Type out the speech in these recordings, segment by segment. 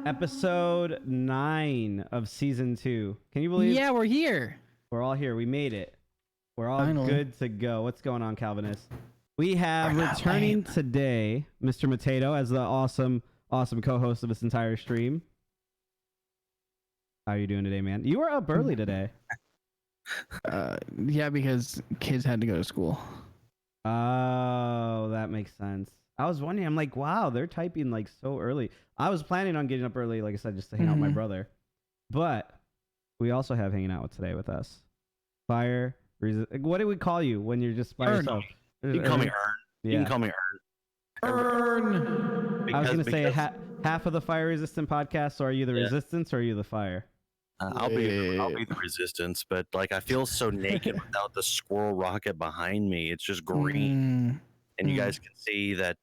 Episode 9 of season 2. Can you believe? Yeah, we're here. We're all here. We made it. We're all Finally. good to go. What's going on, Calvinist? We have returning today, MrMattato, as the awesome co-host of this entire stream. How are you doing today, man? You were up early today. Yeah, because kids had to go to school. Oh, that makes sense. I was wondering, I'm like, wow, they're typing like so early. I was planning on getting up early, like I said, just to hang out with my brother. But we also have hanging out today with us. What do we call you when you're just by yourself? You can call me Ern. Yeah. You can call me Ern. I was going to say half of the Fire Resistant podcast, so are you the Resistance or are you the Fire? I'll be the Resistance, but like I feel so naked without the squirrel rocket behind me. It's just green. And you guys can see that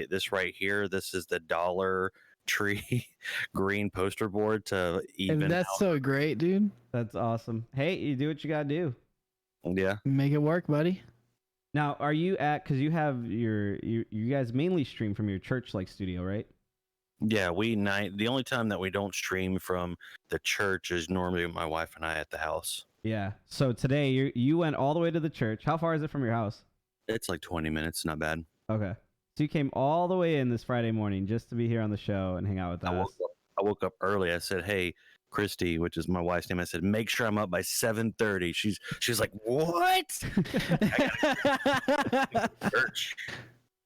this right here, this is the Dollar Tree green poster board to even. And that's so great, dude. That's awesome. Hey, you do what you gotta do. Yeah. Make it work, buddy. Now, are you at? Because you have you guys mainly stream from your church like studio, right? Yeah, the only time that we don't stream from the church is normally my wife and I at the house. Yeah. So today you went all the way to the church. How far is it from your house? It's like 20 minutes, not bad. Okay. So you came all the way in this Friday morning just to be here on the show and hang out with us. I woke up early. I said, "Hey, Christy," which is my wife's name. I said, "Make sure I'm up by 7:30." She's like, "What?" I gotta go to church.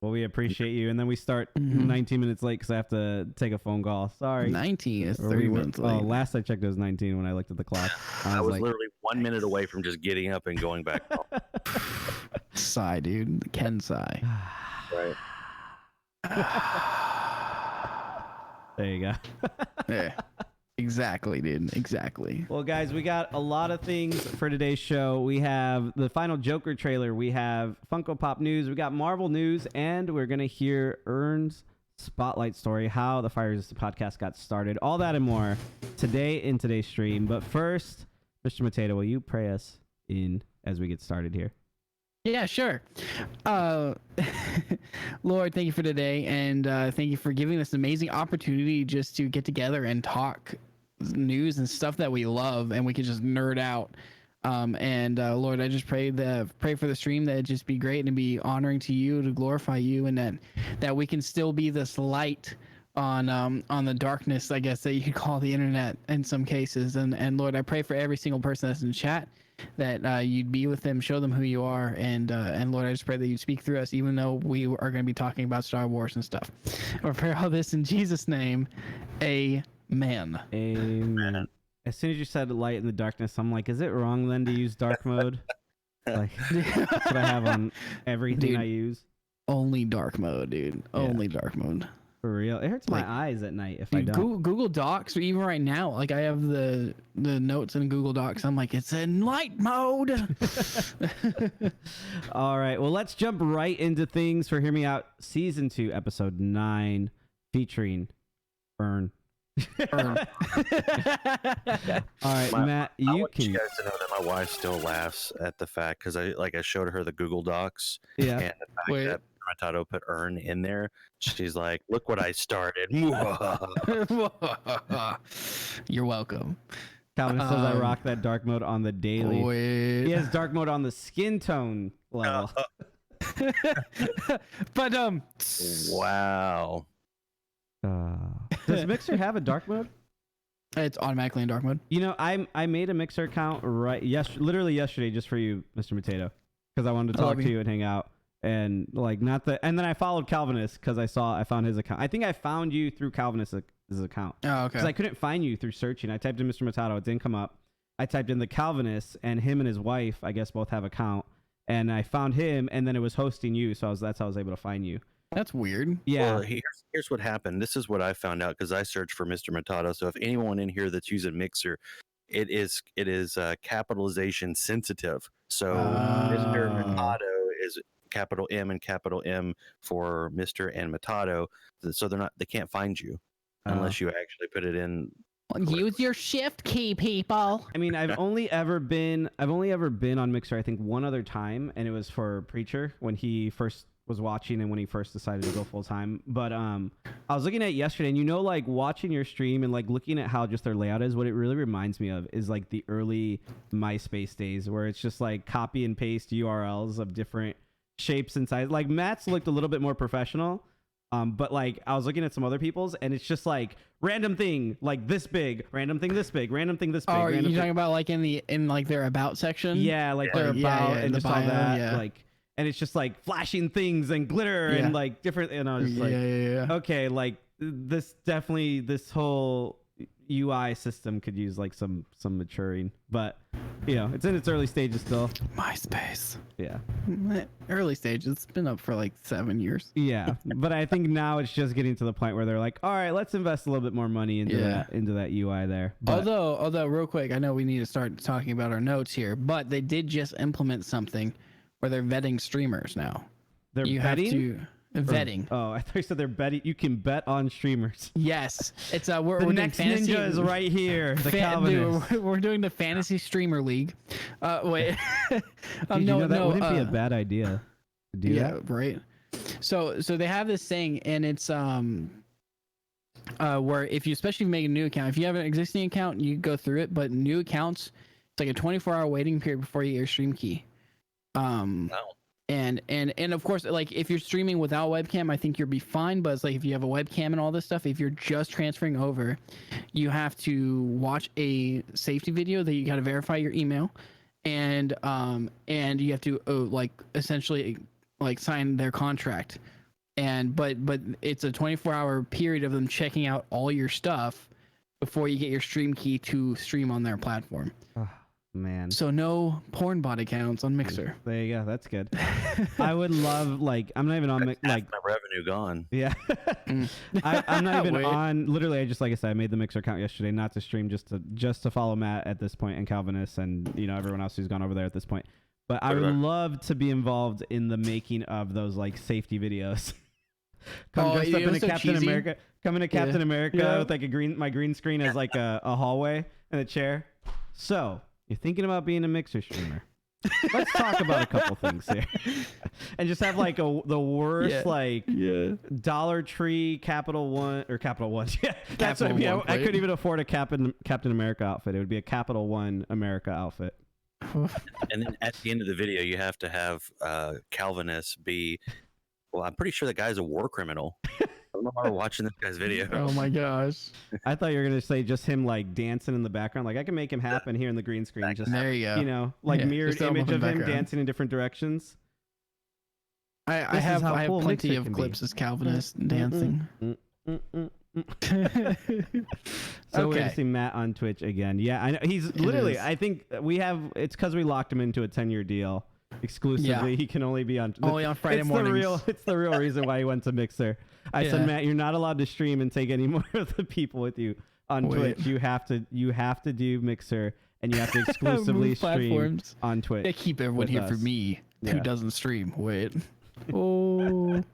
Well, we appreciate you. And then we start 19 minutes late because I have to take a phone call. Sorry. 19 is 30 minutes late. Oh, last I checked, it was 19 when I looked at the clock. I was literally 1 minute away from just getting up and going back home. Sigh, dude. Ken sigh. Right. There you go. Yeah. Exactly, dude. Exactly. Well, guys, we got a lot of things for today's show. We have the final Joker trailer. We have Funko Pop news. We got Marvel news. And we're going to hear Ern's spotlight story, how the Fire Resistant podcast got started. All that and more today in today's stream. But first, MrMattato, will you pray us in as we get started here? Yeah, sure. Lord, thank you for today, and thank you for giving us an amazing opportunity just to get together and talk news and stuff that we love, and we can just nerd out. Lord, I just pray for the stream that it just be great and be honoring to you, to glorify you, and that we can still be this light on the darkness, I guess, that you could call the internet in some cases. And Lord, I pray for every single person that's in chat, that you'd be with them, show them who you are, and Lord, I just pray that you'd speak through us, even though we are going to be talking about Star Wars and stuff. I pray all this in Jesus' name. Amen. Amen. As soon as you said light in the darkness, I'm like, is it wrong then to use dark mode? Like, that's what I have on everything, dude, I use. Only dark mode, dude. Yeah. Only dark mode. For real, it hurts my eyes at night if I don't. Google Docs, even right now, like I have the notes in Google Docs. I'm like, it's in light mode. All right, well, let's jump right into things for Hear Me Out Season 2, Episode 9, featuring Ern. All right, Matt, I want you guys to know that my wife still laughs at the fact, because I showed her the Google Docs. Yeah. And the fact that MrMattato put Ern in there, she's like, "Look what I started." You're welcome. Calvin says I rock that dark mode on the daily. Wait. He has dark mode on the skin tone level. But wow. Does Mixer have a dark mode? It's automatically in dark mode. You know, I made a Mixer account literally yesterday just for you, MrMattato, because I wanted to talk to you and hang out. And like and then I followed Calvinist because I found his account. I think I found you through Calvinist's account. Oh, okay. Because I couldn't find you through searching. I typed in MrMattato, it didn't come up. I typed in the Calvinist, and him and his wife, I guess, both have account. And I found him, and then it was hosting you, so that's how I was able to find you. That's weird. Yeah. Well, here's what happened. This is what I found out because I searched for MrMattato. So if anyone in here that's using Mixer, it is capitalization sensitive. So MrMattato is capital M and capital M for Mr. and Mattato. So they can't find you unless you actually put it in. Use your shift key, people. I mean, I've only ever been on Mixer, I think, one other time, and it was for Preacher when he first was watching and when he first decided to go full time. But I was looking at it yesterday, and like watching your stream and like looking at how just their layout is, what it really reminds me of is like the early MySpace days where it's just like copy and paste URLs of different shapes and sizes. Like Matt's looked a little bit more professional. But like I was looking at some other people's, and it's just like random thing like this big, random thing this big, random thing this big. Oh, are you talking about like in like their about section? Yeah, like their about and just all that. Yeah. Like, and it's just like flashing things and glitter and like different. And I was just like, okay, like this whole UI system could use like some maturing, but it's in its early stages still. MySpace. Yeah. Early stages. It's been up for like 7 years. Yeah, but I think now it's just getting to the point where they're like, all right, let's invest a little bit more money into that UI there. But, although real quick, I know we need to start talking about our notes here, but they did just implement something where they're vetting streamers now. They're vetting? Vetting. I thought you said they're betting. You can bet on streamers. Yes, it's we're the doing next fantasy, ninja is right here. The Calvinist. We're doing the fantasy streamer league. Wait, Dude, that wouldn't be a bad idea. To do that. Right. So they have this thing, and it's where if you especially make a new account, if you have an existing account, you go through it, but new accounts, it's like a 24-hour waiting period before you get your stream key. Wow. And of course, like if you're streaming without webcam, I think you'll be fine. But it's like if you have a webcam and all this stuff, if you're just transferring over, you have to watch a safety video that you got to verify your email, and you have to like essentially like sign their contract. And but it's a 24-hour period of them checking out all your stuff before you get your stream key to stream on their platform. Oh, man. So no porn bot accounts on Mixer. There you go. That's good. I would love I'm not even on like my revenue gone. Yeah. I'm not even on. Literally, I said, I made the Mixer account yesterday, not to stream, just to follow Matt at this point and Calvinist and everyone else who's gone over there at this point. But I would love to be involved in the making of those like safety videos. Come dressed up in a Captain America. Come in a Captain America with like my green screen as like a hallway and a chair. So you're thinking about being a Mixer streamer. Let's talk about a couple things here, and just have like the worst Dollar Tree Capital One. Yeah, that's what I mean. I couldn't even afford a Captain America outfit. It would be a Capital One America outfit. And then at the end of the video, you have to have Calvinist be. Well, I'm pretty sure the guy's a war criminal. I don't know why we're watching this guy's video. Oh my gosh! I thought you were gonna say just him like dancing in the background. Like I can make him happen here in the green screen. Just there you go. Mirrored image of him dancing in different directions. I have plenty of clips as Calvinist dancing. So we're gonna see Matt on Twitch again. Yeah, I know. He's literally. I think it's because we locked him into a 10-year deal. Exclusively, he can only be on Friday mornings. It's the real reason why he went to Mixer. I said, Matt, you're not allowed to stream and take any more of the people with you on Twitch. You have to do Mixer, and you have to exclusively stream on Twitch. They keep everyone here for me who doesn't stream. All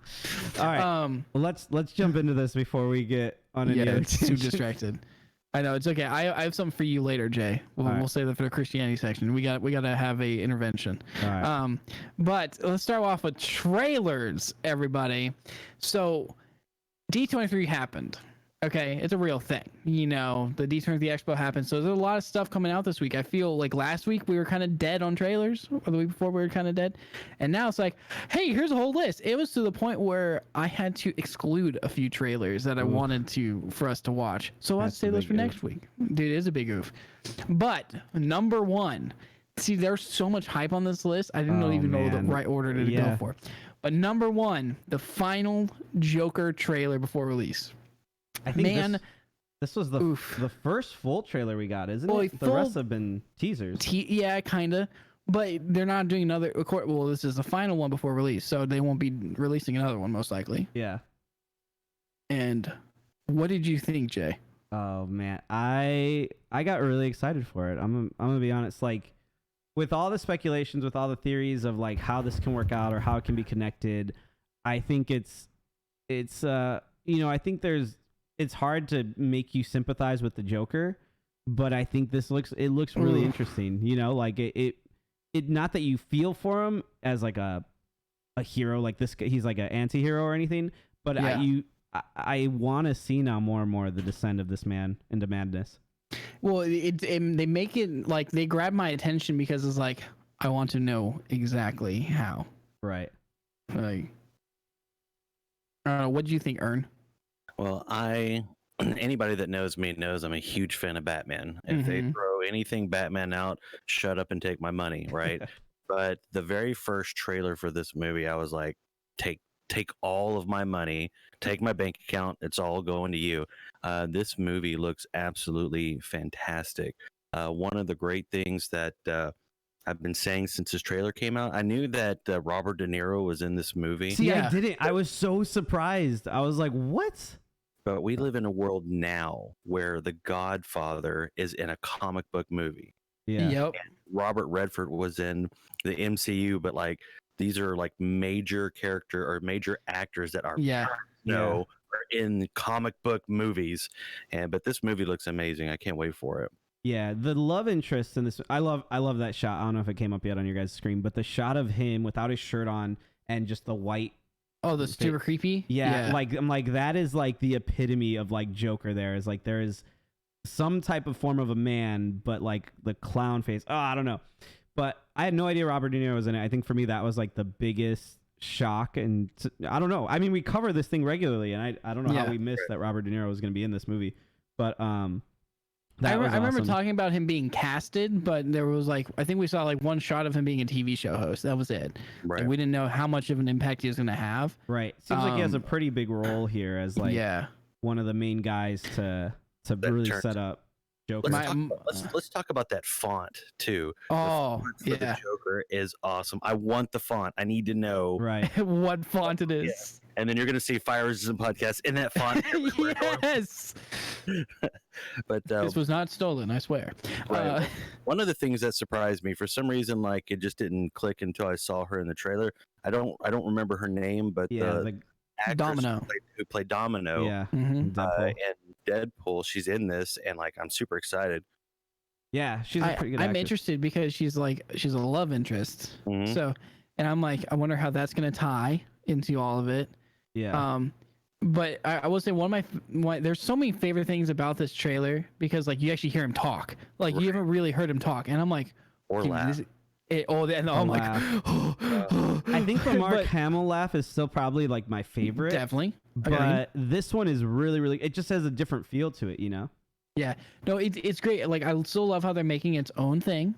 right. Let's jump into this before we get on any other too distracted. I know, it's okay. I have something for you later, Jay. We'll save that for the Christianity section. We got to have a intervention. All right. But let's start off with trailers, everybody. So D23 happened. Okay, it's a real thing. The D23 Expo happened. So there's a lot of stuff coming out this week. I feel like last week we were kind of dead on trailers, or the week before we were kind of dead. And now it's like, hey, here's a whole list. It was to the point where I had to exclude a few trailers that I wanted for us to watch. So let's save those for next week. Dude, it is a big oof. But number one, see, there's so much hype on this list. I didn't even know the right order to go for. But number one, the final Joker trailer before release. I think this was the first full trailer we got, isn't it? The rest have been teasers. Yeah, kind of. But they're not doing another. Well, this is the final one before release, so they won't be releasing another one most likely. Yeah. And what did you think, Jay? Oh man, I got really excited for it. I'm gonna be honest. Like, with all the speculations, with all the theories of like how this can work out or how it can be connected, I think it's I think it's hard to make you sympathize with the Joker, but I think this looks really interesting. Like it not that you feel for him as like a a hero like this. He's like an anti-hero or anything. But I want to see now more and more the descent of this man into madness. Well, they make it like they grab my attention because it's like I want to know exactly how. Right. Like, I don't know. What do you think, Ern? Well, anybody that knows me knows I'm a huge fan of Batman. If they throw anything Batman out, shut up and take my money, right? But the very first trailer for this movie, I was like, take all of my money, take my bank account, it's all going to you. This movie looks absolutely fantastic. One of the great things that I've been saying since this trailer came out, I knew that Robert De Niro was in this movie. See, I didn't. I was so surprised. I was like, what? But we live in a world now where The Godfather is in a comic book movie. Yeah. Yep. And Robert Redford was in the MCU, but like these are like major character or major actors that are are in comic book movies. But this movie looks amazing. I can't wait for it. Yeah, the love interest in this, I love that shot. I don't know if it came up yet on your guys' screen, but the shot of him without his shirt on and just the white. Oh, the super creepy. Yeah, like I'm like that is like the epitome of like Joker. There is like there is some type of form of a man, but like the clown face. Oh, I don't know, but I had no idea Robert De Niro was in it. I think for me that was like the biggest shock, and I don't know. I mean, we cover this thing regularly, and I don't know how we missed that Robert De Niro was going to be in this movie, but I remember talking about him being casted, but there was like, I think we saw like one shot of him being a TV show host. That was it. Right. We didn't know how much of an impact he was going to have. Right. Seems like he has a pretty big role here as like one of the main guys to really set up Joker. Let's talk about that font too. Oh, the Joker is awesome. I want the font. I need to know what font it is. And then you're going to see FireResistant podcast in that font. Yes. But this was not stolen, I swear. Right. One of the things that surprised me, for some reason, like it just didn't click until I saw her in the trailer. I don't remember her name, but the actress Domino who played Domino, and Deadpool, she's in this, and like I'm super excited. Yeah, she's a pretty good I'm actress. interested because she's a love interest. So, and I'm like, I wonder how that's gonna tie into all of it. Yeah. But I will say one of my there's so many favorite things about this trailer because like you actually hear him talk. Like you haven't really heard him talk, and I'm like, or laugh. I'm like, I think the Mark Hamill laugh is still probably like my favorite. Definitely. But this one is really, really. It just has a different feel to it, you know. Yeah. No, it's great. Like I still love how they're making its own thing,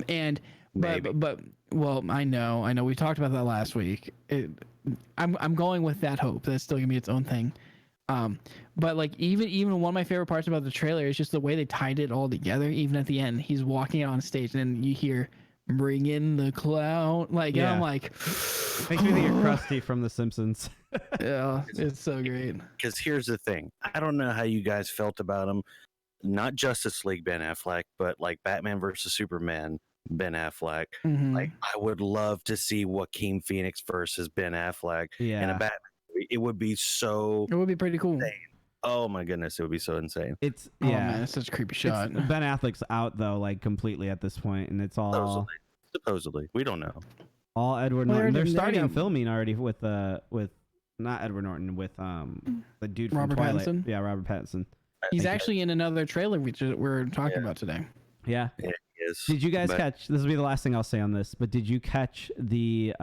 and but well, I know we talked about that last week. I'm going with that hope that it's still gonna be its own thing. But like even one of my favorite parts about the trailer is just the way they tied it all together. Even at the end, he's walking out on stage, and then you hear "Bring in the clown," like, and I'm like, makes me think of Krusty from The Simpsons. Yeah, it's so great. Because here's the thing, I don't know how you guys felt about him. Not Justice League Ben Affleck, but like Batman versus Superman Ben Affleck. Like I would love to see Joaquin Phoenix versus Ben Affleck in a Batman movie. It would be pretty cool. Insane. Oh my goodness, it would be so insane. It's man, it's such a creepy shot. Ben Affleck's out though, like completely at this point, and it's all supposedly. We don't know. All Edward Norton. They're starting filming already with not Edward Norton, with the dude from Robert Twilight. Pattinson? Yeah, Robert Pattinson. He's actually in another trailer we're talking about today. Yeah. Yeah, he is. Did you guys catch? This will be the last thing I'll say on this. But did you catch the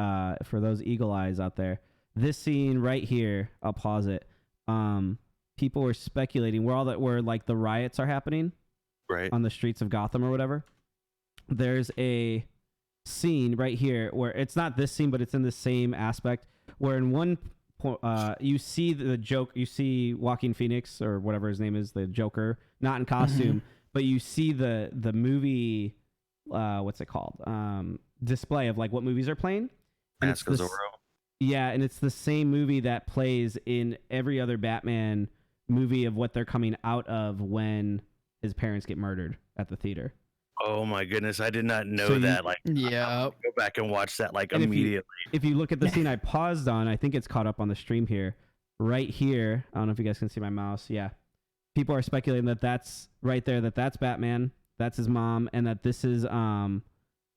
for those eagle eyes out there? This scene right here. I'll pause it. People were speculating where like the riots are happening, right on the streets of Gotham or whatever. There's a scene right here where it's not this scene, but it's in the same aspect. Where in one you see you see Joaquin Phoenix or whatever his name is, the Joker, not in costume, but you see the movie, what's it called? Display of like what movies are playing. Mask of Zorro. Yeah, and it's the same movie that plays in every other Batman movie of what they're coming out of when his parents get murdered at the theater. Oh my goodness, I did not know that. Like, yeah, go back and watch that like and immediately. If you look at the scene I paused on, I think it's caught up on the stream here. Right here, I don't know if you guys can see my mouse. Yeah, people are speculating that that's right there. That's Batman. That's his mom, and that this is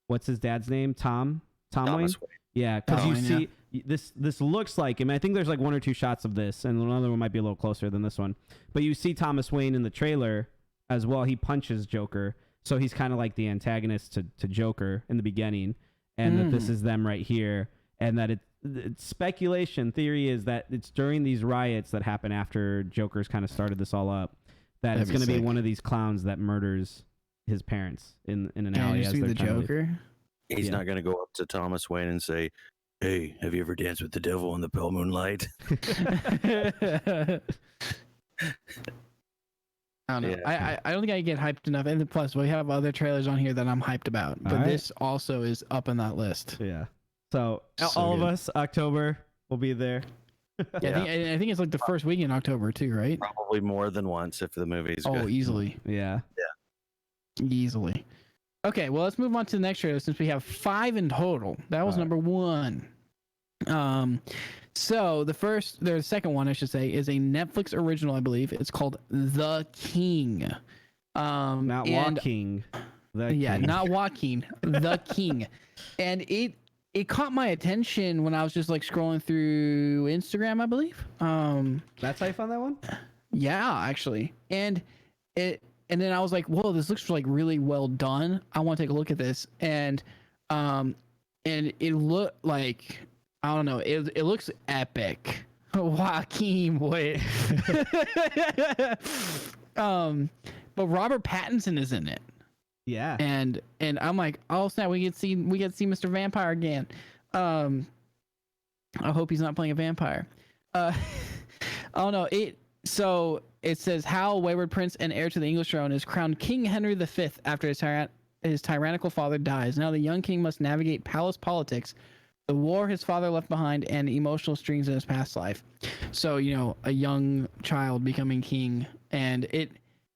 what's his dad's name? Tom Wayne. Wayne. Yeah, because this looks like him. I think there's like one or two shots of this, and another one might be a little closer than this one. But you see Thomas Wayne in the trailer as well. He punches Joker, so he's kind of like the antagonist to Joker in the beginning, and that this is them right here, and that it's speculation. Theory is that it's during these riots that happen after Joker's kind of started this all up, that it's going to be one of these clowns that murders his parents in an alley. Can you see the Joker? He's not going to go up to Thomas Wayne and say, "Hey, have you ever danced with the devil in the pale moonlight?" I don't know. Yeah. I don't think I get hyped enough. And plus, we have other trailers on here that I'm hyped about. But this also is up on that list. Yeah. So all of us, October, will be there. Yeah, I think it's like the first week in October too, right? Probably more than once if the movie's good. Oh, easily. Yeah. Easily. Okay, well, let's move on to the next trailer since we have 5 in total. That was number 1. So the second one, I should say, is a Netflix original, I believe. It's called The King. Not Joaquin. Not Joaquin. The King. And it caught my attention when I was just like scrolling through Instagram, I believe. That's how you found that one? Yeah, actually. And then I was like, whoa, this looks like really well done. I want to take a look at this. And it looked like, I don't know, it looks epic. Joaquin would. But Robert Pattinson is in it. Yeah. And I'm like, oh snap, we get to see Mr. Vampire again. I hope he's not playing a vampire. I don't know. So it says how wayward prince and heir to the English throne is crowned King Henry V after his tyrannical father dies. Now the young king must navigate palace politics, the war his father left behind, and emotional strings in his past life. So, a young child becoming king, and it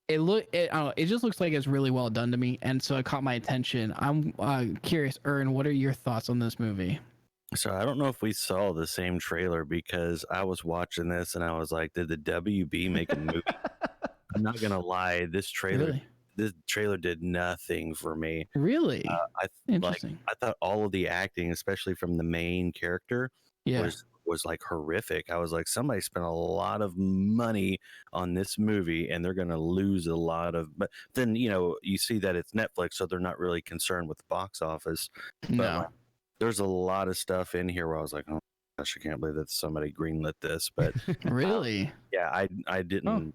just looks like it's really well done to me, and so it caught my attention. I'm curious, Ern, what are your thoughts on this movie? So I don't know if we saw the same trailer because I was watching this and I was like, did the WB make a movie? I'm not gonna lie, this trailer did nothing for me. Really? Interesting. I thought all of the acting, especially from the main character, was like horrific. I was like, somebody spent a lot of money on this movie and they're gonna lose a lot of. But then you see that it's Netflix, so they're not really concerned with the box office. No. There's a lot of stuff in here where I was like, oh gosh, I can't believe that somebody greenlit this. But really, I didn't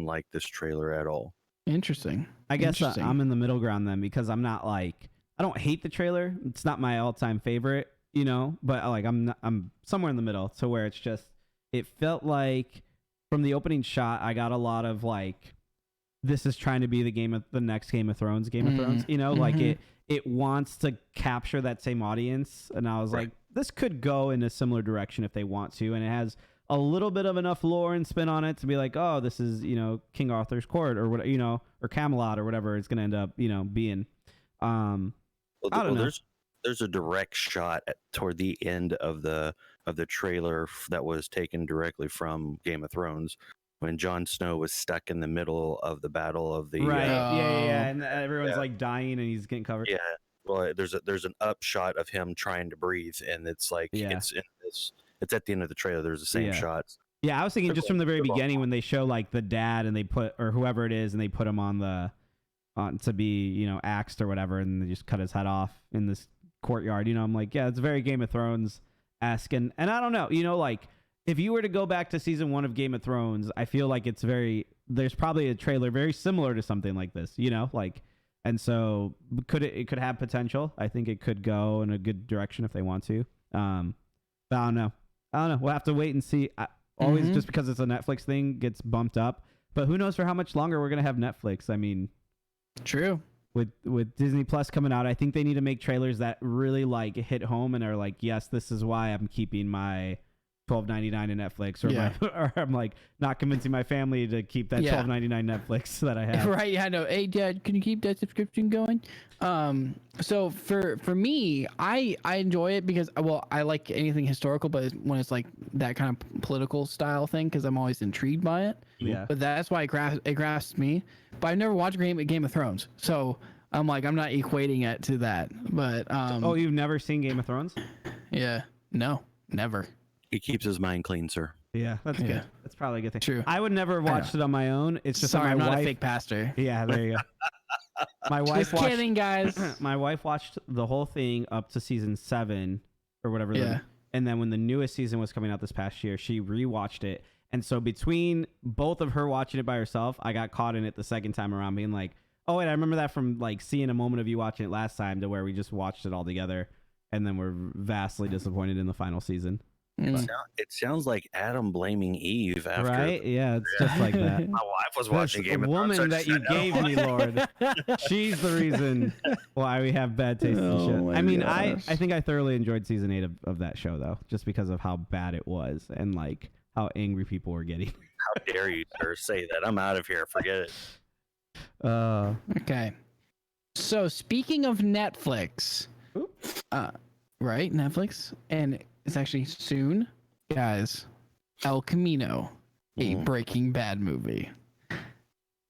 like this trailer at all. Interesting. I guess I'm in the middle ground then, because I'm not like, I don't hate the trailer. It's not my all-time favorite, but like I'm somewhere in the middle to where it's just, it felt like from the opening shot, I got a lot of like, this is trying to be the next Game of Thrones, like it wants to capture that same audience. And I was like, this could go in a similar direction if they want to. And it has a little bit of enough lore and spin on it to be like, oh, this is, King Arthur's court or what, or Camelot or whatever it's going to end up, being. I don't know. There's a direct shot toward the end of the trailer that was taken directly from Game of Thrones, when Jon Snow was stuck in the middle of the battle of the and everyone's like dying and he's getting covered. Yeah, well, there's an upshot of him trying to breathe, and it's like it's at the end of the trailer. There's the same shots. Yeah, I was thinking just from the very beginning when they show like the dad and they put, or whoever it is, and they put him on to be axed or whatever, and they just cut his head off in this courtyard. I'm like, yeah, it's very Game of Thrones-esque, and I don't know, like. If you were to go back to season 1 of Game of Thrones, I feel like there's probably a trailer very similar to something like this, and so it could have potential. I think it could go in a good direction if they want to. But I don't know. We'll have to wait and see. Always just because it's a Netflix thing gets bumped up, but who knows for how much longer we're going to have Netflix. I mean, true. With Disney Plus coming out, I think they need to make trailers that really like hit home and are like, yes, this is why I'm keeping my $12.99 in Netflix, or I'm like not convincing my family to keep that $12.99 Netflix that I have. Right? Yeah, no. Hey, Dad, can you keep that subscription going? So for me, I enjoy it because I like anything historical, but when it's like that kind of political style thing, because I'm always intrigued by it. Yeah. But that's why it grasps me. But I've never watched Game of Thrones, so I'm like I'm not equating it to that. But you've never seen Game of Thrones? Yeah. No. Never. He keeps his mind clean, sir. Yeah, that's good. That's probably a good thing. True. I would never have watched it on my own. It's just Sorry, that I'm my not wife. a fake pastor. Yeah, there you go. My wife Just kidding, guys. My wife watched the whole thing up to season 7 or whatever. Yeah. And then when the newest season was coming out this past year, she rewatched it. And so between both of her watching it by herself, I got caught in it the second time around, being like, "Oh wait, I remember that from like seeing a moment of you watching it last time to where we just watched it all together, and then we're vastly disappointed in the final season." It sounds like Adam blaming Eve after. Right? Yeah, it's just like that. My wife was watching This Game of Thrones. woman that you gave me, Lord. She's the reason why we have bad taste in shit. my I mean, gosh. I think I thoroughly enjoyed season 8 of that show, though, just because of how bad it was and like how angry people were getting. How dare you, sir, say that? I'm out of here. Forget it. Okay. So speaking of Netflix, right? Netflix, and it's actually soon, guys. El Camino, a Breaking Bad movie,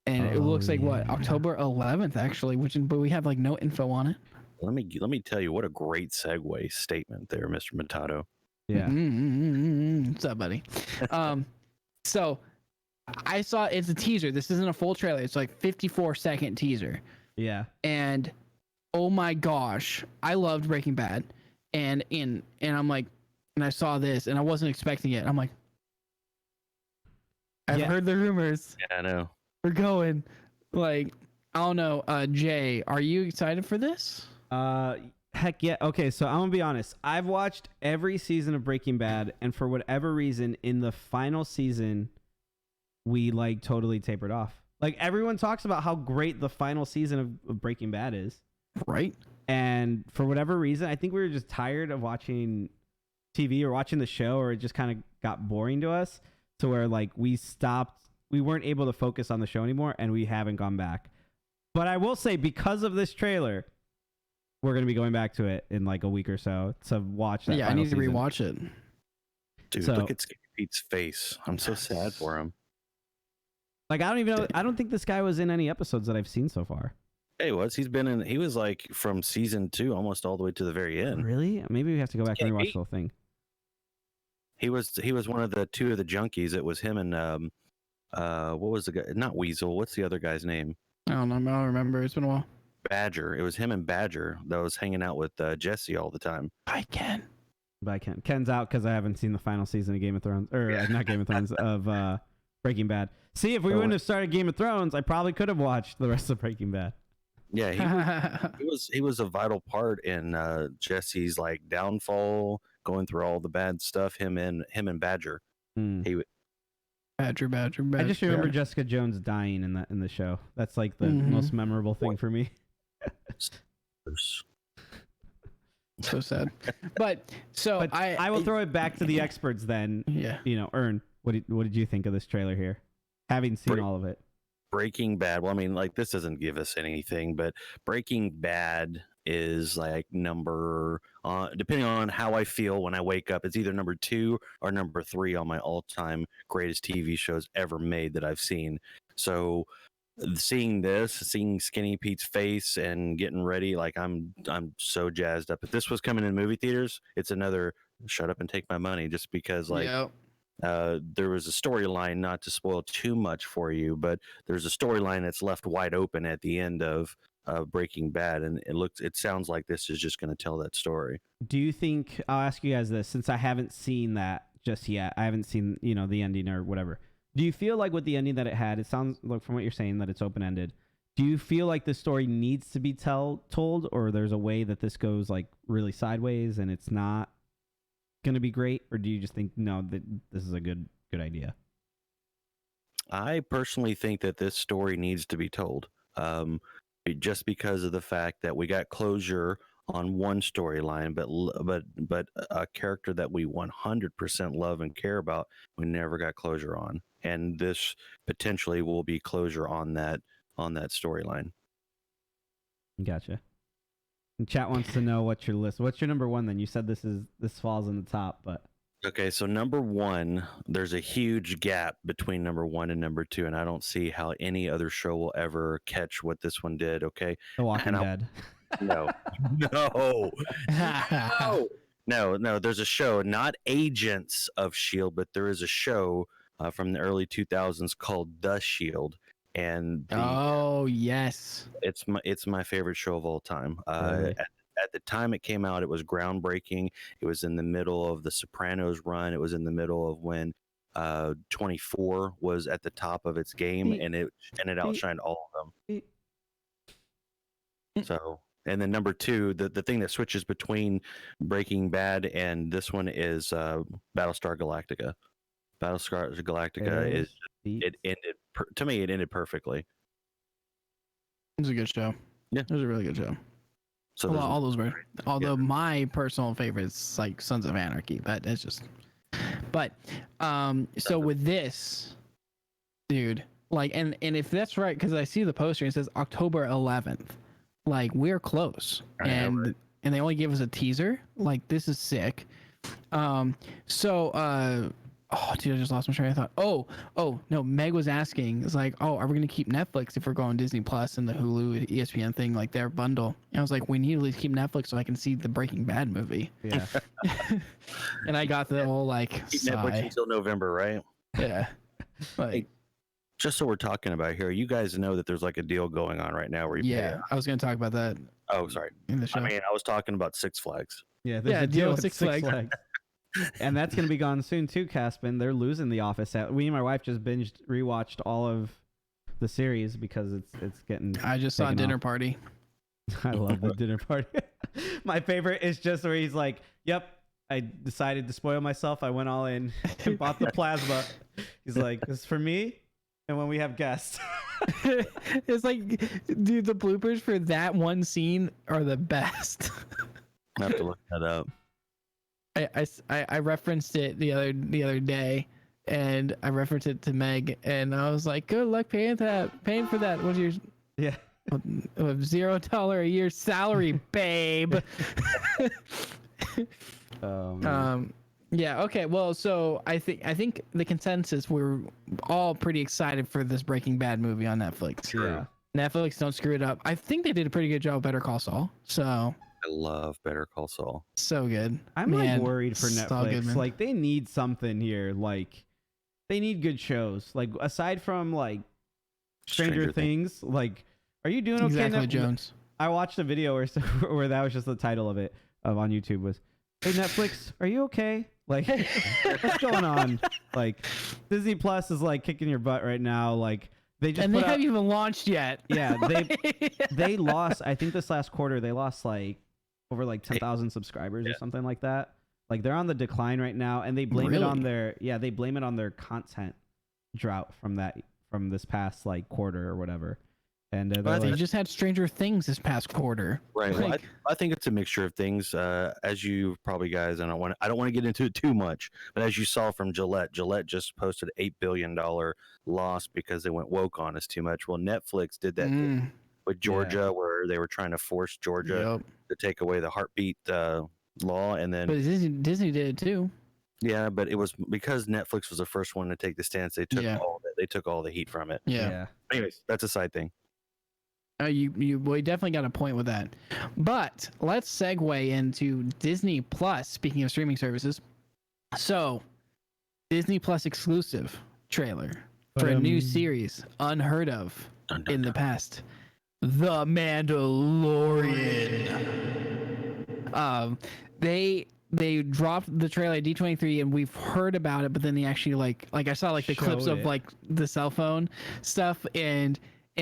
and it looks like what, October 11th, actually. But we have like no info on it. Let me tell you what a great segue statement there, Mr. Mattato. Yeah. What's up, buddy? So I saw it's a teaser. This isn't a full trailer. It's like 54-second teaser. Yeah. And oh my gosh, I loved Breaking Bad, and I'm like, and I saw this, and I wasn't expecting it. I'm like, I've heard the rumors. Yeah, I know. We're going. Like, I don't know. Jay, are you excited for this? Heck yeah. Okay, so I'm gonna be honest. I've watched every season of Breaking Bad, and for whatever reason, in the final season, we like totally tapered off. Like everyone talks about how great the final season of Breaking Bad is, Right. and for whatever reason, I think we were just tired of watching TV or watching the show, or it just kind of got boring to us, to where like we weren't able to focus on the show anymore, and we haven't gone back. But I will say, because of this trailer, we're going to be going back to it in like a week or so to watch that. Yeah, I final need to season. rewatch it. Dude, So- look at Skinny Pete's face. I'm so sad for him. Like, I don't even know. I don't think this guy was in any episodes that I've seen so far. Yeah, he was. He was like from season 2 almost all the way to the very end. Really? Maybe we have to go back and rewatch the whole thing. He was one of the 2 of the junkies. It was him and what was the guy? Not Weasel. What's the other guy's name? I don't know. I don't remember. It's been a while. Badger. It was him and Badger that was hanging out with Jesse all the time. I can. But I can't. Ken's out because I haven't seen the final season of Game of Thrones, or not Game of Thrones, of Breaking Bad. See, if we wouldn't have started Game of Thrones, I probably could have watched the rest of Breaking Bad. Yeah, he was a vital part in Jesse's like downfall, going through all the bad stuff. Him and Badger. Badger. I just remember Jessica Jones dying in the show. That's like the most memorable thing for me. So sad. But I will throw it back to the experts then. Yeah. Ern, what did you think of this trailer here? Having seen all of it. Breaking Bad. Well, I mean, like this doesn't give us anything, but Breaking Bad is like number, depending on how I feel when I wake up, it's either number 2 or number 3 on my all-time greatest TV shows ever made that I've seen. So seeing Skinny Pete's face and getting ready, like I'm so jazzed up. If this was coming in movie theaters, it's another shut up and take my money, just because like there was a storyline, not to spoil too much for you, but there's a storyline that's left wide open at the end of Breaking Bad, and it sounds like this is just going to tell that story. Do you think, I'll ask you guys this, since I haven't seen that just yet, I haven't seen the ending or whatever. Do you feel like with the ending that it had, it sounds like from what you're saying that it's open-ended, do you feel like the story needs to be told, or there's a way that this goes like really sideways and it's not going to be great, or do you just think no, that this is a good idea? I personally think that this story needs to be told, just because of the fact that we got closure on one storyline, but a character that we 100% love and care about, we never got closure on, and this potentially will be closure on that storyline. Gotcha. And chat wants to know what's your list. What's your number 1 then? You said this falls in the top, but okay, so number 1, there's a huge gap between number 1 and number 2, and I don't see how any other show will ever catch what this one did. Okay, The Walking Dead. No. No, there's a show, not Agents of Shield, but there is a show from the early 2000s called The Shield, and Oh yes. it's my favorite show of all time. Really? At the time it came out, it was groundbreaking. It was in the middle of the Sopranos run. It was in the middle of when 24 was at the top of its game, and it outshined all of them. So, and then number two, the thing that switches between Breaking Bad and this one is Battlestar Galactica. Battlestar Galactica it ended to me. It ended perfectly. It was a good show. Yeah, it was a really good show. So well, all those were. Although my personal favorite is like Sons of Anarchy, but it's just. But so with this, dude, like, and if that's right, because I see the poster, it says October 11th. Like, we're close, and they only gave us a teaser. Like, this is sick. Oh, dude, I just lost my train of thought. Oh, no, Meg was asking, it's like, oh, are we gonna keep Netflix if we're going Disney Plus and the Hulu, ESPN thing, like their bundle? And I was like, we need to at least keep Netflix so I can see the Breaking Bad movie. Yeah. And I got the whole like keep Netflix until November, right? Yeah. Like, hey, just so we're talking about here, you guys know that there's like a deal going on right now where you pay. I was gonna talk about that. Oh, sorry. In the show. I mean, I was talking about Six Flags. Yeah, there's a deal with Six Flags. And that's going to be gone soon too, Caspin. They're losing The Office. We and my wife just rewatched all of the series because it's getting. I just saw Dinner Party. I love the Dinner Party. My favorite is just where he's like, "Yep, I decided to spoil myself. I went all in and bought the plasma." He's like, "This is for me, and when we have guests." It's like, dude, the bloopers for that one scene are the best. I have to look that up. I referenced it the other day, and I referenced it to Meg, and I was like, "Good luck paying for that. What's your $0 a year salary, babe?" Yeah. Okay. Well, so I think the consensus, we're all pretty excited for this Breaking Bad movie on Netflix. True. Yeah. Netflix, don't screw it up. I think they did a pretty good job with Better Call Saul. So. I love Better Call Saul. So good. I'm like worried for Netflix. Good, like they need something here. Like they need good shows. Like aside from like Stranger Things. Like, are you doing okay? Exactly, Jones. I watched a video where that was just the title of it on YouTube was, "Hey Netflix, are you okay? Like, what's going on? Like, Disney Plus is like kicking your butt right now. Like." They haven't even launched yet. Yeah, they lost. I think this last quarter they lost like over like 10,000 subscribers or something like that. Like they're on the decline right now, and they blame it on their content drought from this past like quarter or whatever. And they just had Stranger Things this past quarter. Right. Like, well, I think it's a mixture of things. As you probably guys, I don't want to get into it too much, but as you saw from Gillette just posted $8 billion loss because they went woke on us too much. Well, Netflix did that with Georgia, where they were trying to force Georgia to take away the heartbeat law, and then but Disney did it too. Yeah, but it was because Netflix was the first one to take the stance. They took all the heat from it. Yeah. Anyways, that's a side thing. You definitely got a point with that. But let's segue into Disney Plus. Speaking of streaming services, so Disney Plus exclusive trailer for a new series unheard of in the past, The Mandalorian. They dropped the trailer at D23, and we've heard about it, but then they actually like I saw like the clips of like the cell phone stuff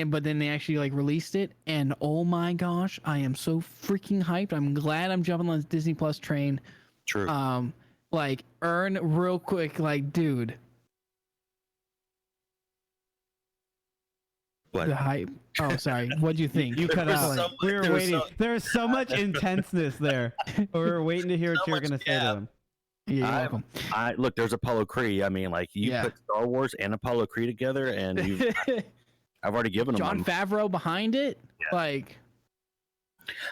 but then they actually like released it, and oh my gosh, I am so freaking hyped. I'm glad I'm jumping on this Disney Plus train. True. Like earn real quick, like dude. What? The hype. Oh, sorry. What do you think? You cut out. We were waiting. There was so much intenseness there. We were waiting to hear what you were going to say to him. Yeah, you're welcome. Look, there's Apollo Creed. I mean, like you put Star Wars and Apollo Creed together, and I've already given them Jon Favreau behind it. Yeah. Like,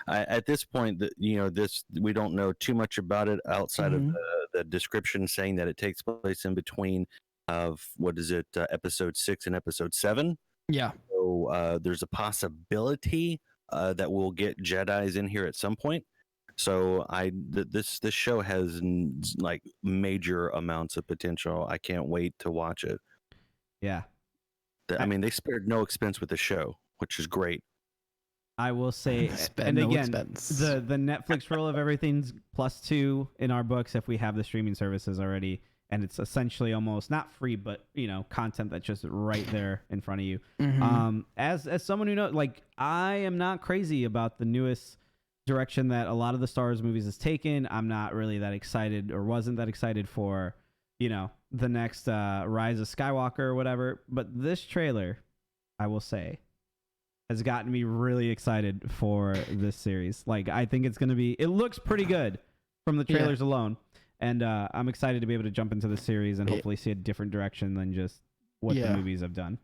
at this point, we don't know too much about it outside of the description saying that it takes place in between of episode 6 and episode 7. Yeah. So there's a possibility that we'll get Jedis in here at some point. So this show has like major amounts of potential. I can't wait to watch it. Yeah. I mean, they spared no expense with the show, which is great. I will say, Spend and no again, expense. the Netflix rule of everything's +2 in our books if we have the streaming services already, and it's essentially almost not free, but content that's just right there in front of you. As someone who knows, like, I am not crazy about the newest direction that a lot of the Star Wars movies has taken. I'm not really that excited, or wasn't that excited for, the next Rise of Skywalker or whatever. But this trailer, I will say, has gotten me really excited for this series. Like, I think it's going to be, it looks pretty good from the trailers alone. And I'm excited to be able to jump into the series and hopefully see a different direction than just what the movies have done.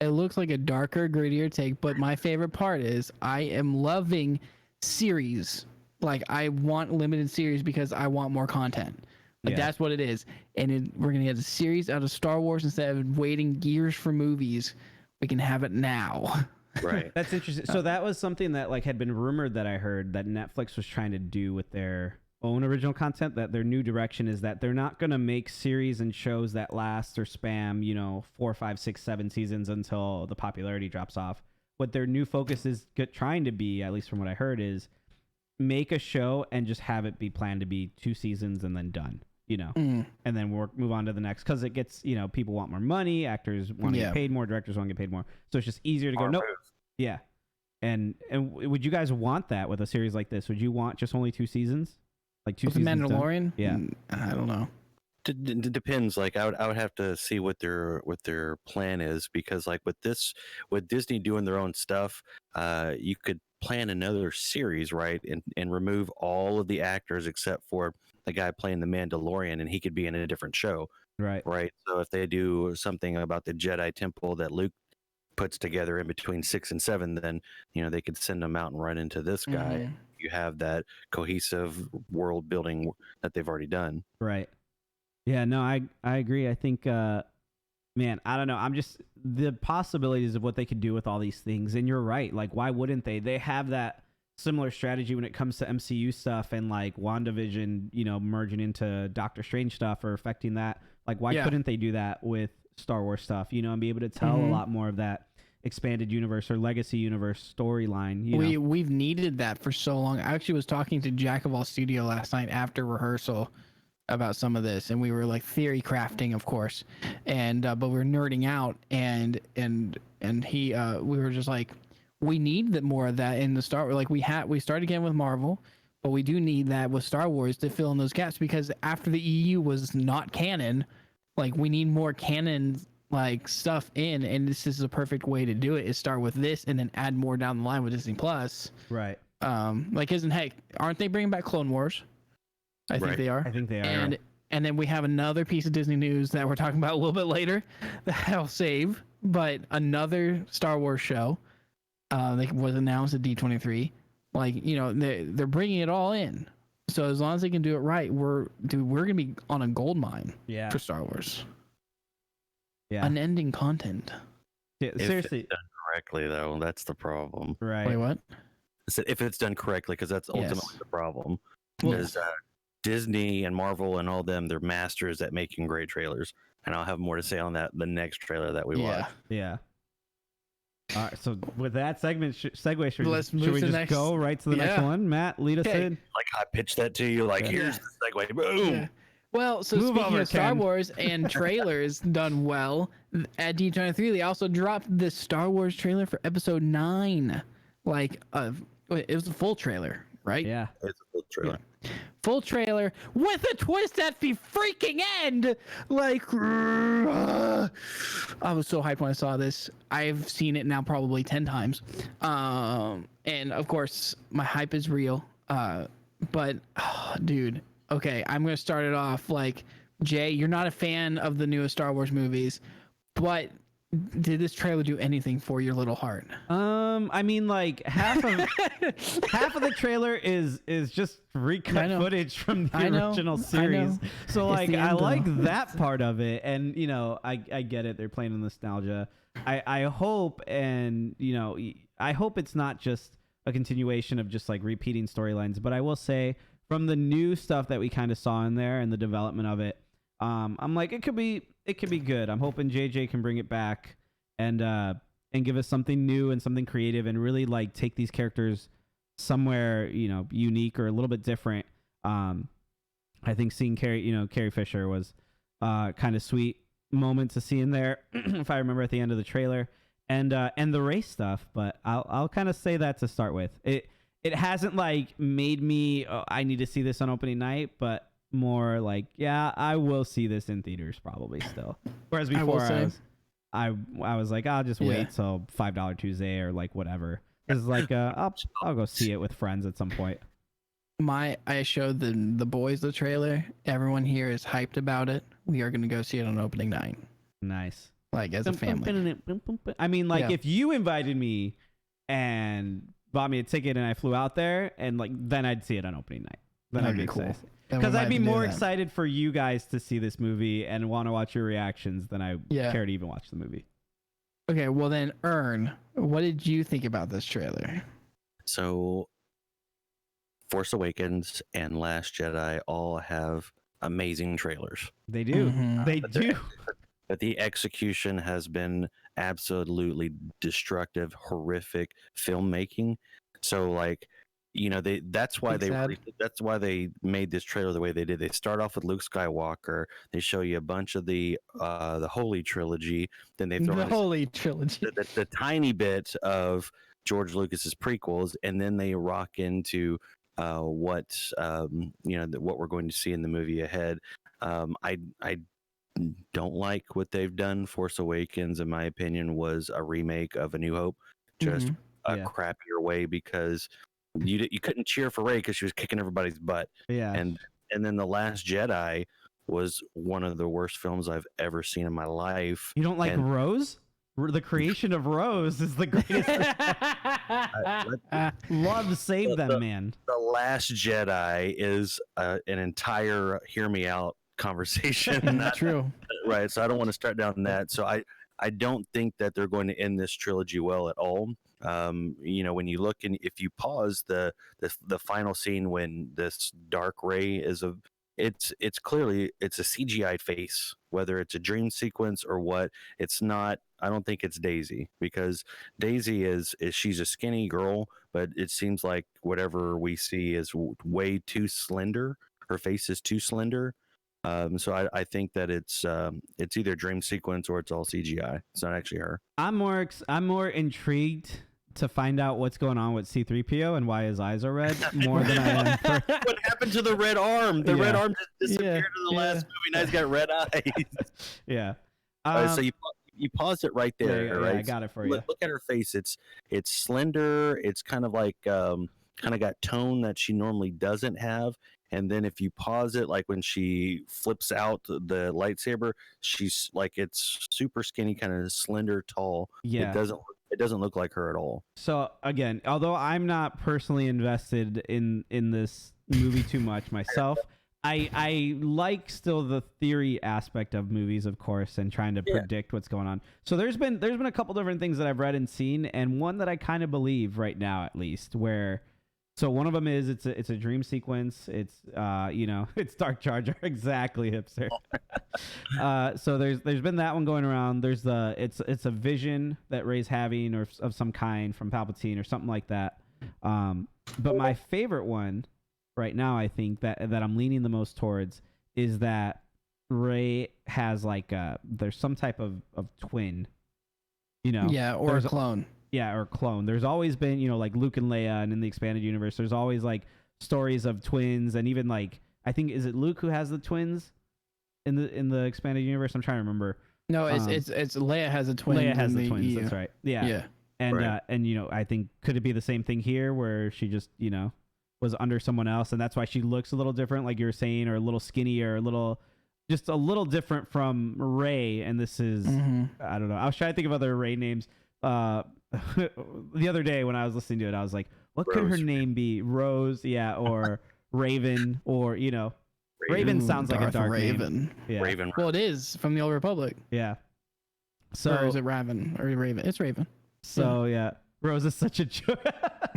It looks like a darker, grittier take, but my favorite part is I am loving series. Like, I want limited series because I want more content. Like, that's what it is. And we're going to get a series out of Star Wars instead of waiting years for movies. We can have it now. Right. That's interesting. So that was something that had been rumored that I heard that Netflix was trying to do with their own original content, that their new direction is that they're not going to make series and shows that last or spam, 4, 5, 6, 7 seasons until the popularity drops off. What their new focus is trying to be, at least from what I heard, is make a show and just have it be planned to be 2 seasons and then done, and then move on to the next, because it gets, people want more money, actors want to get paid more, directors want to get paid more, so it's just easier to go nope. Yeah. And would you guys want that with a series like this? Would you want just only 2 seasons, like 2 seasons? Mandalorian? Done? Yeah, I don't know. It depends. Like, I would have to see what their plan is, because like with Disney doing their own stuff, you could plan another series, right, and remove all of the actors except for the guy playing the Mandalorian, and he could be in a different show, right. So if they do something about the Jedi Temple that Luke puts together in between 6 and 7, then they could send them out and run into this guy. You have that cohesive world building that they've already done. Right. Yeah, no, I agree. I think, man, I don't know. I'm just, the possibilities of what they could do with all these things. And you're right. Like, why wouldn't they? They have that similar strategy when it comes to MCU stuff and like WandaVision, merging into Doctor Strange stuff or affecting that. Like, why couldn't they do that with Star Wars stuff, and be able to tell a lot more of that expanded universe or legacy universe storyline? We've needed that for so long. I actually was talking to Jack of All Studio last night after rehearsal about some of this, and we were like theory crafting, of course, and but we were nerding out, and he we were just like, we need more of that in the Star Wars. Like, we started again with Marvel, but we do need that with Star Wars to fill in those gaps, because after the EU was not canon, like, we need more canon like stuff in, and this is a perfect way to do it, is start with this and then add more down the line with Disney Plus. Right. Like, aren't they bringing back Clone Wars? I think they are. I think they are. And then we have another piece of Disney news that we're talking about a little bit later that I'll save, but another Star Wars show that was announced at D23. Like, they're bringing it all in. So as long as they can do it right, we're gonna be on a gold mine for Star Wars. Yeah, unending content. Yeah, seriously, if it's done correctly, though, that's the problem. Right? Wait, what? I said if it's done correctly, because that's ultimately the problem. Because Disney and Marvel and all them, they're masters at making great trailers, and I'll have more to say on that the next trailer that we watch. Yeah. All right, so with that segue, should we just go right to the next one? Matt, lead us in. Like, I pitched that to you, like, here's the segue. Boom. Yeah. Well, so speaking of Star Wars and trailers done well, at D23, they also dropped the Star Wars trailer for Episode 9. Like, it was a full trailer, right? Yeah. It's a full trailer. Yeah. Full trailer with a twist at the freaking end. Like, I was so hyped when I saw this. I've seen it now probably 10 times. And of course, my hype is real. But, dude, okay, I'm going to start it off. Like, Jay, you're not a fan of the newest Star Wars movies, but did this trailer do anything for your little heart? I mean, like, half of the trailer is just recut footage from the original series. So like, I like that part of it, and I get it. They're playing on nostalgia. I hope, and I hope it's not just a continuation of just like repeating storylines. But I will say, from the new stuff that we kind of saw in there and the development of it, I'm like, it could be good. I'm hoping JJ can bring it back and give us something new and something creative and really like take these characters somewhere, unique or a little bit different. I think seeing Carrie Fisher was kind of sweet moment to see in there, if I remember at the end of the trailer, and the race stuff. But I'll kind of say that to start with. It hasn't like made me I need to see this on opening night, but more like, yeah, I will see this in theaters probably still. Whereas before I was like, I'll just wait till $5 Tuesday or like whatever. It's like I'll go see it with friends at some point. I showed the boys the trailer. Everyone here is hyped about it. We are gonna go see it on opening night. Nice. Like as a family. I mean, like if you invited me and bought me a ticket and I flew out there, and like then I'd see it on opening night. Then I'd be excited. Because I'd be more excited for you guys to see this movie and want to watch your reactions than I care to even watch the movie. Okay, well then, Ern, what did you think about this trailer? So, Force Awakens and Last Jedi all have amazing trailers. They do. Mm-hmm. They do. But the execution has been absolutely destructive, horrific filmmaking. So, like, that's why they made this trailer the way they did. They start off with Luke Skywalker. They show you a bunch of the Holy Trilogy. Then they throw the Holy Trilogy, the tiny bit of George Lucas's prequels, and then they rock into what we're going to see in the movie ahead. I don't like what they've done. Force Awakens, in my opinion, was a remake of A New Hope, just a crappier way, because you couldn't cheer for Rey because she was kicking everybody's butt. Yeah. And then The Last Jedi was one of the worst films I've ever seen in my life. You don't like Rose? The creation of Rose is the greatest. Love to save them, man. The Last Jedi is an entire hear me out conversation. Not true. Right. So I don't want to start down that. So I don't think that they're going to end this trilogy well at all. When you look and if you pause the final scene when this dark Rey it's clearly a CGI face, whether it's a dream sequence or what. It's not. I don't think it's Daisy, because Daisy is she's a skinny girl, but it seems like whatever we see is way too slender. Her face is too slender. So I think that it's either dream sequence or it's all CGI. It's not actually her. I'm more intrigued to find out what's going on with C-3PO and why his eyes are red more than I am. What happened to the red arm? The red arm just disappeared in the last movie. Now he's got red eyes. Yeah. So you pause it right there. Yeah, right? I got it for you. Look at her face. It's slender. It's kind of like kind of got tone that she normally doesn't have. And then if you pause it, like when she flips out the lightsaber, she's like, it's super skinny, kind of slender, tall. Yeah. It doesn't look like her at all. So again, although I'm not personally invested in this movie too much myself, I like still the theory aspect of movies, of course, and trying to predict what's going on. So there's been a couple different things that I've read and seen, and one that I kind of believe right now, at least, where. So one of them is it's a dream sequence. It's it's Dark Jar Jar, exactly, hipster. So there's been that one going around. There's it's a vision that Rey's having or of some kind from Palpatine or something like that. But my favorite one right now, I think that I'm leaning the most towards is that Rey has like there's some type of twin, or a clone. Yeah, or clone. There's always been, like Luke and Leia, and in the expanded universe, there's always like stories of twins, and even like I think is it Luke who has the twins in the expanded universe? I'm trying to remember. No, it's Leia has a twin. Leia has the twins. That's right. Yeah. Yeah. And right. I think could it be the same thing here where she just was under someone else, and that's why she looks a little different, like you were saying, or a little skinnier, just a little different from Rey. And this is I don't know. I was trying to think of other Rey names. The other day when I was listening to it, I was like, what could her name be? Rose, or Raven, or Raven sounds like a dark Raven. Name. Yeah. Raven. Well, it is from the Old Republic. Yeah. So or is it Raven or Raven? It's Raven. So yeah. Rose is such a joke.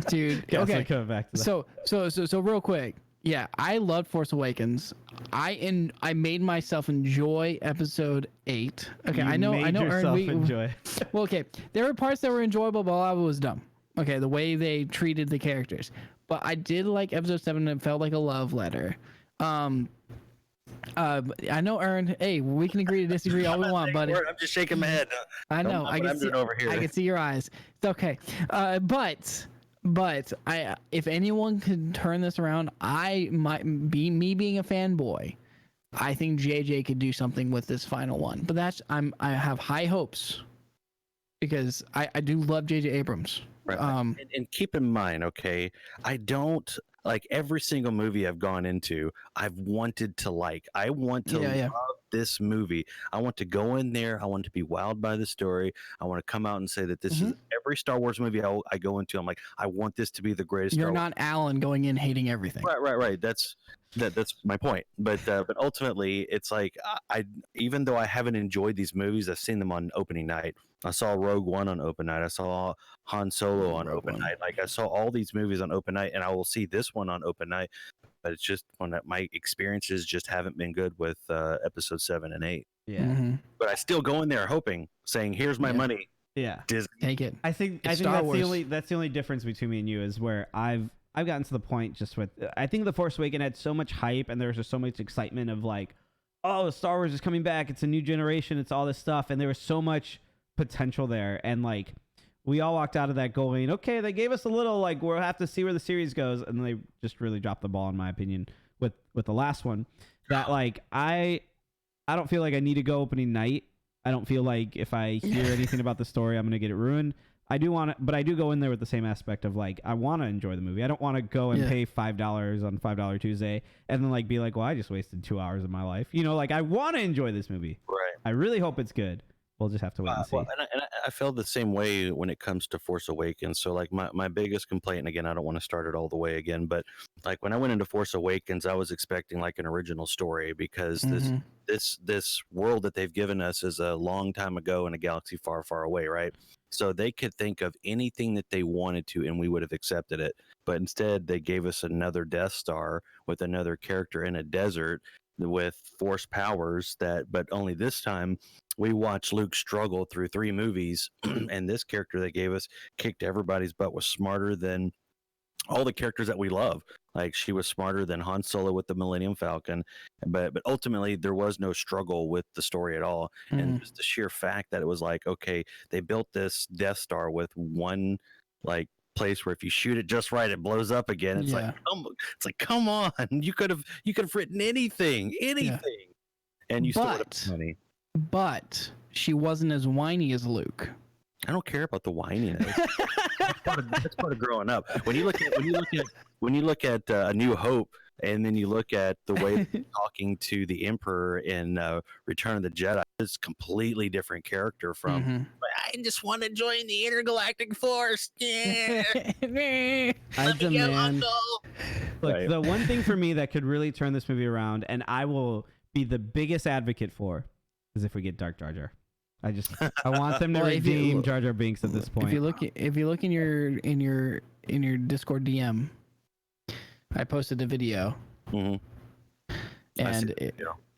Dude. Yes, Okay. I'm coming back to that. So real quick. Yeah, I loved Force Awakens. I made myself enjoy Episode 8. Okay, I know. Yourself enjoy. Well, okay, there were parts that were enjoyable, but a lot of it was dumb. Okay, the way they treated the characters. But I did like Episode 7. It felt like a love letter. I know, Ern. Hey, we can agree to disagree all we want, buddy. I'm just shaking my head. I know. I can see over here. I can see your eyes. It's okay. But if anyone could turn this around, I might be me being a fanboy. I think JJ could do something with this final one. But I have high hopes because I do love JJ Abrams. Right. And keep in mind, okay, I don't like every single movie I've gone into. I've wanted to like. I want to love this movie. I want to go in there. I want to be wowed by the story. I want to come out and say that this is every Star Wars movie I go into. I'm like, I want this to be the greatest. You're Star not Alan going in hating everything. Right. That's my point. But ultimately, it's like I even though I haven't enjoyed these movies, I've seen them on opening night. I saw Rogue One on open night. I saw Han Solo on open night. Like I saw all these movies on open night, and I will see this one on open night. But it's just one that my experiences just haven't been good with episode 7 and 8. Yeah. But I still go in there hoping, saying, "Here's my money." Yeah. Disney. Take it. I think It's that's Star Wars. the only difference between me and you is where I've gotten to the point just with I think The Force Awakens had so much hype and there was just so much excitement of like, oh, Star Wars is coming back, it's a new generation, it's all this stuff, and there was so much potential there, and like we all walked out of that going, okay, they gave us a little like we'll have to see where the series goes, and they just really dropped the ball in my opinion with the last one. That like I don't feel like I need to go opening night. I don't feel like if I hear anything about the story, I'm going to get it ruined. I do want to, but I do go in there with the same aspect of like, I want to enjoy the movie. I don't want to go and pay $5 on $5 Tuesday and then like be like, well, I just wasted 2 hours of my life. You know, like I want to enjoy this movie. Right. I really hope it's good. We'll just have to wait and see. Well, and I feel the same way when it comes to Force Awakens. So like my biggest complaint, and again, I don't want to start it all the way again, but like when I went into Force Awakens, I was expecting like an original story because this world that they've given us is a long time ago in a galaxy far, far away, right? So they could think of anything that they wanted to, and we would have accepted it. But instead, they gave us another Death Star with another character in a desert with force powers but only this time we watched Luke struggle through 3 movies and this character they gave us kicked everybody's butt, was smarter than all the characters that we love. Like she was smarter than Han Solo with the Millennium Falcon, but ultimately there was no struggle with the story at all. And just the sheer fact that it was like, okay, they built this Death Star with one like place where if you shoot it just right, it blows up again. It's like, come on, you could have written anything, and you still would have money. But she wasn't as whiny as Luke. I don't care about the whininess. That's part of growing up. When you look at A New Hope, and then you look at the way they're talking to the Emperor in Return of the Jedi, it's a completely different character from. I just want to join the intergalactic force. Yeah. I demand. Look, the one thing for me that could really turn this movie around, and I will be the biggest advocate for, is if we get Dark Jar Jar. I want them to redeem Jar Jar Binks at this point. If you look in your Discord DM, I posted the video, and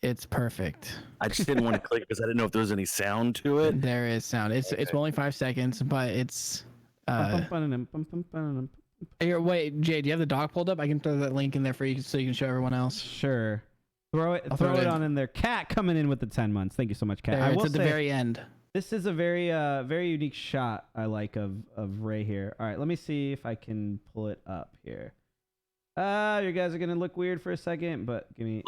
it's perfect. I just didn't want to click because I didn't know if there was any sound to it. There is sound. It's only 5 seconds, but it's. Here, wait, Jay, do you have the doc pulled up? I can throw that link in there for you so you can show everyone else. Sure. Throw it on in there. Cat coming in with the 10 months. Thank you so much, Cat. There, it's at the very end. This is a very very unique shot I like of Rey here. All right, let me see if I can pull it up here. You guys are gonna look weird for a second, but give me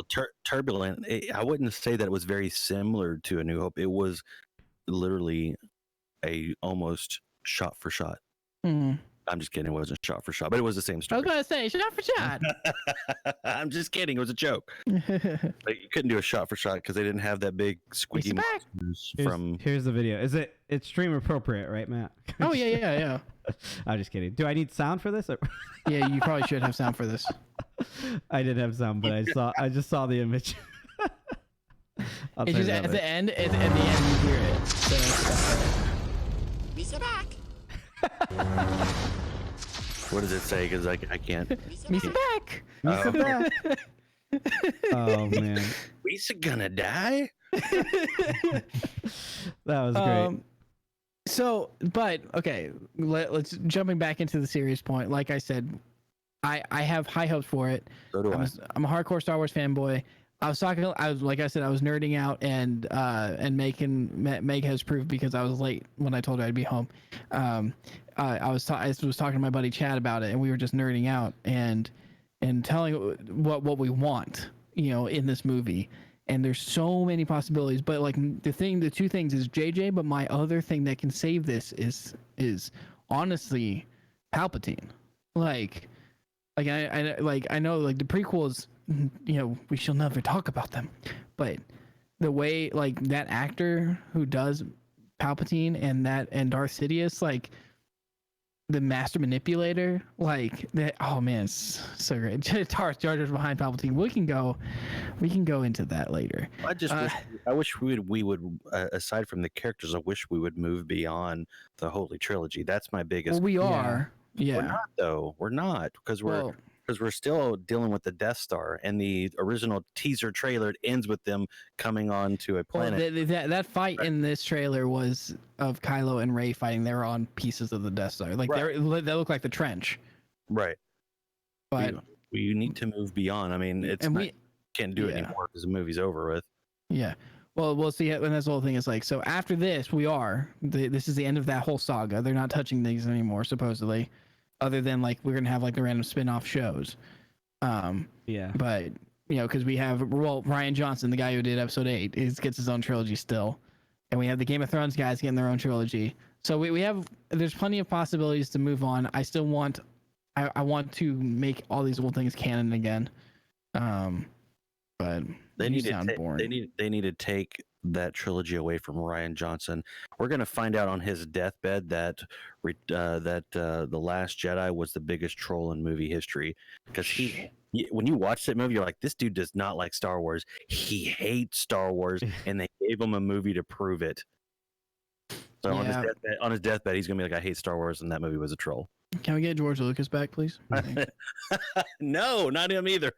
turbulent. I wouldn't say that it was very similar to A New Hope. It was literally a almost shot for shot. I'm just kidding. It wasn't shot for shot, but it was the same story. I was gonna say shot for shot. I'm just kidding. It was a joke. Like, you couldn't do a shot for shot because they didn't have that big squeaky monsters from. Here's the video. It's stream appropriate, right, Matt? Oh yeah. I'm just kidding. Do I need sound for this? Yeah, you probably should have sound for this. I didn't have sound, but I just saw the image. It's just at the end. At the end, you hear it. So, We're back. What does it say? Because I can't. Misa back. Misa back. Oh man, Misa gonna die? that was great. So, but okay, let's jumping back into the serious point. Like I said, I have high hopes for it. So do I. I'm a hardcore Star Wars fanboy. I was like I said, I was nerding out, and Meg has proof because I was late when I told her I'd be home. I was talking to my buddy Chad about it, and we were just nerding out and telling what we want, in this movie. And there's so many possibilities, but like the two things is JJ, but my other thing that can save this is honestly Palpatine. Like I know like the prequels, we shall never talk about them, but the way like that actor who does Palpatine and Darth Sidious, like the master manipulator, like that. Oh man, it's so great. Jar Jar's behind Palpatine. We can go into that later. I wish we would aside from the characters, I wish we would move beyond the Holy Trilogy. That's my biggest. Well, we are. Yeah. We're not though. We're not because we're still dealing with the Death Star, and the original teaser trailer ends with them coming on to a planet. Well, that fight in this trailer was of Kylo and Rey fighting. They were on pieces of the Death Star. Like they look like the trench. Right. But we need to move beyond. I mean, can't do it anymore because the movie's over with. Yeah. Well, we'll see. And that's the whole thing is like, so after this, this is the end of that whole saga. They're not touching these anymore, supposedly, other than like, we're going to have like the random spin-off shows. Yeah. But, because we have, Rian Johnson, the guy who did episode 8, gets his own trilogy still. And we have the Game of Thrones guys getting their own trilogy. So there's plenty of possibilities to move on. I still want, I want to make all these old things canon again. But they need to take that trilogy away from Rian Johnson. We're going to find out on his deathbed that The Last Jedi was the biggest troll in movie history, because when you watch that movie, you're like, this dude does not like Star Wars. He hates Star Wars, and they gave him a movie to prove it. So on his deathbed, he's going to be like, I hate Star Wars, and that movie was a troll. Can we get George Lucas back, please? No, not him either.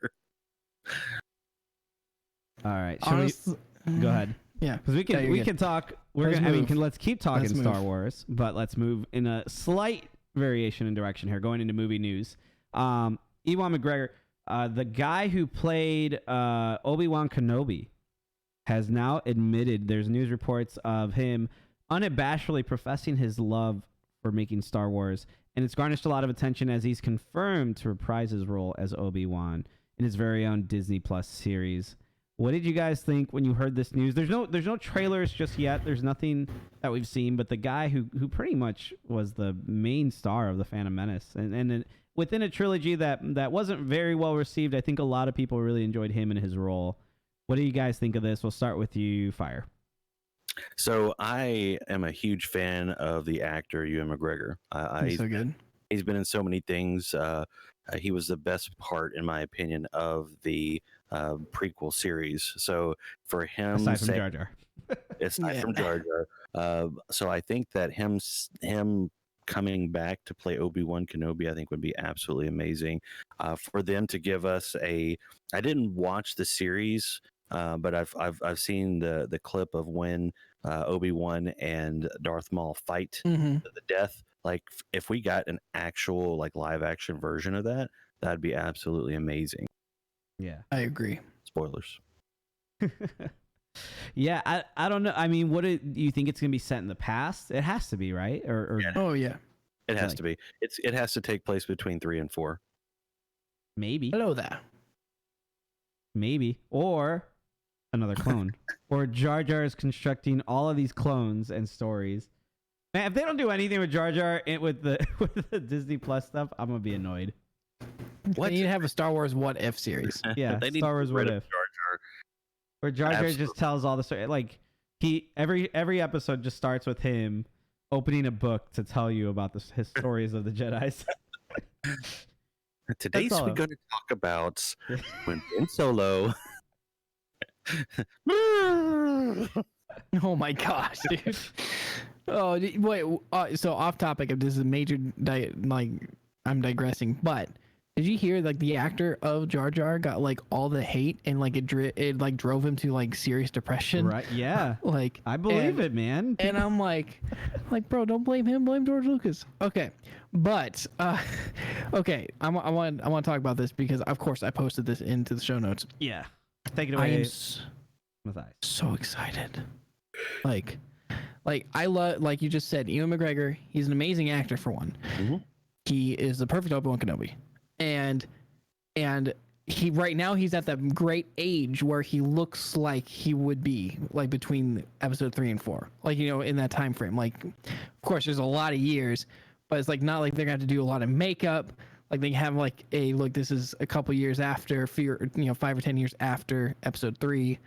All right. Go ahead. Yeah, because we can talk. Let's keep talking Star Wars, but let's move in a slight variation in direction here. Going into movie news, Ewan McGregor, the guy who played Obi-Wan Kenobi, has now admitted. There's news reports of him unabashedly professing his love for making Star Wars, and it's garnished a lot of attention as he's confirmed to reprise his role as Obi-Wan in his very own Disney Plus series. What did you guys think when you heard this news? There's no trailers just yet. There's nothing that we've seen, but the guy who pretty much was the main star of The Phantom Menace, and within a trilogy that wasn't very well received, I think a lot of people really enjoyed him and his role. What do you guys think of this? We'll start with you, Fire. So I am a huge fan of the actor Ewan McGregor. He's so good. He's been in so many things. He was the best part, in my opinion, of the prequel series. So for him, aside from Jar Jar, from Jar Jar, so I think that him coming back to play Obi-Wan Kenobi, I think would be absolutely amazing. For them to give us I didn't watch the series, but I've seen the clip of when Obi-Wan and Darth Maul fight to the death. Like, if we got an actual like live action version of that, that'd be absolutely amazing. Yeah, I agree. Spoilers. Yeah, I don't know. I mean, what do you think? It's gonna be set in the past? It has to be, right? Or oh yeah, it has to be. It has to take place between 3 and 4. Maybe. Hello there. Maybe, or another clone, or Jar Jar is constructing all of these clones and stories. Man, if they don't do anything with Jar Jar with the Disney Plus stuff, I'm gonna be annoyed. They need to have a Star Wars What If series. Yeah, Star Wars What If. Jar Jar. Where Jar Jar just tells all the story. Like every episode just starts with him opening a book to tell you about his stories of the Jedis. Today's we're going to talk about when Ben Solo. Oh my gosh, dude. Oh, wait. So off topic. This is a major I'm digressing, but did you hear like the actor of Jar Jar got like all the hate and like it like drove him to like serious depression? Right? Yeah. Like I believe it, man. And I'm like, bro, don't blame him. Blame George Lucas. Okay, but okay, I want to talk about this because of course I posted this into the show notes. Yeah. Take it I away. am Matthias. so excited. Like I love, like you just said, Ewan McGregor. He's an amazing actor for one. Mm-hmm. He is the perfect Obi-Wan Kenobi, and he right now he's at that great age where he looks like he would be like between episode 3 and 4, like, you know, in that time frame. Like, of course, there's a lot of years, but it's like not like they're gonna have to do a lot of makeup. Like they have like a look. This is a couple years after, 5 or 10 years after episode 3.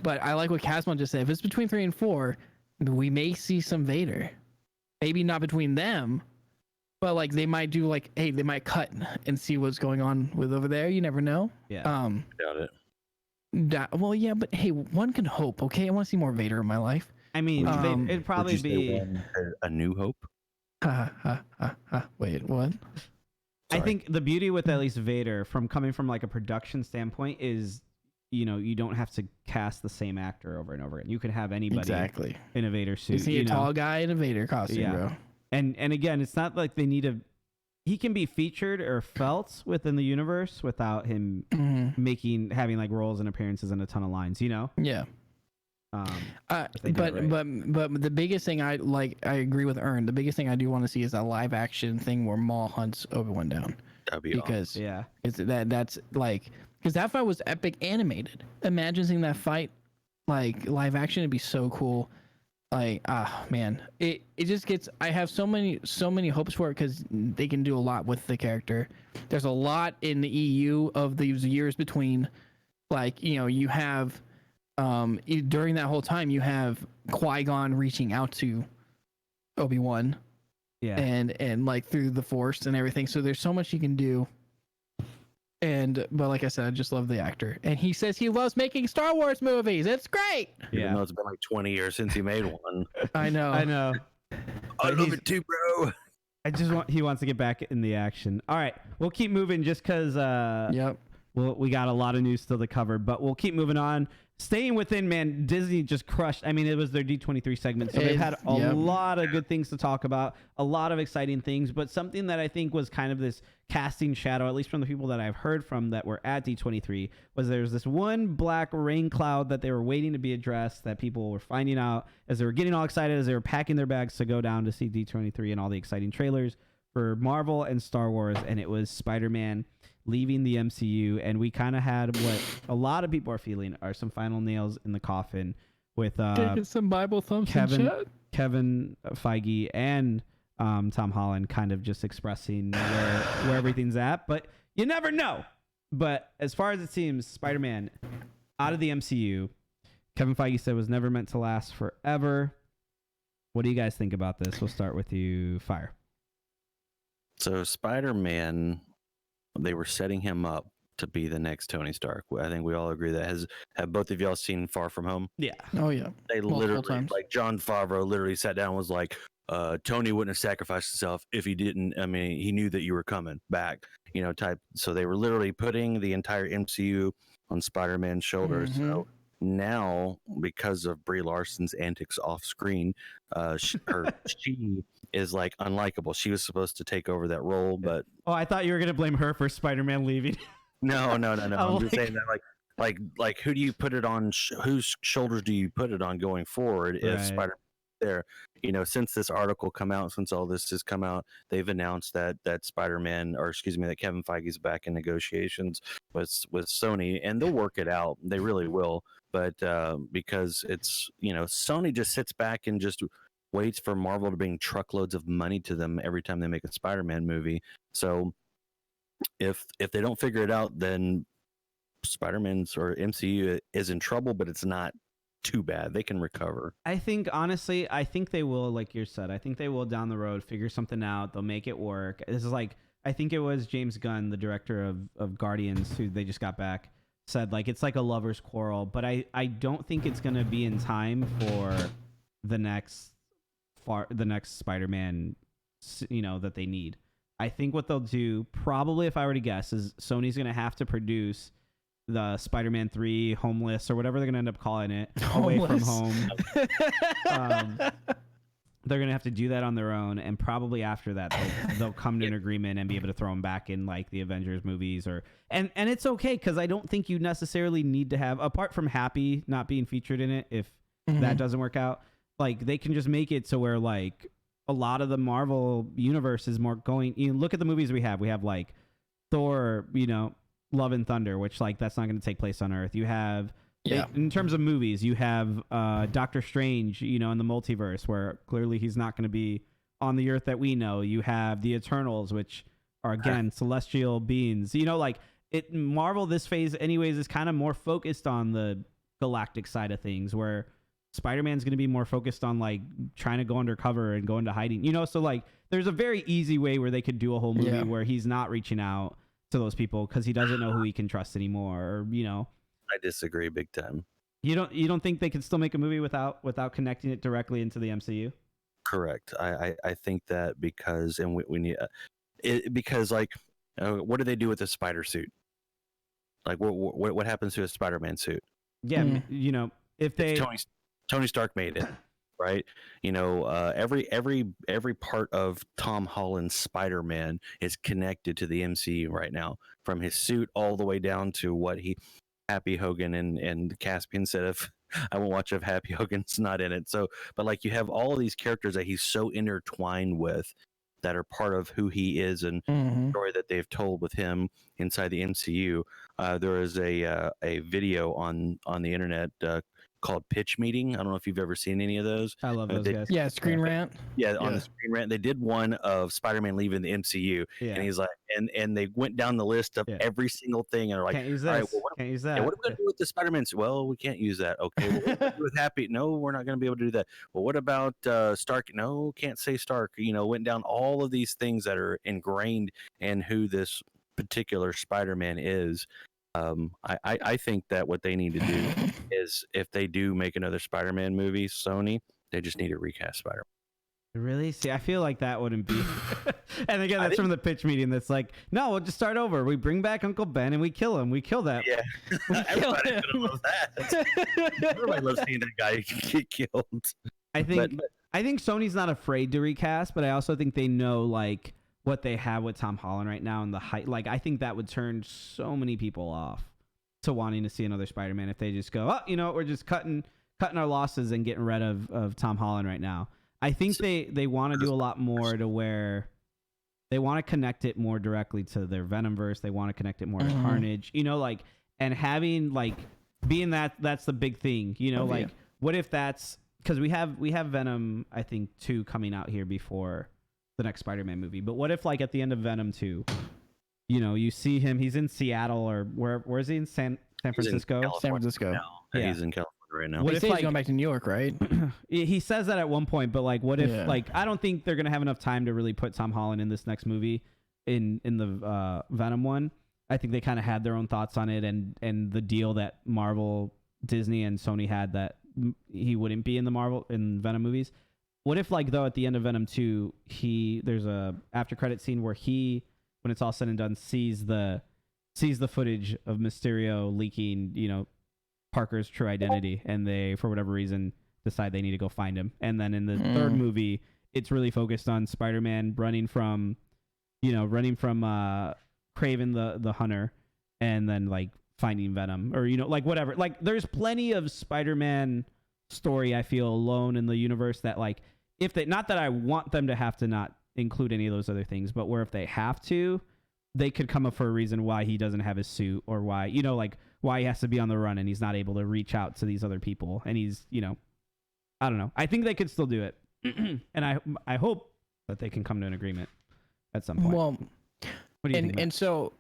But I like what Casmon just said. If it's between 3 and 4, we may see some Vader. Maybe not between them, but like they might do like, hey, they might cut and see what's going on with over there. You never know. Yeah. Doubt it. Well, yeah, but hey, one can hope. Okay, I want to see more Vader in my life. I mean, it'd probably Would you say be. A New Hope. Wait, what? I think the beauty with at least Vader, from coming from like a production standpoint, is, you know, you don't have to cast the same actor over and over again. You could have anybody in a Vader suit. You see a tall guy in a Vader costume, bro. And again, it's not like they need a. He can be featured or felt within the universe without him having like roles and appearances and a ton of lines. You know. Yeah. But the biggest thing I agree with Ern. The biggest thing I do want to see is a live action thing where Maul hunts Obi-Wan down. That'd be because awesome. that's like, because that fight was epic animated. Imagine seeing that fight like live action. It'd be so cool. Like, man, it just gets. I have so many hopes for it because they can do a lot with the character. There's a lot in the EU of these years between, like, you know, you have. During that whole time, you have Qui-Gon reaching out to Obi-Wan, and like through the Force and everything. So there's so much you can do. But like I said, I just love the actor, and he says he loves making Star Wars movies. It's great. Even though it's been like 20 years since he made one. I know. I love it too, bro. He wants to get back in the action. All right, we'll keep moving just because. Yep. We got a lot of news still to cover, but we'll keep moving on. Staying within, man, Disney just crushed. I mean, it was their D23 segment, so they've had a lot of good things to talk about, a lot of exciting things, but something that I think was kind of this casting shadow, at least from the people that I've heard from that were at D23, was there's this one black rain cloud that they were waiting to be addressed, that people were finding out as they were getting all excited, as they were packing their bags to go down to see D23 and all the exciting trailers for Marvel and Star Wars, and it was Spider-Man leaving the MCU, and we kind of had what a lot of people are feeling are some final nails in the coffin with some Bible thumbs Kevin Feige and Tom Holland kind of just expressing where everything's at, but you never know. But as far as it seems, Spider-Man out of the MCU, Kevin Feige said was never meant to last forever. What do you guys think about this? We'll start with you, Fire. So Spider-Man, they were setting him up to be the next Tony Stark. I think we all agree that. Have both of y'all seen Far From Home? Yeah. Oh yeah. They literally, like Jon Favreau literally sat down and was like, Tony wouldn't have sacrificed himself if he didn't. I mean, he knew that you were coming back, you know, type. So they were literally putting the entire MCU on Spider-Man's shoulders. Mm-hmm. So now, because of Brie Larson's antics off screen, she is like unlikable. She was supposed to take over that role, but I thought you were gonna blame her for Spider-Man leaving. No. I'm just saying that, like, who do you put it on? Whose shoulders do you put it on going forward? If Spider-Man there, you know, since this article come out, since all this has come out, they've announced that Spider-Man, or excuse me, that Kevin Feige's back in negotiations with Sony, and they'll work it out. They really will. But because it's, you know, Sony just sits back and just waits for Marvel to bring truckloads of money to them every time they make a Spider-Man movie. So if they don't figure it out, then Spider-Man's or MCU is in trouble, but it's not too bad. They can recover. I think, honestly, they will, like you said, I think they will down the road figure something out. They'll make it work. This is like, I think it was James Gunn, the director of Guardians, who they just got back, said like it's like a lover's quarrel, but I don't think it's going to be in time for the next the next Spider-Man, that they need. I think what they'll do, probably if I were to guess, is Sony's going to have to produce the Spider-Man 3 Homeless, or whatever they're going to end up calling it, Away from Home. They're going to have to do that on their own, and probably after that they'll come to an agreement and be able to throw them back in like the Avengers movies, and it's okay, because I don't think you necessarily need to have, apart from Happy not being featured in it, if that doesn't work out, like they can just make it so where like a lot of the Marvel universe is more going, look at the movies we have like Thor, Love and Thunder, which like that's not going to take place on Earth. You have in terms of movies, you have Doctor Strange, in the multiverse, where clearly he's not going to be on the Earth that we know. You have the Eternals, which are again celestial beings. Marvel this phase anyways is kind of more focused on the galactic side of things, where Spider-Man's going to be more focused on like trying to go undercover and go into hiding. So like there's a very easy way where they could do a whole movie where he's not reaching out to those people because he doesn't know who he can trust anymore, or I disagree big time. You don't think they could still make a movie without connecting it directly into the MCU? Correct. I think that because, and we need because like what do they do with the spider suit? Like what happens to a Spider-Man suit? Yeah, if they Tony Stark made it, right? Every part of Tom Holland's Spider-Man is connected to the MCU right now, from his suit all the way down to what Happy Hogan and Caspian said if I won't watch if Happy Hogan's not in it. So, but like you have all of these characters that he's so intertwined with that are part of who he is and the story that they've told with him inside the MCU. There is a video on the internet called Pitch Meeting. I don't know if you've ever seen any of those. I love those guys. Yeah, Screen Rant. Yeah, on the Screen Rant, they did one of Spider-Man leaving the MCU, and he's like, and they went down the list of every single thing, and they're like, can't use this. All right, well, can't use that. Yeah, what are we gonna do with the Spider-Man? Well, we can't use that. Okay, well, what are we gonna do with Happy? No, we're not gonna be able to do that. Well, what about Stark? No, can't say Stark. Went down all of these things that are ingrained in who this particular Spider-Man is. I think that what they need to do is, if they do make another Spider-Man movie, Sony, they just need to recast Spider-Man. Really? See, I feel like that wouldn't be. And again, that's from the pitch meeting. That's like, no, we'll just start over. We bring back Uncle Ben and we kill him. We kill that. Yeah, everybody's gonna love that. Everybody loves seeing that guy get killed. I think Sony's not afraid to recast, but I also think they know like what they have with Tom Holland right now and the height. Like, I think that would turn so many people off to wanting to see another Spider-Man if they just go, we're just cutting our losses and getting rid of Tom Holland right now. I think they want to do a lot more to where they want to connect it more directly to their Venomverse. They want to connect it more to Carnage, and having like being that's the big thing, what if that's because we have Venom, I think 2 coming out here before the next Spider-Man movie. But what if like at the end of Venom 2, you see him, he's in Seattle or where is he, in San Francisco? San Francisco. Yeah. He's in California right now. What if he's going back to New York, right? He says that at one point, but like what if like I don't think they're going to have enough time to really put Tom Holland in this next movie in the Venom one. I think they kind of had their own thoughts on it and the deal that Marvel, Disney and Sony had that he wouldn't be in the Venom movies. What if like though at the end of Venom 2, there's a after credit scene where when it's all said and done sees the footage of Mysterio leaking, Parker's true identity, and they for whatever reason decide they need to go find him. And then in the third movie, it's really focused on Spider-Man running from Kraven the Hunter, and then like finding Venom, or like whatever. Like there's plenty of Spider-Man story I feel alone in the universe that like if they, not that I want them to have to not include any of those other things, but where if they have to, they could come up for a reason why he doesn't have his suit, or why like why he has to be on the run and he's not able to reach out to these other people, and he's I don't know. I think they could still do it. And I hope that they can come to an agreement at some point. Well, what do you think? And so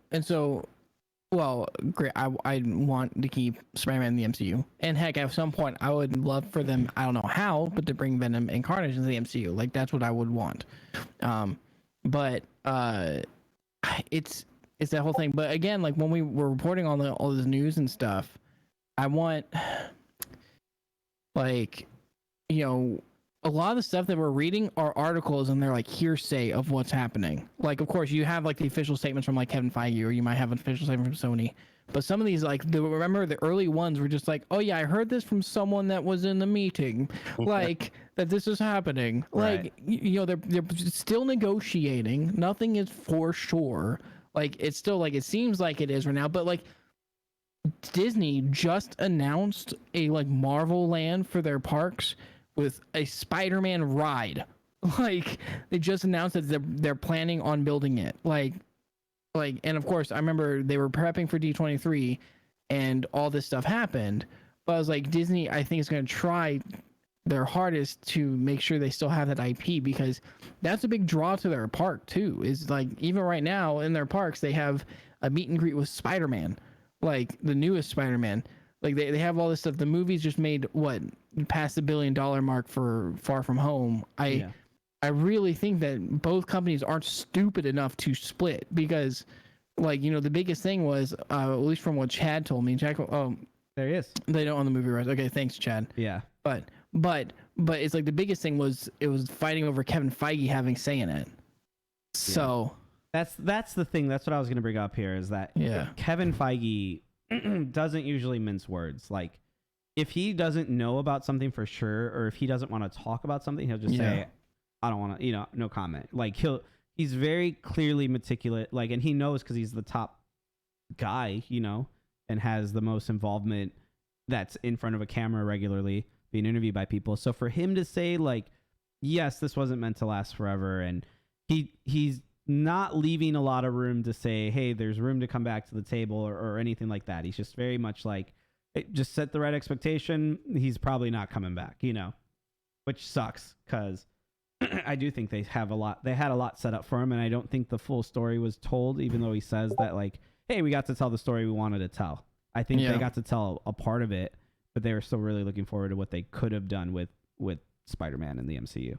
well, great. I want to keep Spider-Man in the MCU, and heck, at some point, I would love for them. I don't know how, but to bring Venom and Carnage into the MCU, like that's what I would want. But it's that whole thing. But again, like when we were reporting on all this news and stuff, I want like a lot of the stuff that we're reading are articles and they're like hearsay of what's happening. Like, of course, you have like the official statements from like Kevin Feige, or you might have an official statement from Sony. But some of these, like, remember the early ones were just like, oh yeah, I heard this from someone that was in the meeting, like that this is happening. Right. Like, you know, they're still negotiating. Nothing is for sure. Like, it's still like it seems like it is right now, but like Disney just announced a like Marvel Land for their parks with a Spider-Man ride. Like, they just announced that they're planning on building it. Like, and of course, I remember they were prepping for D23 and all this stuff happened. But I was like, Disney, I think, is going to try their hardest to make sure they still have that IP, because that's a big draw to their park too. Is like, even right now in their parks, they have a meet and greet with Spider-Man, like the newest Spider-Man. Like, they have all this stuff. The movies just made what, past the $1 billion mark for Far From Home. I really think that both companies aren't stupid enough to split, because, like, you know, the biggest thing was, at least from what Chad told me, Chad, There he is. they don't own the movie rights. Okay, thanks, Chad. Yeah. But it's like the biggest thing was it was fighting over Kevin Feige having say in it. So That's the thing. That's what I was going to bring up here, is that Kevin Feige doesn't usually mince words. Like, if he doesn't know about something for sure, or if he doesn't want to talk about something, he'll just say, I don't want to, you know, no comment. Like, he's very clearly meticulous, like, and he knows because he's the top guy, you know, and has the most involvement that's in front of a camera regularly, being interviewed by people. So for him to say, like, yes, this wasn't meant to last forever, and he's not leaving a lot of room to say, hey, there's room to come back to the table, or anything like that. He's just very much like, hey, just set the right expectation. He's probably not coming back, you know, which sucks, because I do think they had a lot set up for him, and I don't think the full story was told, even though he says that, like, hey, we got to tell the story we wanted to tell. I think they got to tell a part of it, but they were still really looking forward to what they could have done with Spider-Man in the MCU.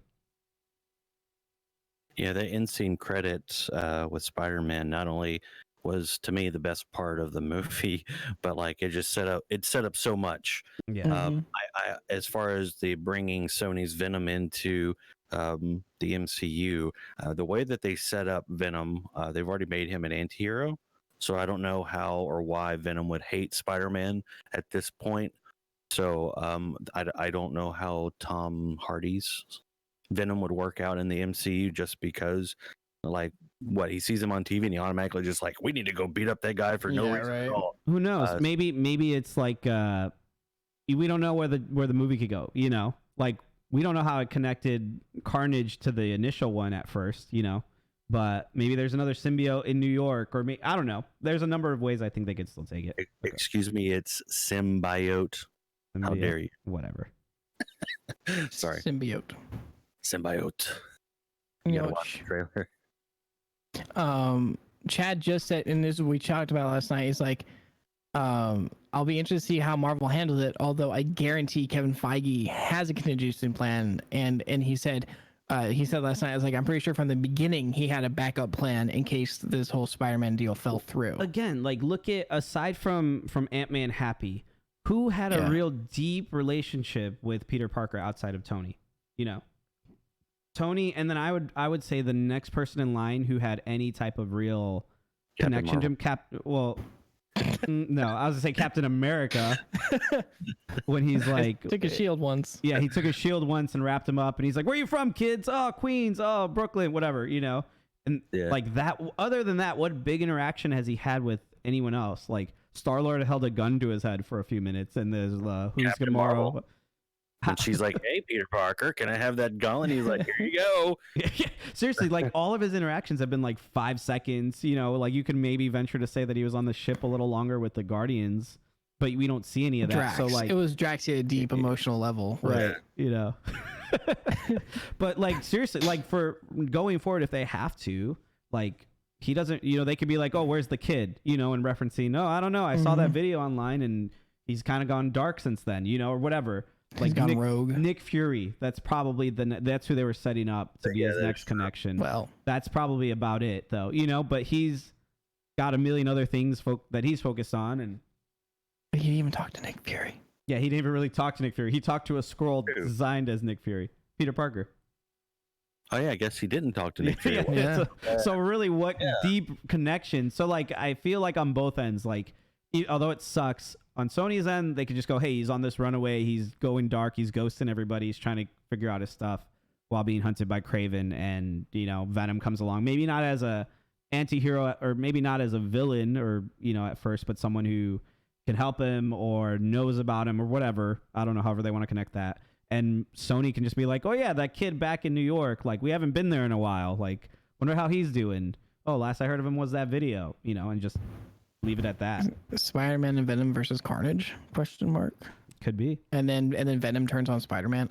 Yeah, the end scene credits with Spider-Man not only was, to me, the best part of the movie, but like it set up so much. Yeah. I as far as the bringing Sony's Venom into the MCU, the way that they set up Venom, they've already made him an anti-hero. So I don't know how or why Venom would hate Spider-Man at this point. So I don't know how Tom Hardy's Venom would work out in the MCU, just because, like, what, he sees him on TV and he automatically just like, we need to go beat up that guy for no reason at all. Who knows? Maybe it's like we don't know where the movie could go, you know? Like, we don't know how it connected Carnage to the initial one at first, you know? But maybe there's another symbiote in New York, or I don't know. There's a number of ways I think they could still take it. Excuse me, it's symbiote. How dare you? Whatever. Sorry. Symbiote. You gotta watch the trailer. Chad just said, and this we talked about last night, is like, I'll be interested to see how Marvel handles it, although I guarantee Kevin Feige has a contingency plan, and he said last night, I was like, I'm pretty sure from the beginning he had a backup plan in case this whole Spider-Man deal fell through. Again, like, look at, aside from Ant-Man Happy, who had a real deep relationship with Peter Parker outside of Tony? You know, Tony, and then I would say the next person in line who had any type of real connection to him, no, I was gonna say Captain America. When he's like, took a shield once. Yeah, he took a shield once and wrapped him up, and he's like, "Where are you from, kids? Oh, Queens. Oh, Brooklyn. Whatever, you know." And like that. Other than that, what big interaction has he had with anyone else? Like, Star-Lord held a gun to his head for a few minutes, and there's who's tomorrow. And she's like, "Hey, Peter Parker, can I have that gun?" And he's like, "Here you go." Seriously, like, all of his interactions have been like 5 seconds. You know, like, you could maybe venture to say that he was on the ship a little longer with the Guardians, but we don't see any of that. Drax. So like, it was Drax at a deep emotional level, right? You know, but like, seriously, like, for going forward, if they have to, like, he doesn't. You know, they could be like, "Oh, where's the kid?" You know, and referencing, "Oh, I don't know. I saw that video online, and he's kind of gone dark since then." You know, or whatever. Like, gone rogue. Nick Fury. That's probably that's who they were setting up to be his next connection. Well, that's probably about it, though. You know, but he's got a million other things that he's focused on, and he didn't even talk to Nick Fury. Yeah, he didn't even really talk to Nick Fury. He talked to a Skrull designed as Nick Fury. Peter Parker. Oh yeah, I guess he didn't talk to Nick Fury. Yeah. So really, what deep connection? So like, I feel like on both ends, like, although it sucks on Sony's end, they could just go, hey, he's on this runaway, he's going dark, he's ghosting everybody, he's trying to figure out his stuff while being hunted by Kraven, and Venom comes along, maybe not as a anti-hero or maybe not as a villain or at first, but someone who can help him or knows about him or whatever. I don't know, however they want to connect that. And Sony can just be like, oh yeah, that kid back in New York, like, we haven't been there in a while, like, wonder how he's doing. Oh, last I heard of him was that video, and just leave it at that. Spider-Man and Venom versus Carnage? ? Could be. And then Venom turns on Spider-Man.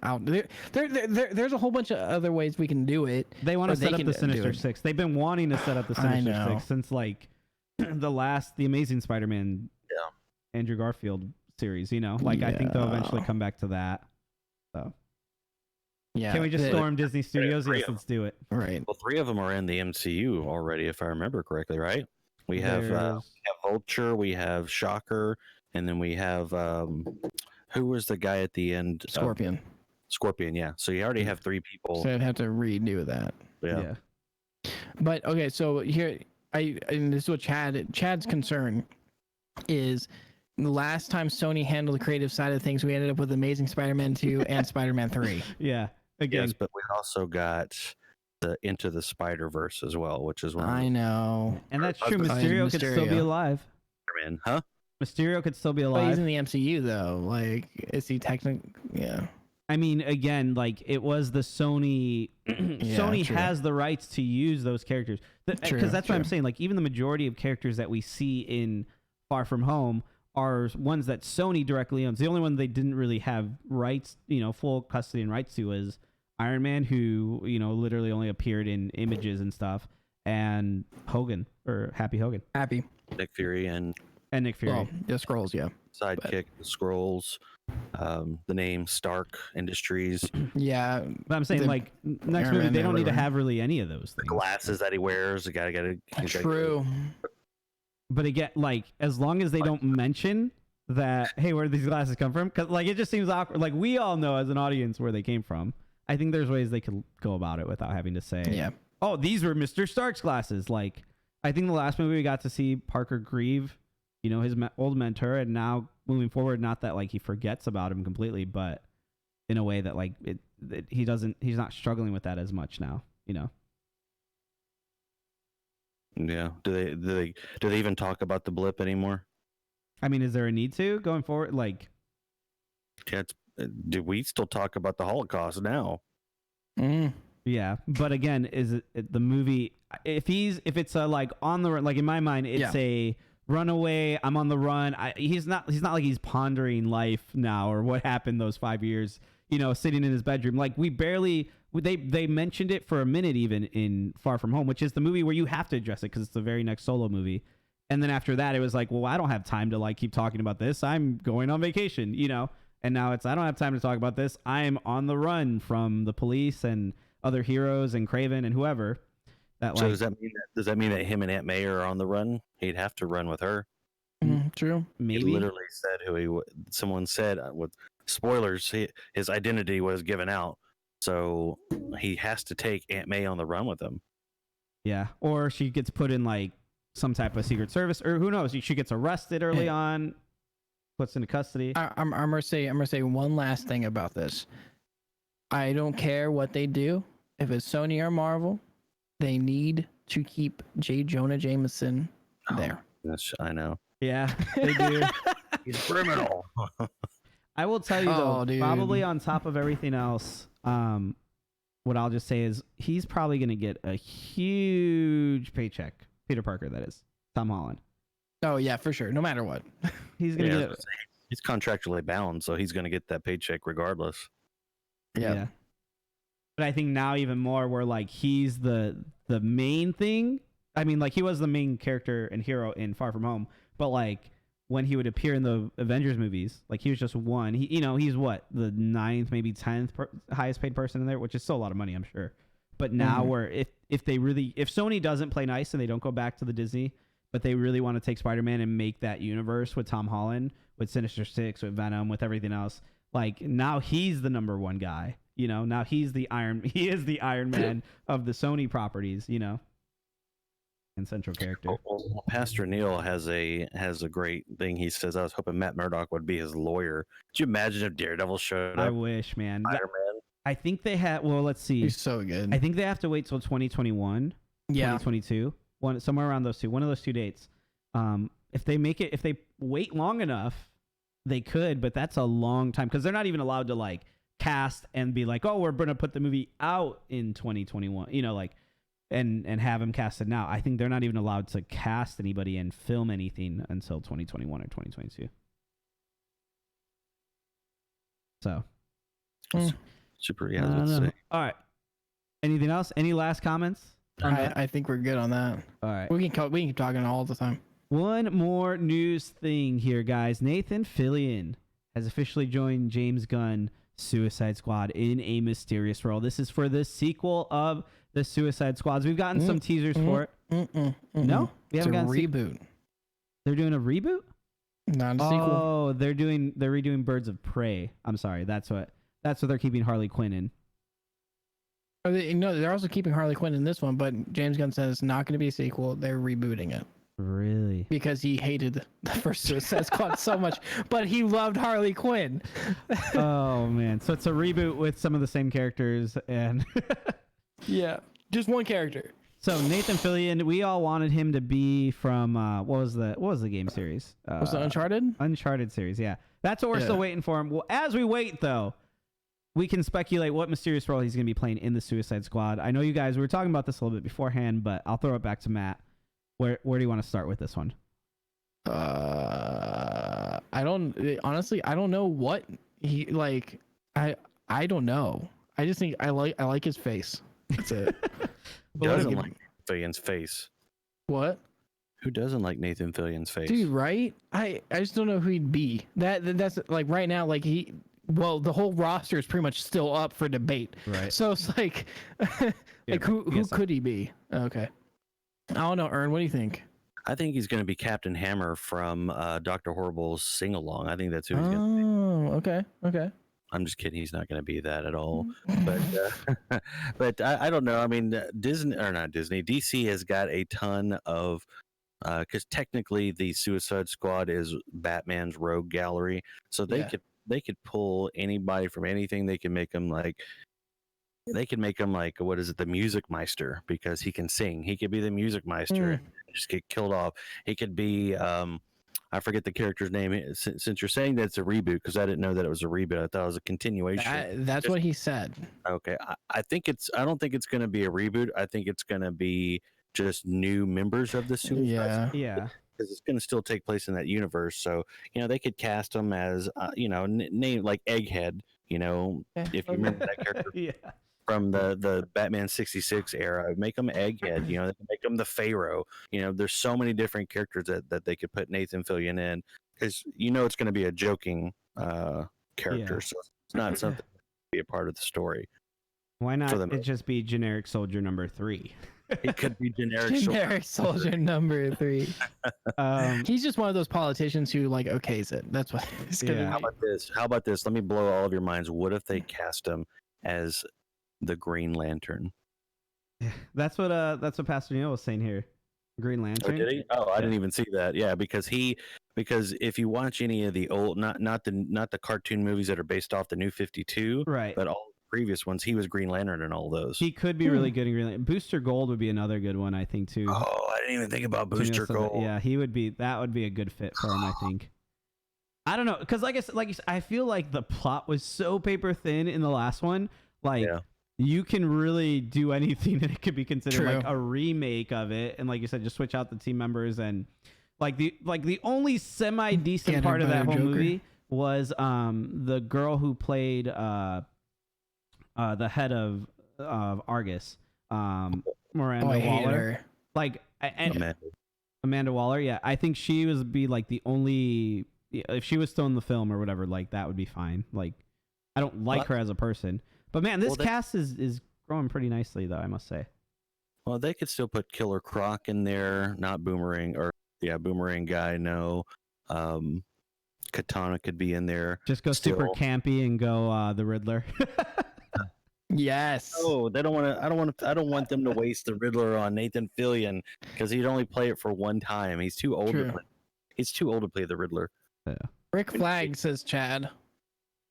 There's a whole bunch of other ways we can do it. They want to set up the Sinister Six. They've been wanting to set up the Sinister Six since like the Amazing Spider-Man, Andrew Garfield series. I think they'll eventually come back to that. So yeah, can we just storm Disney Studios? Yes, let's do it. Right. Well, 3 of them are in the MCU already, if I remember correctly, right? We have Vulture, we have Shocker, and then we have who was the guy at the end? Scorpion. Scorpion, yeah. So you already have 3 people. So I'd have to redo that. Yeah. But okay, so here and this is what Chad's concern is. The last time Sony handled the creative side of things, we ended up with Amazing Spider-Man 2 and Spider-Man 3. Yeah. Again. Yes, but we also got the Into the Spider-Verse as well, which is one. I know. And that's true. Mysterio could still be alive. Spider-Man, huh? Mysterio could still be But alive. he's in the MCU though. Like, is he technically? Yeah. I mean, again, like, it was the Sony. Sony has the rights to use those characters because that's what I'm saying. Like, even the majority of characters that we see in Far From Home are ones that Sony directly owns. The only one they didn't really have rights, full custody and rights to is Iron Man, who, literally only appeared in images and stuff, and Hogan, or Happy Hogan. Happy. Nick Fury and Nick Fury. Well, the Skrulls, yeah. Sidekick, the Skrulls, the name Stark Industries. Yeah. But I'm saying, like, next movie, they don't need to have really any of those things. The glasses that he wears, the guy True. But again, like, as long as they don't mention that, hey, where did these glasses come from? Because, like, it just seems awkward. Like, we all know as an audience where they came from. I think there's ways they could go about it without having to say, oh, these were Mr. Stark's glasses. Like, I think the last movie we got to see Parker grieve, his old mentor, and now moving forward, not that, like, he forgets about him completely, but in a way that, like, he's not struggling with that as much now, Yeah. Do they even talk about the blip anymore? I mean, is there a need to going forward? Like, yeah, do we still talk about the Holocaust now? Yeah, but again, is it the movie? If it's a, like, on the run, like, in my mind, it's a runaway. I'm on the run. He's not like he's pondering life now or what happened those 5 years. Sitting in his bedroom. Like, they mentioned it for a minute even in Far From Home, which is the movie where you have to address it because it's the very next solo movie. And then after that, it was like, well, I don't have time to, like, keep talking about this. I'm going on vacation, And now it's, I don't have time to talk about this. I'm on the run from the police and other heroes and Kraven and whoever. So like, does that mean that him and Aunt May are on the run? He'd have to run with her. True. Maybe. He literally said someone said with spoilers, his identity was given out. So he has to take Aunt May on the run with him. Yeah. Or she gets put in, like, some type of Secret Service, or who knows? She gets arrested early on, puts into custody. I'm gonna say one last thing about this. I don't care what they do. If it's Sony or Marvel, they need to keep J. Jonah Jameson there. I know. Yeah, they do. He's a criminal. I will tell you though, probably on top of everything else, what I'll just say is he's probably going to get a huge paycheck. Peter Parker, that is. Tom Holland. Oh yeah, for sure. No matter what, he's going to get. He's contractually bound, so he's going to get that paycheck regardless. Yeah. But I think now even more, where, like, he's the main thing. I mean, like, he was the main character and hero in Far From Home, but, like, when he would appear in the Avengers movies, like, he was just one. He's what, the 9th, maybe 10th highest paid person in there, which is still a lot of money, I'm sure. But now, where if Sony doesn't play nice and they don't go back to the Disney, but they really want to take Spider-Man and make that universe with Tom Holland, with Sinister Six, with Venom, with everything else, like, now he's the number one guy. You know, now he is the Iron Man of the Sony properties, you know, and central character. Well, Pastor Neil has a great thing. He says, I was hoping Matt Murdock would be his lawyer. Could you imagine if Daredevil showed up? I wish, man. Spider-Man? I think they had, well, let's see. He's so good. I think they have to wait till 2021, Yeah. 2022, somewhere around those two, one of those 2 dates. If they wait long enough, they could, but that's a long time because they're not even allowed to like cast and be like, oh, we're going to put the movie out in 2021, you know, like, and have him casted now. I think they're not even allowed to cast anybody and film anything until 2021 or 2022. So. Super, yeah. Let's see. All right. Anything else? Any last comments? I think we're good on that. All right. We can keep talking all the time. One more news thing here, guys. Nathan Fillion has officially joined James Gunn Suicide Squad in a mysterious role. This is for the sequel of the Suicide Squads. We've gotten some teasers for it. No, we haven't gotten a reboot. They're doing a reboot? Not a sequel. Oh, they're redoing Birds of Prey. I'm sorry. That's what they're keeping Harley Quinn in. They're also keeping Harley Quinn in this one, but James Gunn says it's not going to be a sequel. They're rebooting it. Really? Because he hated the first Suicide Squad so much, but he loved Harley Quinn. Oh man, so it's a reboot with some of the same characters and yeah, just one character. So Nathan Fillion, we all wanted him to be from what was the game series? Was it Uncharted? Uncharted series, yeah. That's what we're still waiting for him. Well, as we wait though, we can speculate what mysterious role he's going to be playing in the Suicide Squad. I know you guys, we were talking about this a little bit beforehand, but I'll throw it back to Matt. Where do you want to start with this one? I don't know what he like. I don't know. I just think I like his face. That's it. Who doesn't like Fillion's face? What? Who doesn't like Nathan Fillion's face? Dude, right? I just don't know who he'd be. That's like right now, like the whole roster is pretty much still up for debate. Right. So it's like, who could he be? Okay. I don't know, Ern. What do you think? I think he's going to be Captain Hammer from Dr. Horrible's Sing Along. I think that's who he's going to be. Oh, okay. I'm just kidding. He's not going to be that at all. But I don't know. I mean, DC has got a ton of, because technically the Suicide Squad is Batman's rogue gallery, so they could pull anybody from anything. They can make them like. They can make him like, what is it, the Music Meister, because he can sing. He could be the Music Meister and just get killed off. He could be, I forget the character's name. Since you're saying that it's a reboot, because I didn't know that it was a reboot. I thought it was a continuation. That's what he said. Okay. I don't think it's going to be a reboot. I think it's going to be just new members of the Suicide Squad. Yeah. Because it's going to still take place in that universe. So, they could cast him as, name like Egghead, if you remember that character. Yeah. From the Batman 66 era, make them Egghead, they can make them the Pharaoh. There's so many different characters that they could put Nathan Fillion in, because it's going to be a joking character, so it's not something to be a part of the story. Why not it just be generic soldier number 3? It could be generic soldier number 3. He's just one of those politicians who like okays it. That's what it's gonna be. How about this? Let me blow all of your minds. What if they cast him as the Green Lantern? That's what Pastor Neil was saying here. Green Lantern. Oh, did he? Oh, I didn't even see that. Yeah, because if you watch any of the old, not the cartoon movies that are based off the New 52, right, but all the previous ones, he was Green Lantern in all those. He could be really good in Green Lantern. Booster Gold would be another good one, I think, too. Oh, I didn't even think about Booster Gold. Yeah, that would be a good fit for him, I think. I don't know, because I feel like the plot was so paper thin in the last one. You can really do anything and it could be considered like a remake of it, and like you said, just switch out the team members, and the only semi decent part of that whole movie was the girl who played the head of Argus, Miranda Waller. Amanda Waller, yeah. I think she would be like the only, if she was still in the film or whatever, like that would be fine. Like, I don't like her as a person. But man, this cast is growing pretty nicely, though, I must say. Well, they could still put Killer Croc in there, not Boomerang, Boomerang guy. No, Katana could be in there. Just go super campy and go the Riddler. Yes. Oh, they don't want to. I don't want them to waste the Riddler on Nathan Fillion because he'd only play it for one time. He's too old True. to play. He's too old to play the Riddler. Rick Flag says Chad.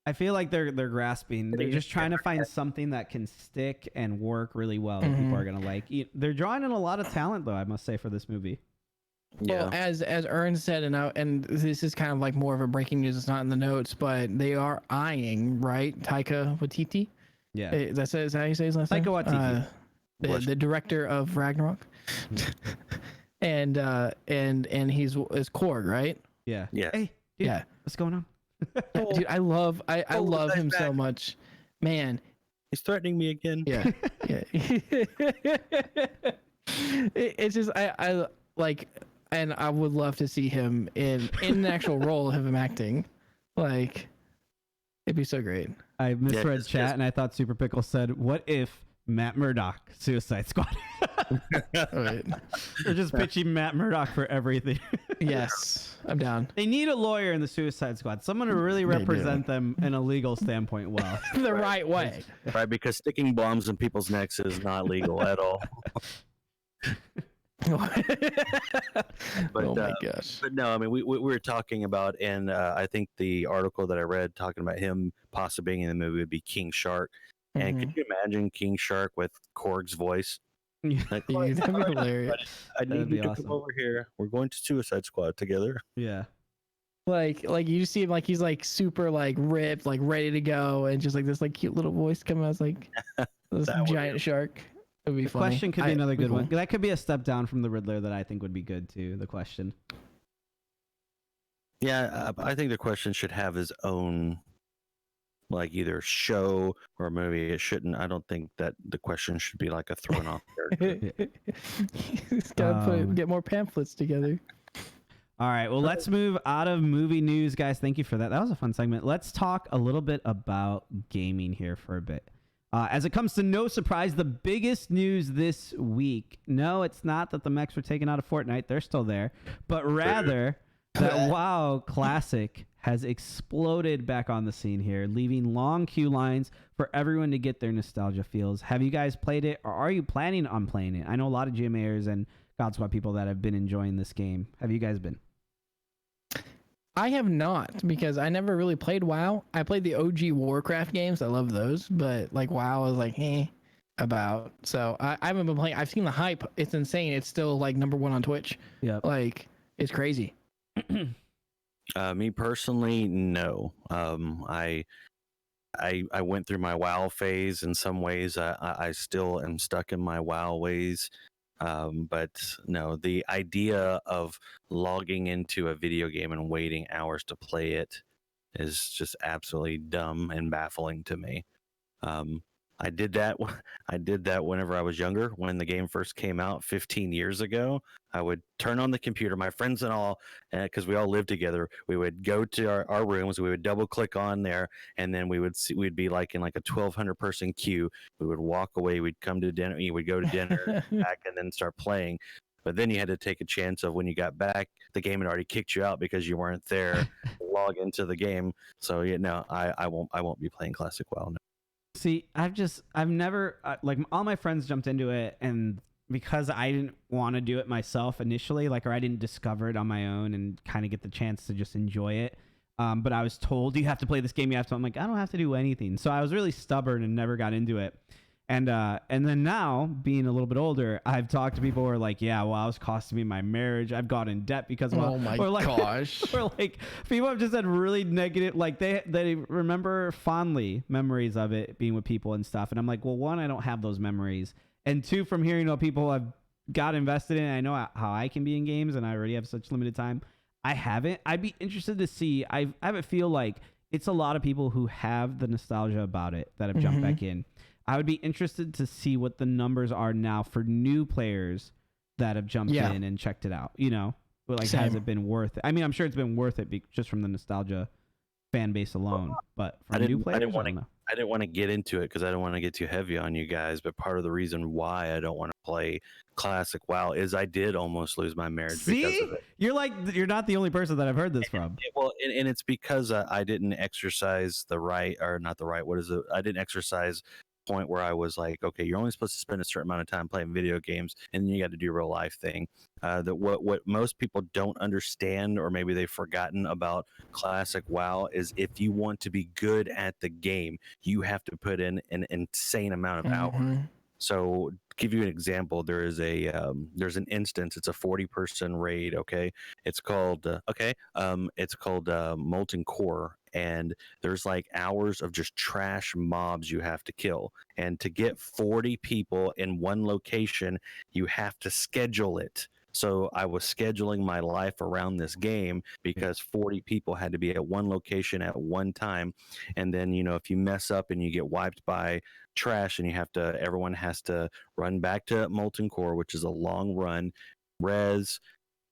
I feel like they're grasping. They're just trying to find something that can stick and work really well that people are gonna like. They're drawing in a lot of talent, though, I must say, for this movie. Well, as Ern said, and this is kind of like more of a breaking news. It's not in the notes, but they are eyeing, right, Taika Waititi. Yeah, That's how you say his last name. Taika Waititi, the director of Ragnarok, and he's Korg, right? yeah. Yeah. Hey, dude, Yeah. what's going on? Dude, I love him so back. much, man. He's threatening me again. Yeah, yeah. It's just I like, and I would love to see him in an actual role of him acting. Like, it'd be so great. I misread just- chat and I thought Super Pickle said, "What if Matt Murdock, Suicide Squad?" Right. They're just pitching Matt Murdock for everything. Yes, I'm down. They need a lawyer in the Suicide Squad, someone to really represent them in a legal standpoint well. The right way. Right, because sticking bombs in people's necks is not legal at all. Oh my gosh. But no, I mean, we were talking about, and I think the article that I read talking about him possibly being in the movie would be King Shark. And could you imagine King Shark with Korg's voice? Like, Dude, that'd be hilarious. I need be you to awesome. come over here. We're going to Suicide Squad together. Yeah. Like you just see him like he's like super like ripped, like ready to go, and just like this like cute little voice coming out, it's like this That would giant be- shark. It would be The funny. question could be another good cool. one. That could be a step down from the Riddler that I think would be good too. The question. Yeah, I think the question should have his own, like, either show or maybe it shouldn't. I don't think that the question should be like a thrown off character. He's gotta get more pamphlets together. All right. Well, let's move out of movie news, guys. Thank you for that. That was a fun segment. Let's talk a little bit about gaming here for a bit. As it comes to no surprise, the biggest news this week. No, it's not that the mechs were taken out of Fortnite. They're still there. But rather that WoW Classic has exploded back on the scene here, leaving long queue lines for everyone to get their nostalgia feels. Have you guys played it, or are you planning on playing it? I know a lot of GMAers and God Squad people that have been enjoying this game. Have you guys been? I have not, because I never really played WoW. I played the OG Warcraft games. I love those, but like WoW is like about. So I haven't been playing. I've seen the hype. It's insane. It's still like #1 on Twitch. Yeah. Like, it's crazy. Me personally, no. I went through my WoW phase. In some ways, I still am stuck in my WoW ways. But no, the idea of logging into a video game and waiting hours to play it is just absolutely dumb and baffling to me. I did that whenever I was younger, when the game first came out 15 years ago. I would turn on the computer, my friends and all, because we all lived together. We would go to our rooms, we would double click on there, and then we'd be like in like a 1,200 person queue. We would walk away, we'd come to dinner, we would go to dinner, back, and then start playing. But then you had to take a chance of when you got back, the game had already kicked you out because you weren't there. Log into the game. So yeah, no, I won't be playing Classic WoW now. See, I've never, like, all my friends jumped into it, and because I didn't want to do it myself initially, like, or I didn't discover it on my own and kind of get the chance to just enjoy it. But I was told, you have to play this game. I'm like, I don't have to do anything. So I was really stubborn and never got into it. And then now, being a little bit older, I've talked to people who are like, yeah, well, it was costing me my marriage. I've got in debt because of Oh my gosh. Or like, people have just had really negative, like they remember fondly memories of it being with people and stuff. And I'm like, well, one, I don't have those memories. And two, from hearing what people have got invested in, I know how I can be in games and I already have such limited time. I haven't. I'd be interested to see. I have a feel like it's a lot of people who have the nostalgia about it that have jumped back in. I would be interested to see what the numbers are now for new players that have jumped in and checked it out. You know, but like, has it been worth it? I mean, I'm sure it's been worth it just from the nostalgia fan base alone. But for new players, I don't know. I didn't want to get into it because I don't want to get too heavy on you guys. But part of the reason why I don't want to play Classic WoW is I did almost lose my marriage because of it. You're not the only person that I've heard this from. Well, and it's because I didn't exercise the right, or not the right. What is it? I didn't exercise point where I was like, okay, you're only supposed to spend a certain amount of time playing video games, and then you got to do real life thing. That what most people don't understand, or maybe they've forgotten about classic WoW, is if you want to be good at the game, you have to put in an insane amount of hours. So, give you an example, there's an instance. It's a 40-person raid. Okay, it's called Molten Core, and there's like hours of just trash mobs you have to kill. And to get 40 people in one location, you have to schedule it. So I was scheduling my life around this game because 40 people had to be at one location at one time. And then, if you mess up and you get wiped by trash, and everyone has to run back to Molten Core, which is a long run, res,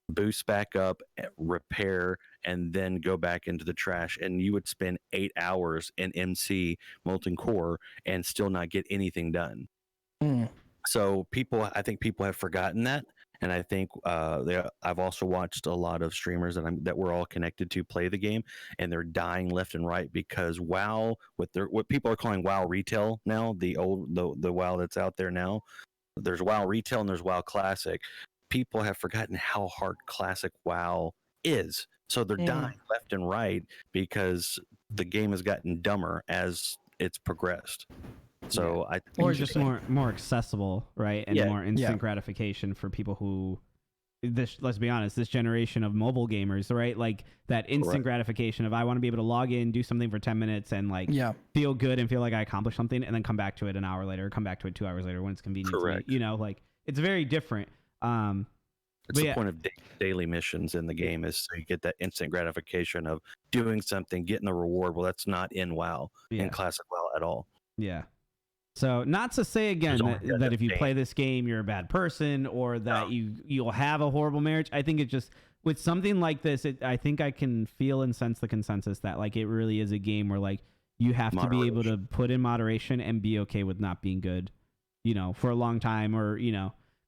boost back up, repair, and then go back into the trash. And you would spend 8 hours in MC Molten Core and still not get anything done. So I think people have forgotten that. And I think I've also watched a lot of streamers that we're all connected to play the game, and they're dying left and right because WoW, what people are calling WoW retail now, the WoW that's out there now, there's WoW retail and there's WoW classic. People have forgotten how hard classic WoW is, so they're dying left and right because the game has gotten dumber as it's progressed. So I think or just more accessible, right? And more instant gratification for people who, let's be honest, this generation of mobile gamers, right? Like that instant gratification of I want to be able to log in, do something for 10 minutes and feel good and feel like I accomplished something, and then come back to it an hour later, or come back to it 2 hours later when it's convenient to me. Like it's very different. It's the point of daily missions in the game, is so you get that instant gratification of doing something, getting the reward. Well, that's not in WoW, in classic WoW at all. Yeah. So not to say again that if you play this game, you're a bad person, or that you'll have a horrible marriage. I think it just, with something like this, I think I can feel and sense the consensus that like it really is a game where like you have to be able to put in moderation and be okay with not being good, for a long time, or,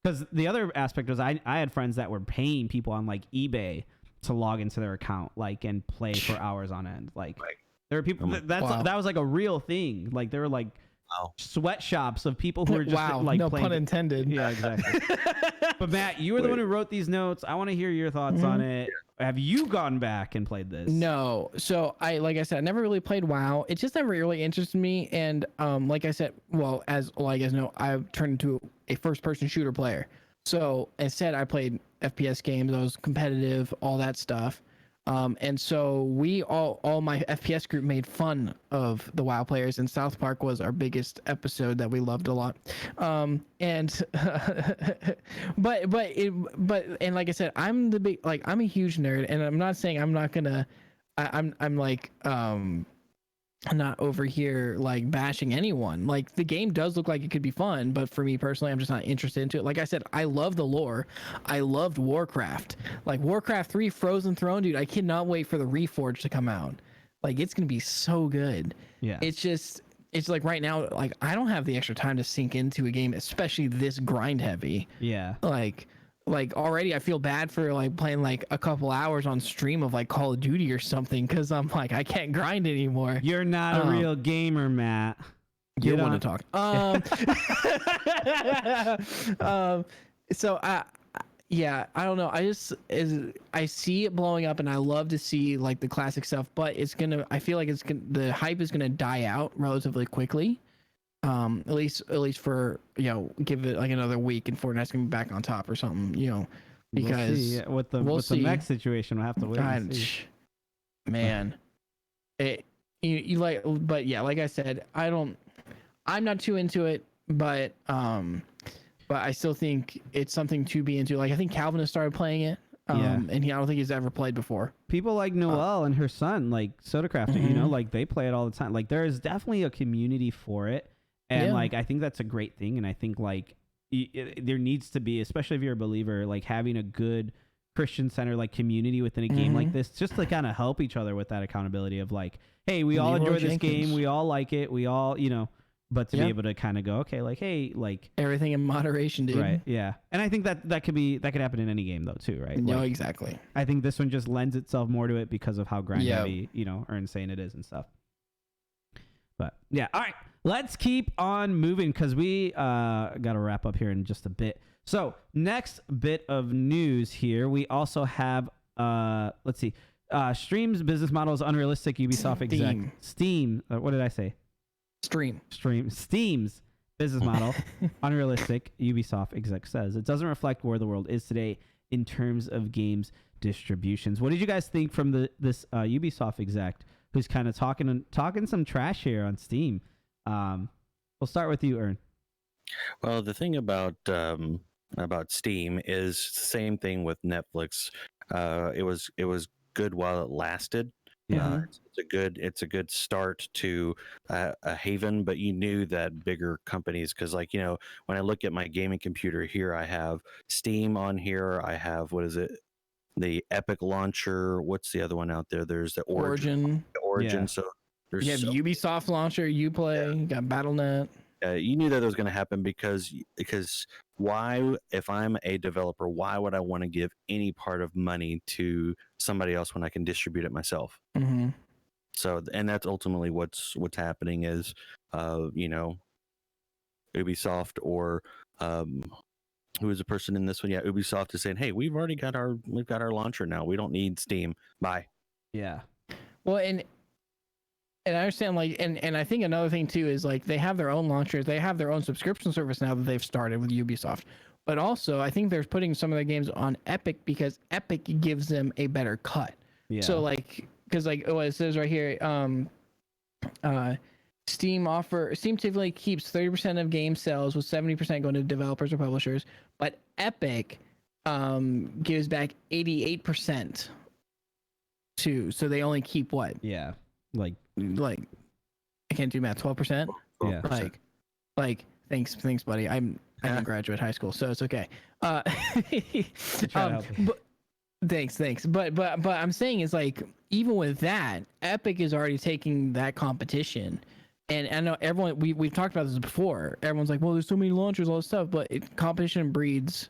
because the other aspect was I had friends that were paying people on like eBay to log into their account, like, and play for hours on end. Like there were people that was like a real thing. Like there were like sweatshops of people who are just like no playing. Pun intended. Yeah, exactly. But Matt, you were the one who wrote these notes. I want to hear your thoughts on it. Have you gone back and played this? No. So like I said, I never really played WoW. It just never really interested me. And like I said, well, as all you guys know, I've turned into a first-person shooter player. So instead, I played FPS games. I was competitive, all that stuff. And so all my FPS group made fun of the WoW players, and South Park was our biggest episode that we loved a lot. And but like I said, I'm a huge nerd, and I'm not saying I'm not gonna, I'm like not over here like bashing anyone. Like the game does look like it could be fun, but for me personally, I'm just not interested into it. Like I said, I love the lore. I loved Warcraft. Like Warcraft 3 Frozen Throne, dude, I cannot wait for the Reforged to come out. Like it's gonna be so good. Yeah. It's like right now, like I don't have the extra time to sink into a game, especially this grind heavy. Yeah. Like already I feel bad for like playing like a couple hours on stream of like Call of Duty or something, because I'm like, I can't grind anymore. You're not a real gamer, Matt. You want to talk. So I don't know. I see it blowing up, and I love to see like the classic stuff, but I feel like the hype is gonna die out relatively quickly. At least for, give it like another week and Fortnite's gonna be back on top or something, because with the mech situation, we'll have to wait and see. Man, but like I said, I'm not too into it, but I still think it's something to be into. Like I think Calvin has started playing it. And I don't think he's ever played before. People like Noelle and her son, like SodaCrafter, like they play it all the time. Like there is definitely a community for it. And like I think that's a great thing, and I think like there needs to be, especially if you're a believer, like having a good Christian center like community within a game like this, just to kind of help each other with that accountability of like, hey, we all enjoy this game, we all like it, we all, but to be able to kind of go, okay, like, hey, like everything in moderation, dude. Right. Yeah. And I think that could happen in any game though too, right? No, like, exactly. I think this one just lends itself more to it because of how grind heavy, or insane it is and stuff. But yeah, all right. let's keep on moving because we got to wrap up here in just a bit. So next bit of news here, we also have, let's see, Stream's business model is unrealistic. Ubisoft exec. Steam. What did I say? Steam's business model unrealistic. Ubisoft exec says it doesn't reflect where the world is today in terms of games distributions. What did you guys think from this Ubisoft exec who's kind of talking some trash here on Steam? We'll start with you, Ern. Well, the thing about Steam is the same thing with Netflix. It was good while it lasted. Yeah. It's a good start to a haven, but you knew that bigger companies, because like, you know, when I look at my gaming computer here, I have Steam on here. I have, what is it? The Epic launcher. What's the other one out there? There's the Origin. Yeah. So there's You have Ubisoft launcher, Uplay, you got BattleNet. you knew that was going to happen because why, if I'm a developer, why would I want to give any part of money to somebody else when I can distribute it myself? Mm-hmm. So, and that's ultimately what's happening is, you know, Ubisoft or who is the person in this one? Yeah, Ubisoft is saying, hey, we've got our launcher now. We don't need Steam. Bye. Yeah. Well, and I understand, like, and I think another thing too is like they have their own launchers, they have their own subscription service now that they've started with Ubisoft. But also, I think they're putting some of their games on Epic because Epic gives them a better cut. Yeah. So like, because like it says right here, Steam typically keeps 30% of game sales, with 70% going to developers or publishers, but Epic gives back 88% too. So they only keep what? Yeah. Like I can't do math. 12%. Yeah. Like thanks, buddy. I didn't graduate high school, so it's okay. Try to help you. But thanks. But I'm saying is like even with that, Epic is already taking that competition. And I know everyone, we've talked about this before. Everyone's like, well, there's so many launchers, all this stuff, but competition breeds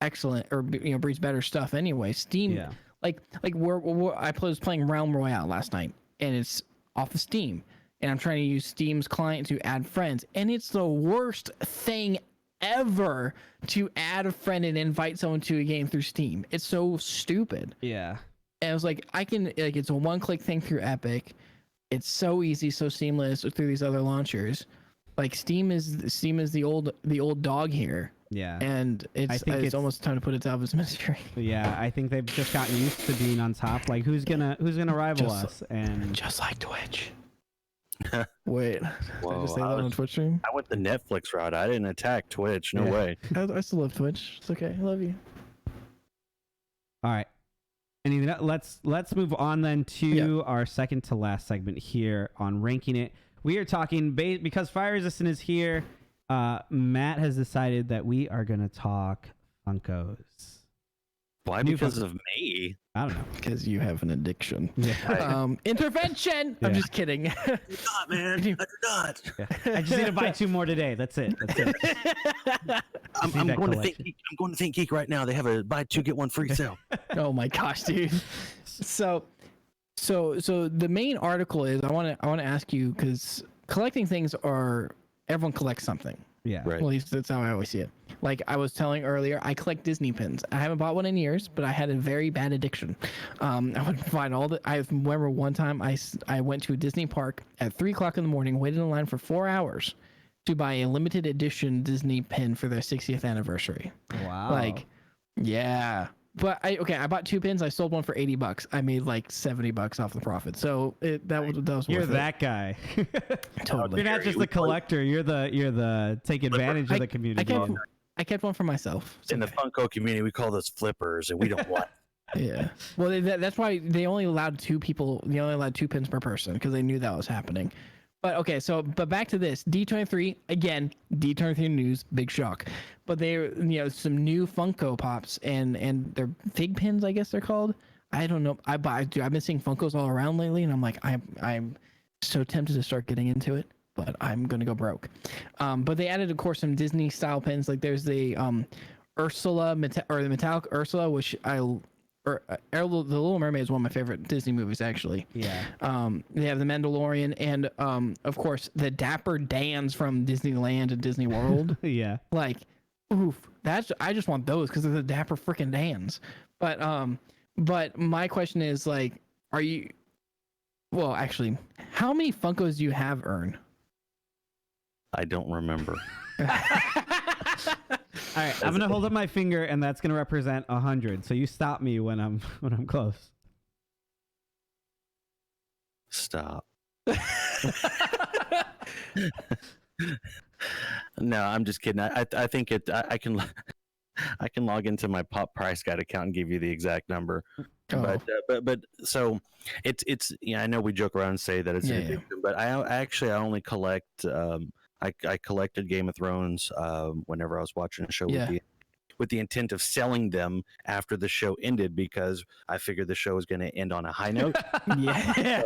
excellent, or breeds better stuff anyway. Steam, Yeah. like I was playing Realm Royale last night, and it's off of Steam, and I'm trying to use Steam's client to add friends, and it's the worst thing ever to add a friend and invite someone to a game through Steam. It's so stupid. Yeah. And I was like, it's a one-click thing through Epic. It's so easy, so seamless through these other launchers. Like Steam is the old dog here. Yeah. And it's almost time to put it out of its misery. Yeah, I think they've just gotten used to being on top. Like who's gonna rival us? And just like Twitch. Wait, Whoa, did I just say that on Twitch stream? I went the Netflix route. I didn't attack Twitch. No way. I still love Twitch. It's okay. I love you. all right. Anyway, let's move on then to our second to last segment here on ranking it. We are talking because FireResistant is here. Matt has decided that we are going to talk Funkos. Why? Because of me? I don't know. Because you have an addiction. Yeah. Intervention. Yeah. I'm just kidding. You're not, man. You're not. Yeah. I just need to buy 2 more today. That's it. I'm going to Think Geek right now. They have a buy 2 get 1 free sale. Oh my gosh, dude. So the main article is I want to ask you, because collecting things everyone collects something. Yeah. Right. Well, at least that's how I always see it. Like I was telling earlier, I collect Disney pins. I haven't bought one in years, but I had a very bad addiction. I would find I remember one time I went to a Disney park at 3:00 in the morning, waited in line for 4 hours to buy a limited edition Disney pin for their 60th anniversary. Wow. Like, yeah. But I bought 2 pins. I sold one for $80. I made like $70 off the profit. So that was You're worth that guy. Totally. You're not just the collector. You're the take advantage of the community. I kept one for myself. In the Funko community, we call those flippers, and we don't want. Yeah. Well, that's why they only allowed 2 people. They only allowed 2 pins per person because they knew that was happening. But okay, but back to this D23 again. D23 news, big shock. But they're some new Funko Pops and they're fig pins, I guess they're called. I don't know. I've been seeing Funkos all around lately, and I'm like I'm so tempted to start getting into it, but I'm gonna go broke. But they added, of course, some Disney style pins. Like there's the Ursula or the metallic Ursula, which The Little Mermaid is one of my favorite Disney movies, actually. Yeah. They have the Mandalorian, and of course the Dapper Dans from Disneyland and Disney World. Yeah. Like, oof, I just want those because of the Dapper freaking Dans. But my question is, like, well, actually, how many Funkos do you have, Ern? I don't remember. All right, I'm gonna hold up my finger, and that's gonna represent 100. So you stop me when I'm close. Stop. No, I'm just kidding. I think I can log into my Pop Price Guide account and give you the exact number. Oh. But so it's I know we joke around and say that it's an addiction, but I only collect I collected Game of Thrones whenever I was watching a show with the intent of selling them after the show ended, because I figured the show was going to end on a high note. Yeah.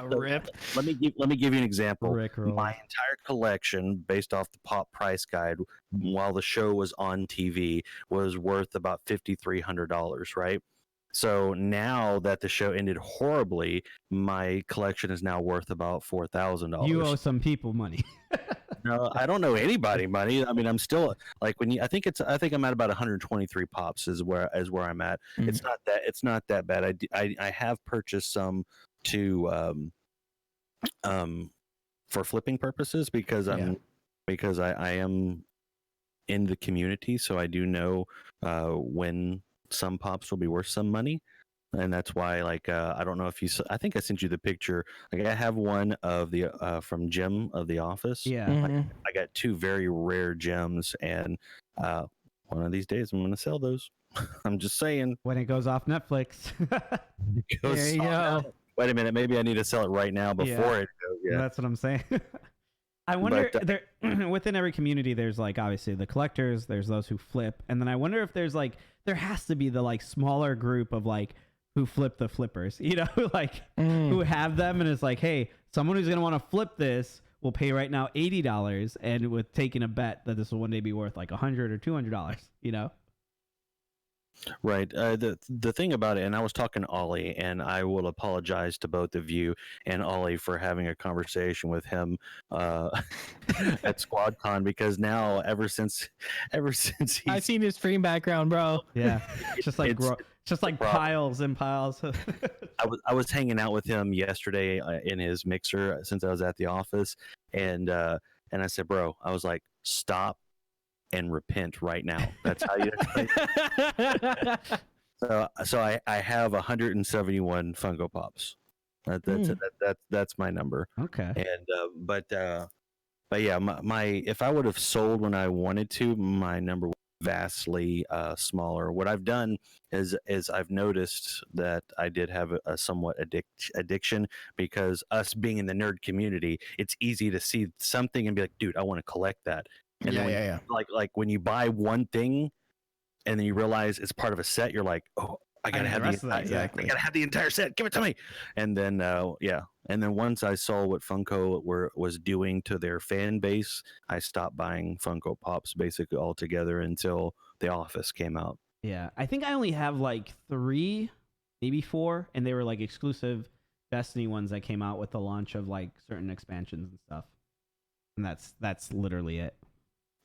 Rip. Let me give you an example. Rickroll. My entire collection, based off the Pop Price Guide, while the show was on TV, was worth about $5,300, right? So now that the show ended horribly, my collection is now worth about $4,000. You owe some people money. No, I don't know anybody money. I mean, I'm still like I think I'm at about 123 pops is where I'm at. Mm. It's not that bad. I have purchased some to for flipping purposes because I am in the community, so I do know when some pops will be worth some money. And that's why, like, I don't know if you. I think I sent you the picture. Like, I have one of the from Jim of The Office. Yeah. Mm-hmm. I got two very rare gems, and one of these days I'm going to sell those. I'm just saying. When it goes off Netflix. There you go. Wait a minute, maybe I need to sell it right now before it goes. Yeah, that's what I'm saying. I wonder, there within every community, there's like obviously the collectors, there's those who flip, and then I wonder if there's like there has to be the like smaller group of like who flip the flippers, you know, like who have them, and it's like, hey, someone who's gonna want to flip this will pay right now $80, and with taking a bet that this will one day be worth like $100 or $200, you know. Right. The thing about it, and I was talking to Ollie, and I will apologize to both of you and Ollie for having a conversation with him at SquadCon, because now ever since he's, I've seen his stream background, bro. Yeah, just like piles and piles. I was hanging out with him yesterday in his mixer since I was at the office, and I said, bro, I was like, stop and repent right now. That's how you explain it. So I have 171 Funko Pops. That's my number. Okay. And but yeah, my if I would have sold when I wanted to, my number was vastly smaller. What I've done is I've noticed that I did have a somewhat addiction, because us being in the nerd community, it's easy to see something and be like, dude, I want to collect that. And then like when you buy one thing and then you realize it's part of a set, you're like, oh, I gotta have the entire, exactly. I gotta have the entire set. Give it to me. And then and then once I saw what Funko was doing to their fan base, I stopped buying Funko Pops basically altogether until The Office came out. Yeah, I think I only have like 3, maybe 4, and they were like exclusive Destiny ones that came out with the launch of like certain expansions and stuff. And that's literally it.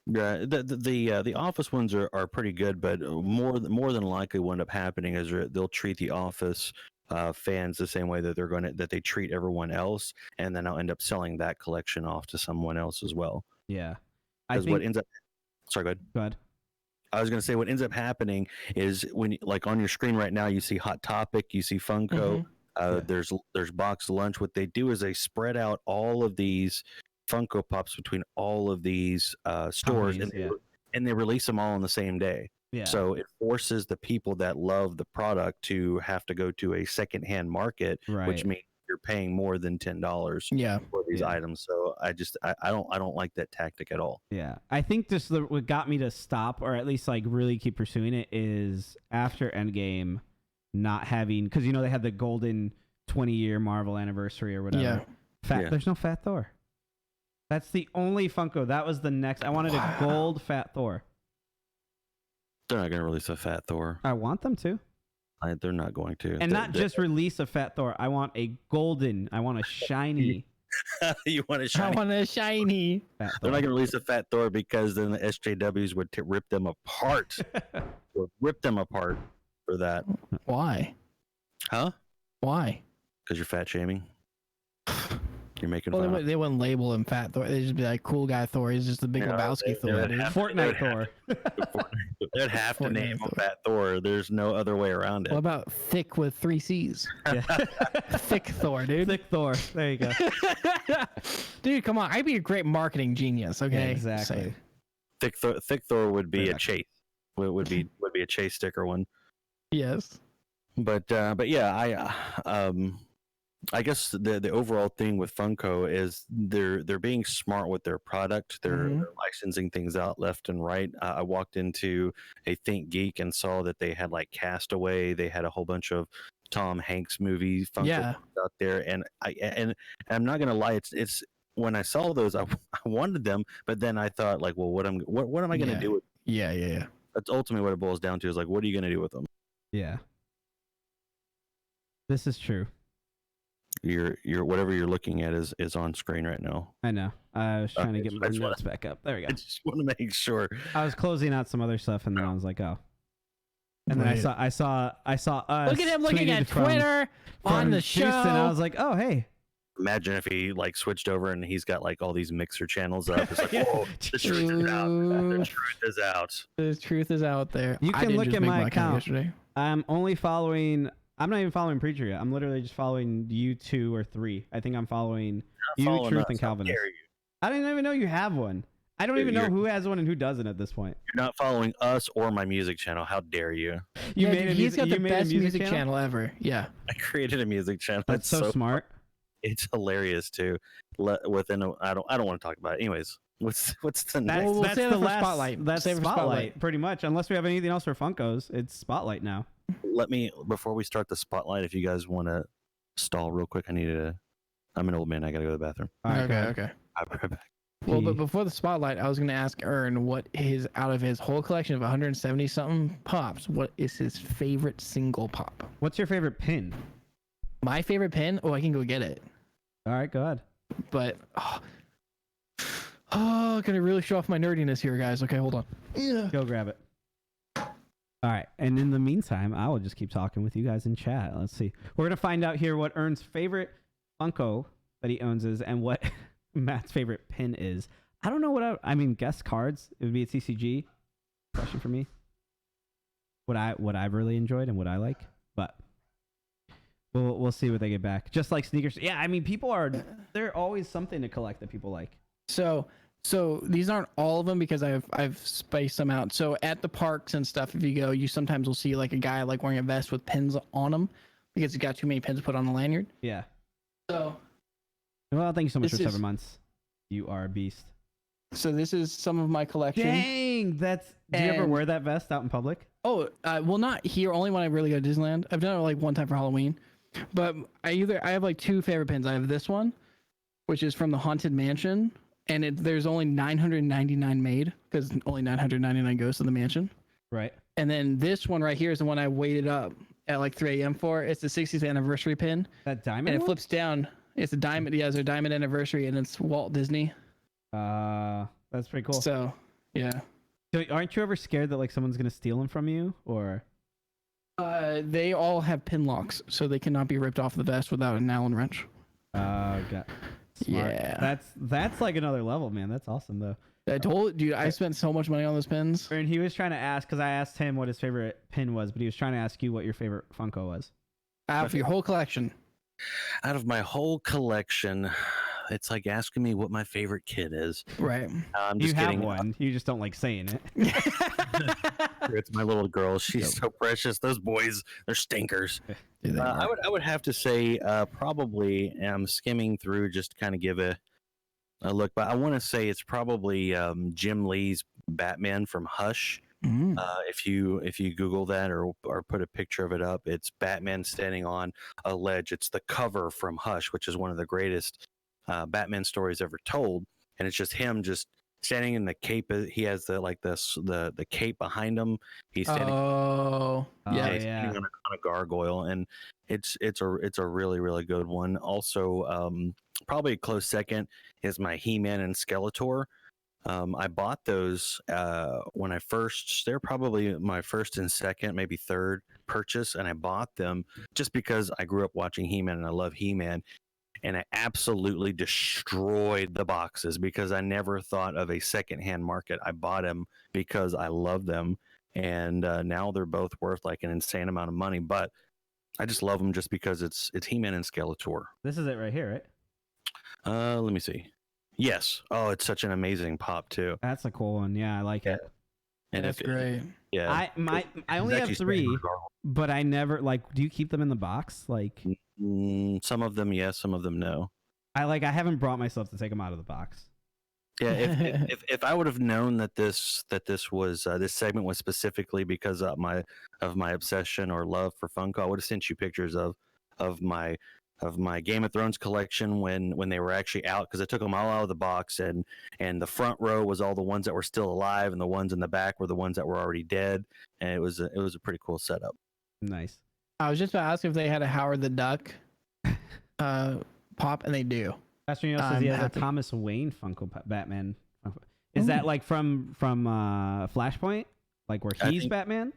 Yeah, the Office ones are pretty good, but more than likely what will end up happening is they'll treat the Office fans the same way that they treat everyone else, and then I'll end up selling that collection off to someone else as well. Yeah, What ends up. Sorry, go ahead. Go ahead. I was going to say what ends up happening is when, like, on your screen right now, you see Hot Topic, you see Funko, there's Box Lunch. What they do is they spread out all of these Funko Pops between all of these stores, and they release them all on the same day. Yeah. So it forces the people that love the product to have to go to a secondhand market, which means you're paying more than $10 for these items. So I don't like that tactic at all. Yeah. I think what got me to stop, or at least like really keep pursuing it, is after Endgame not having, because they had the golden 20-year Marvel anniversary or whatever. Yeah. There's no Fat Thor. That's the only Funko. That was the next. I wanted a gold Fat Thor. They're not going to release a Fat Thor. I want them to. They're not going to. And not just release a Fat Thor. I want a golden. I want a shiny. You want a I shiny? want a shiny. Fat They're Thor. not going to release a Fat Thor because then the SJWs would rip them apart. Would rip them apart for that. Why? Huh? Why? Because you're fat shaming. You're making Well, fun of they wouldn't label him Fat Thor. They'd just be like, cool guy Thor. He's just the Big Lebowski Thor, dude. Fortnite Thor. They'd have to Fortnite name him Thor. Fat Thor. There's no other way around it. What about thick with 3 C's? Yeah. Thick Thor, dude. Thick Thor. There you go. Dude, come on. I'd be a great marketing genius, okay? Yeah, exactly. Thick Thor would be a Exactly. chase. Would be a chase sticker one. Yes. But yeah, I guess the overall thing with Funko is they're being smart with their product. They're licensing things out left and right. I walked into a Think Geek and saw that they had like Castaway. They had a whole bunch of Tom Hanks movie Funko out there, and I'm not gonna lie, it's when I saw those, I wanted them, but then I thought like, well, what am I gonna do with? Yeah. That's ultimately what it boils down to is like, what are you gonna do with them? Yeah. This is true. Your whatever you're looking at is on screen right now. I know. I was trying to Okay, get so my I just notes back up. There we I go. just want to make sure. I was closing out some other stuff, and then I was like, oh. And then Right. I saw us. Look at him looking tweeted at from Twitter on the show. Houston. I was like, oh, hey. Imagine if he like switched over and he's got like all these mixer channels up. It's like, Yeah. whoa, the truth is out. The truth is out. The truth is out there. You I can did look just at make my account. yesterday. I'm only following. I'm not even following Preacher yet. I'm literally just following you 2 or 3. I think I'm following you, Following Truth, us. and How Calvinist. dare you? I didn't even know you have one. I don't Dude, even know you're- who has one and who doesn't at this point. You're not following us or my music channel. How dare you? You Yeah, made dude, a he's music, got the you made a best music, music channel ever. Yeah. I created a music channel. That's It's so smart. It's hilarious too. I don't want to talk about it. Anyways, what's the next? We'll That's save the it for last Spotlight. That's Save it for spotlight, Spotlight. pretty much. Unless we have anything else for Funkos, it's Spotlight now. Let me before we start the spotlight. If you guys want to stall real quick, I'm an old man. I gotta go to the bathroom. All right, go ahead. Okay. I'll be right back. Well, but before the Spotlight, I was going to ask Ern what out of his whole collection of 170 something pops, what is his favorite single pop? What's your favorite pin? My favorite pin? Oh, I can go get it. All right, go ahead. But gonna really show off my nerdiness here, guys. Okay, hold on. Yeah. Go grab it. All right, and in the meantime, I will just keep talking with you guys in chat. Let's see. We're gonna find out here what Ern's favorite Funko that he owns is, and what Matt's favorite pin is. I don't know what I mean. Guess cards. It would be a TCG question for me. What I've really enjoyed and what I like, but we'll see what they get back. Just like sneakers. Yeah, I mean, they're always something to collect that people like. So these aren't all of them because I've spaced them out. So at the parks and stuff, if you go, you sometimes will see like a guy like wearing a vest with pins on him because he's got too many pins to put on the lanyard. Yeah. So Well, thank you so much for This 7 is- months. You are a beast. this is some of my collection. Dang, do you ever And- wear that vest out in public? Oh, well, not here. Only when I really go to Disneyland. I've done it like one time for Halloween, but I have like 2 favorite pins. I have this one, which is from the Haunted Mansion, and there's only 999 made because only 999 goes to the mansion. Right. And then this one right here is the one I waited up at like 3 a.m. for. It's the 60th anniversary pin, That diamond and it one? flips down. It's a diamond. Yeah, it's a diamond anniversary, and it's Walt Disney. That's pretty cool. So, yeah. So aren't you ever scared that like someone's gonna steal them from you, or? They all have pin locks, so they cannot be ripped off the vest without an Allen wrench. Got. Smart. Yeah. That's like another level, man. That's awesome though. I told dude, I spent so much money on those pins. And he was trying to ask, because I asked him what his favorite pin was, but he was trying to ask you what your favorite Funko was. Out for your whole collection. Out of my whole collection, it's like asking me what my favorite kid is. Right. I'm You just have kidding. one. You just don't like saying it. It's my little girl. She's so precious. Those boys, they're stinkers. I would have to say probably I'm skimming through just to kind of give a look, but I want to say it's probably Jim Lee's Batman from Hush. Mm. If you Google that or put a picture of it up, it's Batman standing on a ledge. It's the cover from Hush, which is one of the greatest Batman stories ever told, and it's just him just standing in the cape. He has the cape behind him. He's standing. Oh, yeah. He's standing on a gargoyle, and it's a really really good one. Also, probably a close second is my He-Man and Skeletor. I bought those when I first. They're probably my first and second, maybe third purchase, and I bought them just because I grew up watching He-Man and I love He-Man, and I absolutely destroyed the boxes because I never thought of a secondhand market. I bought them because I love them, and now they're both worth like an insane amount of money. But I just love them just because it's He-Man and Skeletor. This is it right here, right? Let me see. Yes. Oh, it's such an amazing pop too. That's a cool one. Yeah, I like it. And That's great. Yeah. I only have 3, but I never do you keep them in the box? Like some of them yes, some of them no. I haven't brought myself to take them out of the box. Yeah, if I would have known that this was this segment was specifically because of my obsession or love for Funko, I would have sent you pictures of my Game of Thrones collection when they were actually out, because I took them all out of the box, and the front row was all the ones that were still alive, and the ones in the back were the ones that were already dead, and it was a pretty cool setup. Nice. I was just about to ask if they had a Howard the Duck pop, and they do. Pastor Neil says he has a Thomas Wayne Funko Batman. Is that like from Flashpoint, like where he's Batman?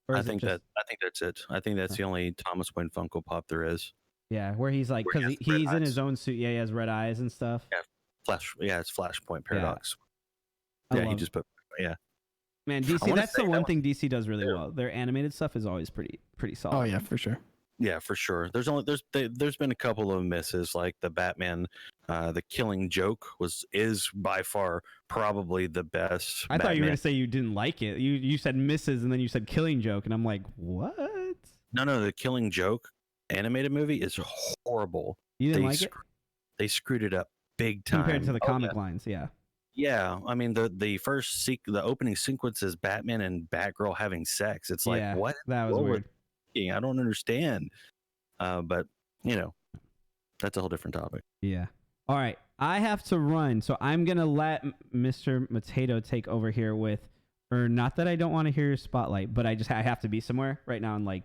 Or I think that's it. I think that's the only Thomas Wayne Funko Pop there is. Yeah, where he's like, because he's in his own suit. Yeah, he has red eyes and stuff. Yeah, it's Flashpoint Paradox. Yeah, he just put. Yeah. Man, DC. That's the one thing DC does really well. Their animated stuff is always pretty solid. Oh yeah, for sure. Yeah, for sure. There's been a couple of misses, like the Batman, the Killing Joke is by far probably the best. I thought you were gonna say you didn't like it. You said misses and then you said Killing Joke, and I'm like, what? No, the Killing Joke animated movie is horrible. You didn't like it? They screwed it up big time compared to the comic lines. Yeah. Yeah, I mean the opening sequence is Batman and Batgirl having sex. It's like, what? That was weird. I don't understand. But that's a whole different topic. Yeah. All right. I have to run, so I'm gonna let MrMattato take over here with, or not that I don't want to hear your spotlight, but I have to be somewhere right now in like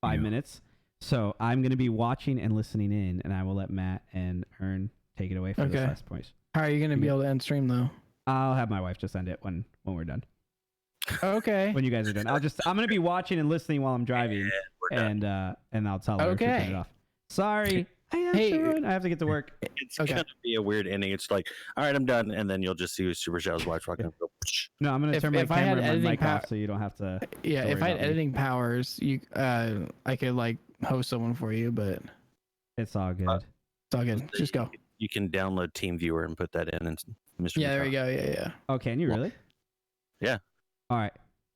5 minutes. So I'm gonna be watching and listening in, and I will let Matt and Ern take it away for this last point. How are you gonna be able to end stream though? I'll have my wife just end it when we're done. Okay. When you guys are done, I'm gonna be watching and listening while I'm driving, and I'll tell her to turn it off. Sorry, I have to get to work. It's gonna be a weird ending. It's like, all right, I'm done, and then you'll just see Super Shadow's watch walking. No, I'm gonna turn my camera and my mic off so you don't have to. Yeah, if I had editing powers, I could like host someone for you, but it's all good. It's all good. Just go. You can download TeamViewer and put that in, and Mr. Yeah, there you go. Yeah. Oh, can you really? Yeah. All right.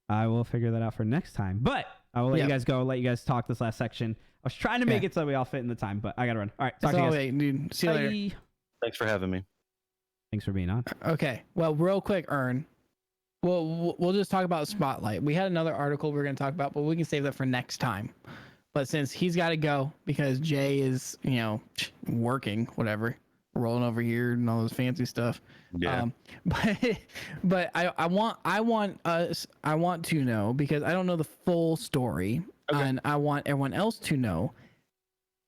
I will figure that out for next time. But I will let you guys go. Let you guys talk this last section. I was trying to make it so we all fit in the time, but I gotta run. All right. Talk to you guys. Dude. See you later. Thanks for having me. Thanks for being on. Okay. Well, real quick, Ern. We'll just talk about Spotlight. We had another article we're gonna talk about, but we can save that for next time. But since he's got to go because Jay is, working, whatever, rolling over here and all this fancy stuff. Yeah. But I want to know, because I don't know the full story, and I want everyone else to know,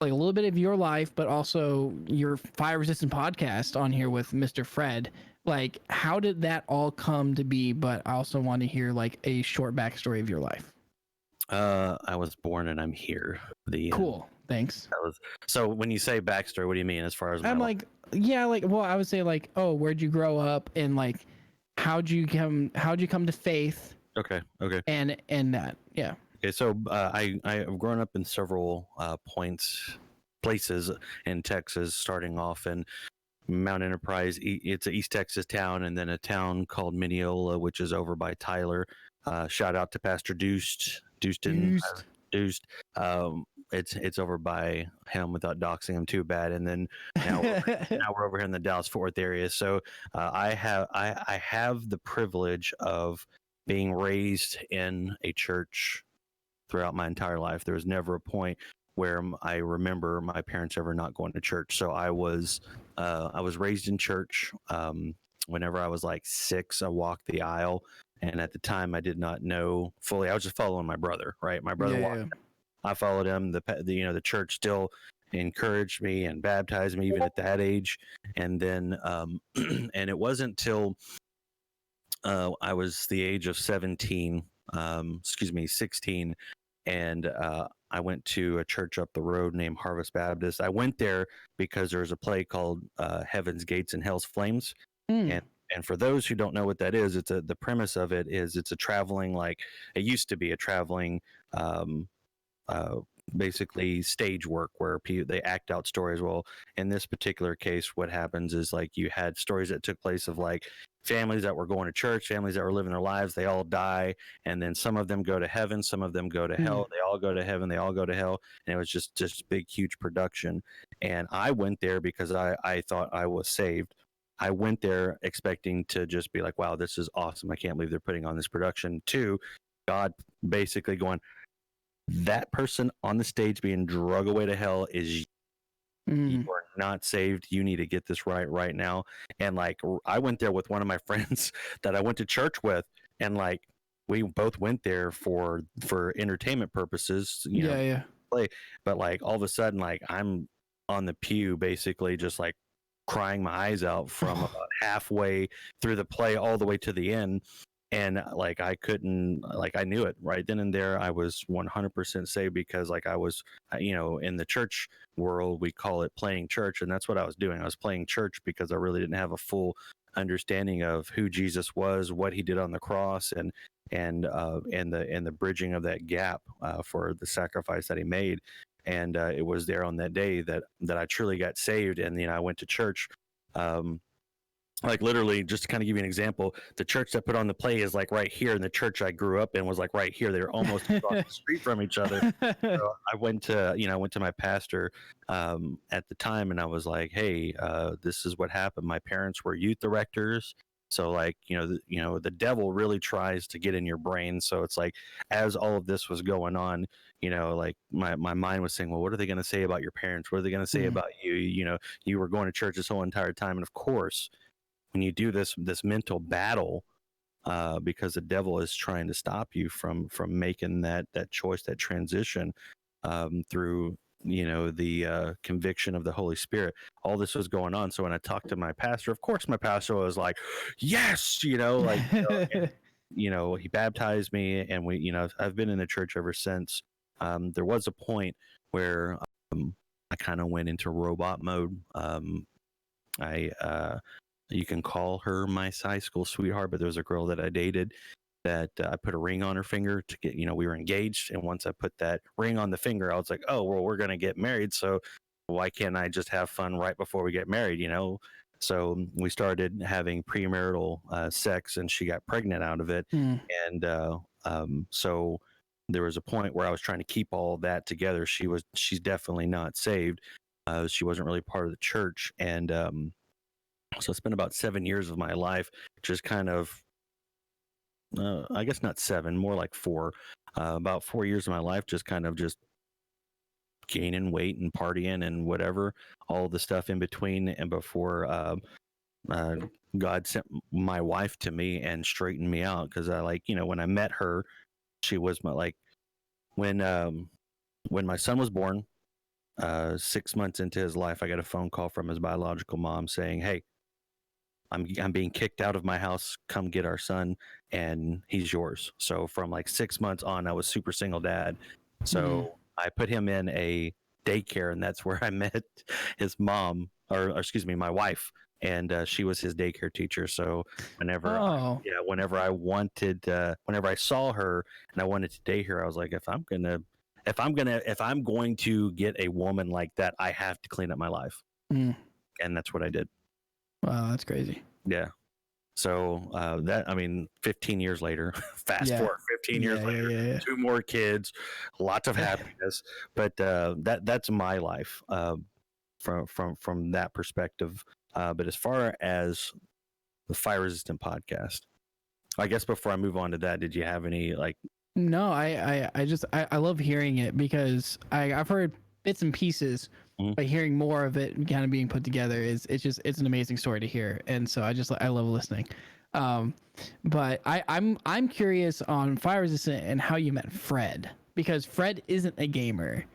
like, a little bit of your life, but also your Fire Resistant podcast on here with Mr. Fred. Like, how did that all come to be? But I also want to hear like a short backstory of your life. I was born and I'm here. Cool. Thanks. So when you say backstory, what do you mean as far as I'm like, well, I would say like, oh, where'd you grow up, and like, how'd you come to faith? Okay. And that, yeah. Okay, so I've grown up in several places in Texas, starting off in Mount Enterprise. It's an East Texas town, and then a town called Mineola, which is over by Tyler. Shout out to Pastor Deuced. It's over by him without doxing him too bad, and then now we're over here in the Dallas-Fort Worth area. So I have the privilege of being raised in a church throughout my entire life. There was never a point where I remember my parents ever not going to church. So I was raised in church. whenever I was like 6, I walked the aisle, and at the time I did not know fully. I was just following my brother, right? My brother walked. I followed him. The church still encouraged me and baptized me even at that age, and then and it wasn't till I was the age of 17, 16, and I went to a church up the road named Harvest Baptist. I went there because there's a play called Heaven's Gates and Hell's Flames, and for those who don't know what that is, the premise of it is it's a traveling, like it used to be a traveling uh, basically stage work where they act out stories. Well, in this particular case, what happens is like you had stories that took place of like families that were going to church, families that were living their lives, they all die, and then some of them go to heaven, some of them go to hell, they all go to heaven, they all go to hell, and it was just big, huge production. And I went there because I thought I was saved. I went there expecting to just be like, wow, this is awesome. I can't believe they're putting on this production. Two, God basically going, that person on the stage being drug away to hell is you are not saved. You need to get this right now. And like I went there with one of my friends that I went to church with, and like we both went there for entertainment purposes, play. But like all of a sudden, like I'm on the pew basically just like crying my eyes out from about halfway through the play all the way to the end. And like I couldn't, like I knew it right then and there. I was 100% saved because like I was, in the church world we call it playing church, and that's what I was doing. I was playing church because I really didn't have a full understanding of who Jesus was, what he did on the cross, and the bridging of that gap for the sacrifice that he made. And it was there on that day that I truly got saved, and I went to church. Like literally, just to kind of give you an example, the church that put on the play is like right here, and the church I grew up in was like right here. They were almost across the street from each other. So I went to my pastor at the time, and I was like, "Hey, this is what happened. My parents were youth directors, so like the devil really tries to get in your brain. So it's like as all of this was going on, like my mind was saying, well, what are they going to say about your parents? What are they going to say about you? You were going to church this whole entire time, and of course." When you do this mental battle, because the devil is trying to stop you from making that choice, that transition through the conviction of the Holy Spirit, all this was going on. So when I talked to my pastor, of course, my pastor was like, "Yes," and, he baptized me, and I've been in the church ever since. There was a point where I kind of went into robot mode. You can call her my high school sweetheart, but there was a girl that I dated that I put a ring on her finger to get, we were engaged. And once I put that ring on the finger, I was like, oh, well, we're going to get married. So why can't I just have fun right before we get married, So we started having premarital sex, and she got pregnant out of it. And so there was a point where I was trying to keep all that together. She's definitely not saved. She wasn't really part of the church. And so I spent about 7 years of my life just kind of, I guess not 7, more like 4, about 4 years of my life just kind of just gaining weight and partying and whatever, all the stuff in between and before God sent my wife to me and straightened me out. Because when I met her, she was when my son was born, 6 months into his life, I got a phone call from his biological mom saying, hey, I'm being kicked out of my house. Come get our son, and he's yours. So from like 6 months on, I was super single dad. So I put him in a daycare, and that's where I met his mom, or excuse me, my wife, and she was his daycare teacher. So whenever I saw her and I wanted to date her, I was like, if I'm going to get a woman like that, I have to clean up my life, and that's what I did. Wow, that's crazy. Yeah. So 15 years later, fast forward 15 years later, 2 more kids, lots of happiness. But that's my life from that perspective. But as far as the Fire Resistant podcast, I guess before I move on to that, did you have any No, I love hearing it because I've heard bits and pieces By hearing more of it kind of being put together it's an amazing story to hear, and so I love listening. But I'm curious on FireResistant and how you met Fred, because Fred isn't a gamer.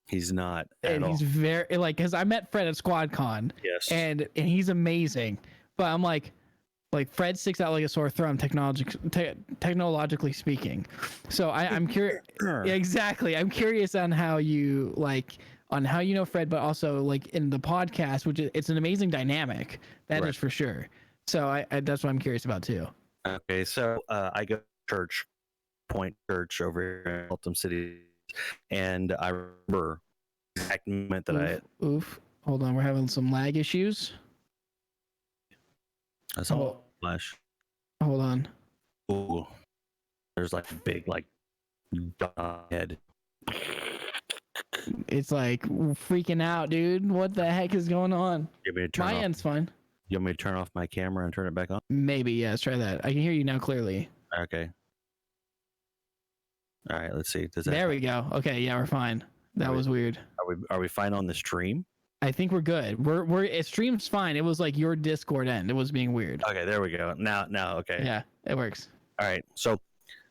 He's not at And all. he's very because I met Fred at SquadCon. Yes. And he's amazing, but I'm like Fred sticks out like a sore thumb technologically speaking. So I'm curious. Exactly. I'm curious on how you know Fred, but also like in the podcast, which it's an amazing dynamic. That is for sure. So I that's what I'm curious about too. Okay, so I go to church, Point Church over here in Eltham City, and I remember the exact moment that Hold on, we're having some lag issues. I saw flash. Hold on. Ooh, there's like a big dot head. It's like freaking out, dude. What the heck is going on? My end's fine. You want me to turn off my camera and turn it back on? Maybe, yeah. Let's try that. I can hear you now clearly. Okay. All right, let's see. There we go. Okay, yeah, we're fine. That was weird. Are we fine on the stream? I think we're good. It stream's fine. It was like your Discord end. It was being weird. Okay, there we go. Now, okay. Yeah, it works. All right. So,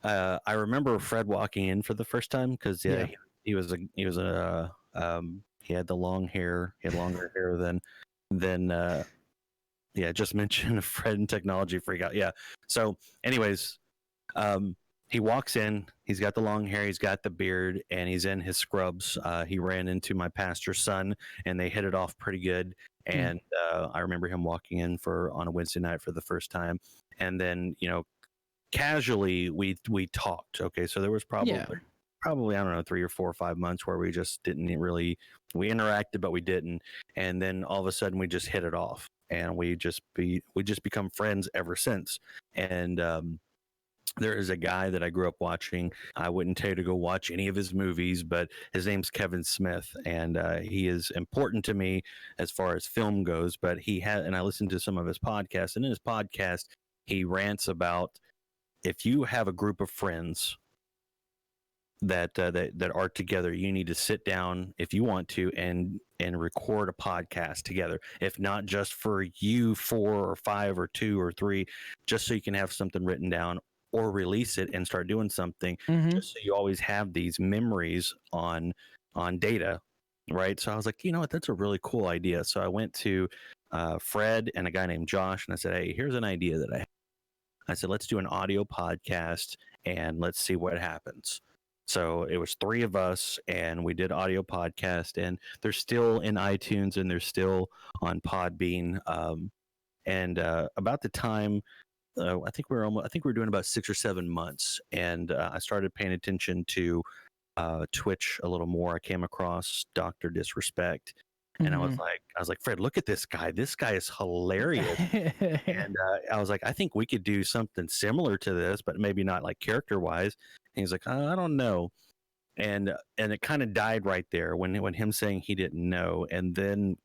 I remember Fred walking in for the first time because he had the long hair. He had longer hair than just mentioned Fred and technology freak out. Yeah. So, anyways, he walks in. He's got the long hair. He's got the beard, and he's in his scrubs. He ran into my pastor's son, and they hit it off pretty good. And I remember him walking in on a Wednesday night for the first time, and then casually we talked. Okay, so there was probably I don't know 3 or 4 or 5 months where we just didn't really interacted, but we didn't. And then all of a sudden we just hit it off, and we just become friends ever since. And there is a guy that I grew up watching. I wouldn't tell you to go watch any of his movies, but his name's Kevin Smith, and he is important to me as far as film goes. But and I listened to some of his podcasts, and in his podcast, he rants about if you have a group of friends that are together, you need to sit down if you want to and record a podcast together. If not just for you 4 or 5 or 2 or 3, just so you can have something written down or release it and start doing something, just so you always have these memories on data, right? So I was like, you know what, that's a really cool idea. So I went to Fred and a guy named Josh, and I said, hey, here's an idea that I have. I said, let's do an audio podcast and let's see what happens. So it was 3 of us, and we did audio podcast, and they're still in iTunes, and they're still on Podbean. And about the time, I think we're doing about 6 or 7 months, and I started paying attention to Twitch a little more. I came across Dr. Disrespect, and I was like, Fred, look at this guy. This guy is hilarious. And I was like, I think we could do something similar to this, but maybe not like character wise. And he's like, I don't know. And it kind of died right there when him saying he didn't know. And then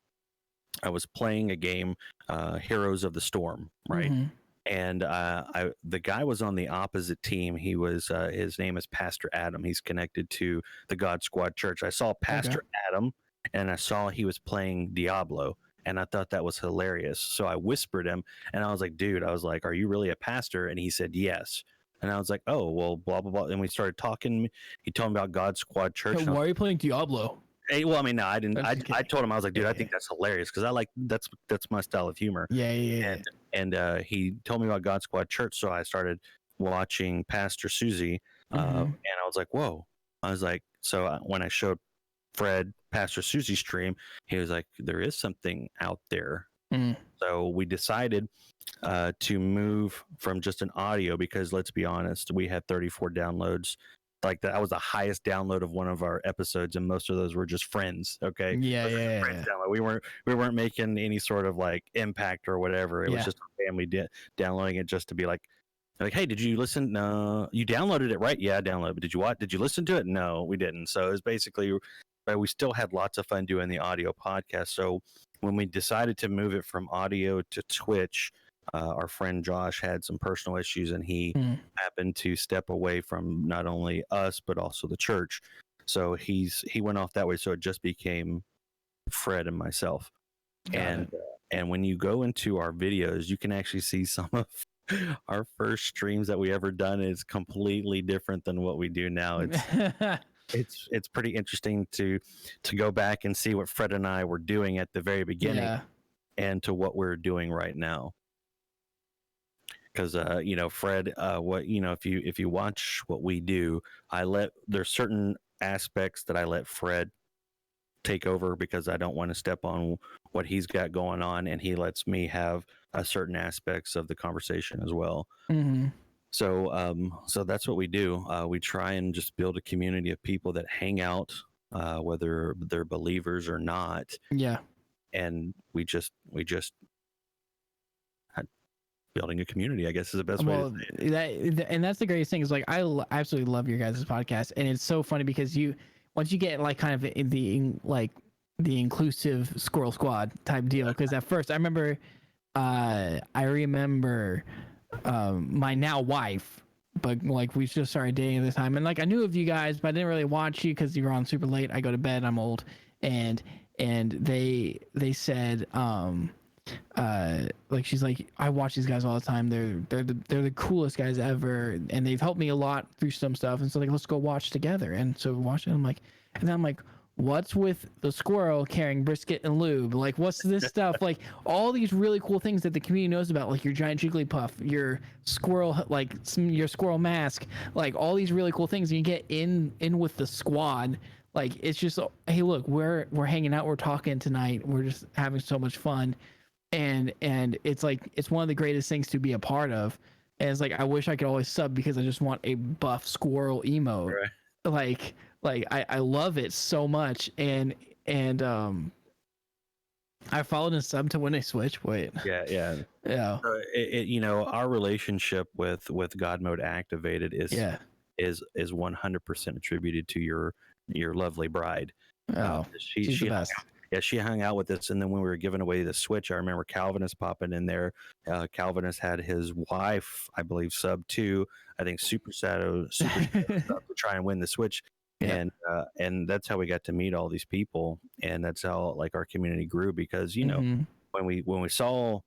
I was playing a game, Heroes of the Storm, right? And the guy was on the opposite team. He was his name is Pastor Adam. He's connected to the God Squad Church. I saw Pastor Adam, and I saw he was playing Diablo, and I thought that was hilarious. So I whispered him, and I was like, dude, are you really a pastor? And he said yes. And I was like, oh, well, blah, blah, blah. And we started talking. He told me about God Squad Church. Why are you playing Diablo? Hey, well, I mean, no, I didn't. I told him, I was like, dude, I think that's hilarious because I like that's my style of humor. Yeah. And he told me about God Squad Church, so I started watching Pastor Susie, and I was like, whoa. I was like, so when I showed Fred Pastor Susie's stream, he was like, there is something out there. So we decided to move from just an audio, because let's be honest, we had 34 downloads. Like that was the highest download of one of our episodes, and most of those were just friends. Okay. Yeah. Friends download. We weren't making any sort of like impact or whatever. It was just a family downloading it just to be like, hey, did you listen? No, you downloaded it, right? Yeah, I downloaded it. Did you what? Did you listen to it? No, we didn't. So it was basically, we still had lots of fun doing the audio podcast. So when we decided to move it from audio to Twitch, our friend Josh had some personal issues, and he happened to step away from not only us but also the church. So he went off that way. So it just became Fred and myself. Got And when you go into our videos, you can actually see some of our first streams that we ever done is completely different than what we do now. It's pretty interesting to go back and see what Fred and I were doing at the very beginning and to what we're doing right now. Because Fred, if you watch what we do, there's certain aspects that I let Fred take over because I don't want to step on what he's got going on, and he lets me have certain aspects of the conversation as well. Mm-hmm. So that's what we do. We try and just build a community of people that hang out, whether they're believers or not. Yeah. And we just building a community, I guess, is the best way to say it. And that's the greatest thing is like absolutely love your guys' podcast, and it's so funny because once you get like kind of in the inclusive Squirrel Squad type deal, because at first I remember my now wife, but like we just started dating at the time, and like I knew of you guys, but I didn't really watch you because you were on super late. I go to bed, I'm old, and they said like she's like, I watch these guys all the time, they're the coolest guys ever, and they've helped me a lot through some stuff, and so like let's go watch together. And so we watched it, and then I'm like, what's with the squirrel carrying brisket and lube? Like, what's this stuff? Like, all these really cool things that the community knows about, like your giant Jigglypuff, your squirrel, like your squirrel mask, like all these really cool things. And you get in with the squad. Like, it's just, hey, look, we're hanging out, we're talking tonight, we're just having so much fun, and it's like it's one of the greatest things to be a part of. And it's like I wish I could always sub because I just want a buff squirrel emote. Right. Like I love it so much, and I followed and subbed to when I switch. Wait. Yeah. Our relationship with God Mode Activated is 100% attributed to your lovely bride. She's the best. She hung out with us, and then when we were giving away the Switch, I remember Calvinist popping in there. Calvinist had his wife, I believe, sub too. I think Super Shadow to try and win the Switch. Yeah. And that's how we got to meet all these people, and that's how like our community grew, because when we saw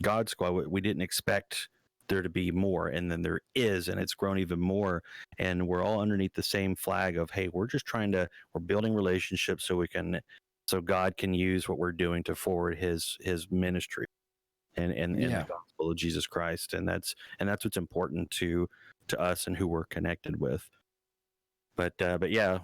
God Squad, we didn't expect there to be more, and then there is, and it's grown even more, and we're all underneath the same flag of, hey, we're building relationships so God can use what we're doing to forward his ministry and the gospel of Jesus Christ, and that's what's important to us and who we're connected with. But yeah,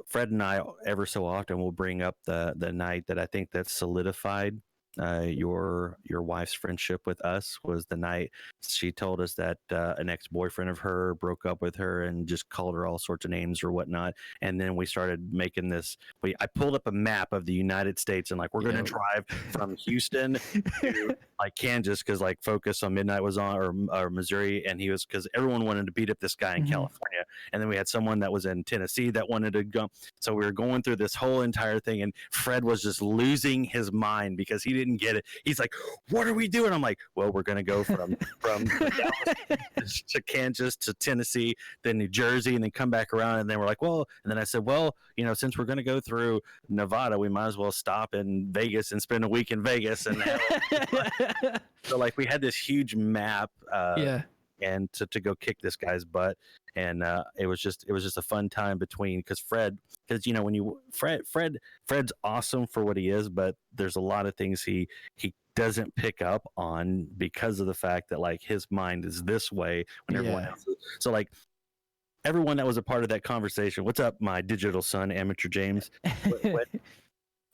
Fred and I ever so often will bring up the night that I think that solidified your wife's friendship with us was the night she told us that an ex-boyfriend of her broke up with her and just called her all sorts of names or whatnot. And then we started making this. I pulled up a map of the United States, and like we're going to drive from Houston to like Kansas, because like Focus on Midnight was on, or Missouri, and he was, because everyone wanted to beat up this guy in California, and then we had someone that was in Tennessee that wanted to go. So we were going through this whole entire thing, and Fred was just losing his mind because he didn't get it. He's like, "What are we doing?" I'm like, "Well, we're gonna go from Dallas to Kansas to Tennessee, then New Jersey, and then come back around." And then we're like, "Well," and then I said, "Well, since we're gonna go through Nevada, we might as well stop in Vegas and spend a week in Vegas." And so like we had this huge map, and to go kick this guy's butt. And it was just a fun time because Fred's awesome for what he is, but there's a lot of things he doesn't pick up on because of the fact that like his mind is this way when everyone else is. So like everyone that was a part of that conversation, what's up, my digital son, Amateur James?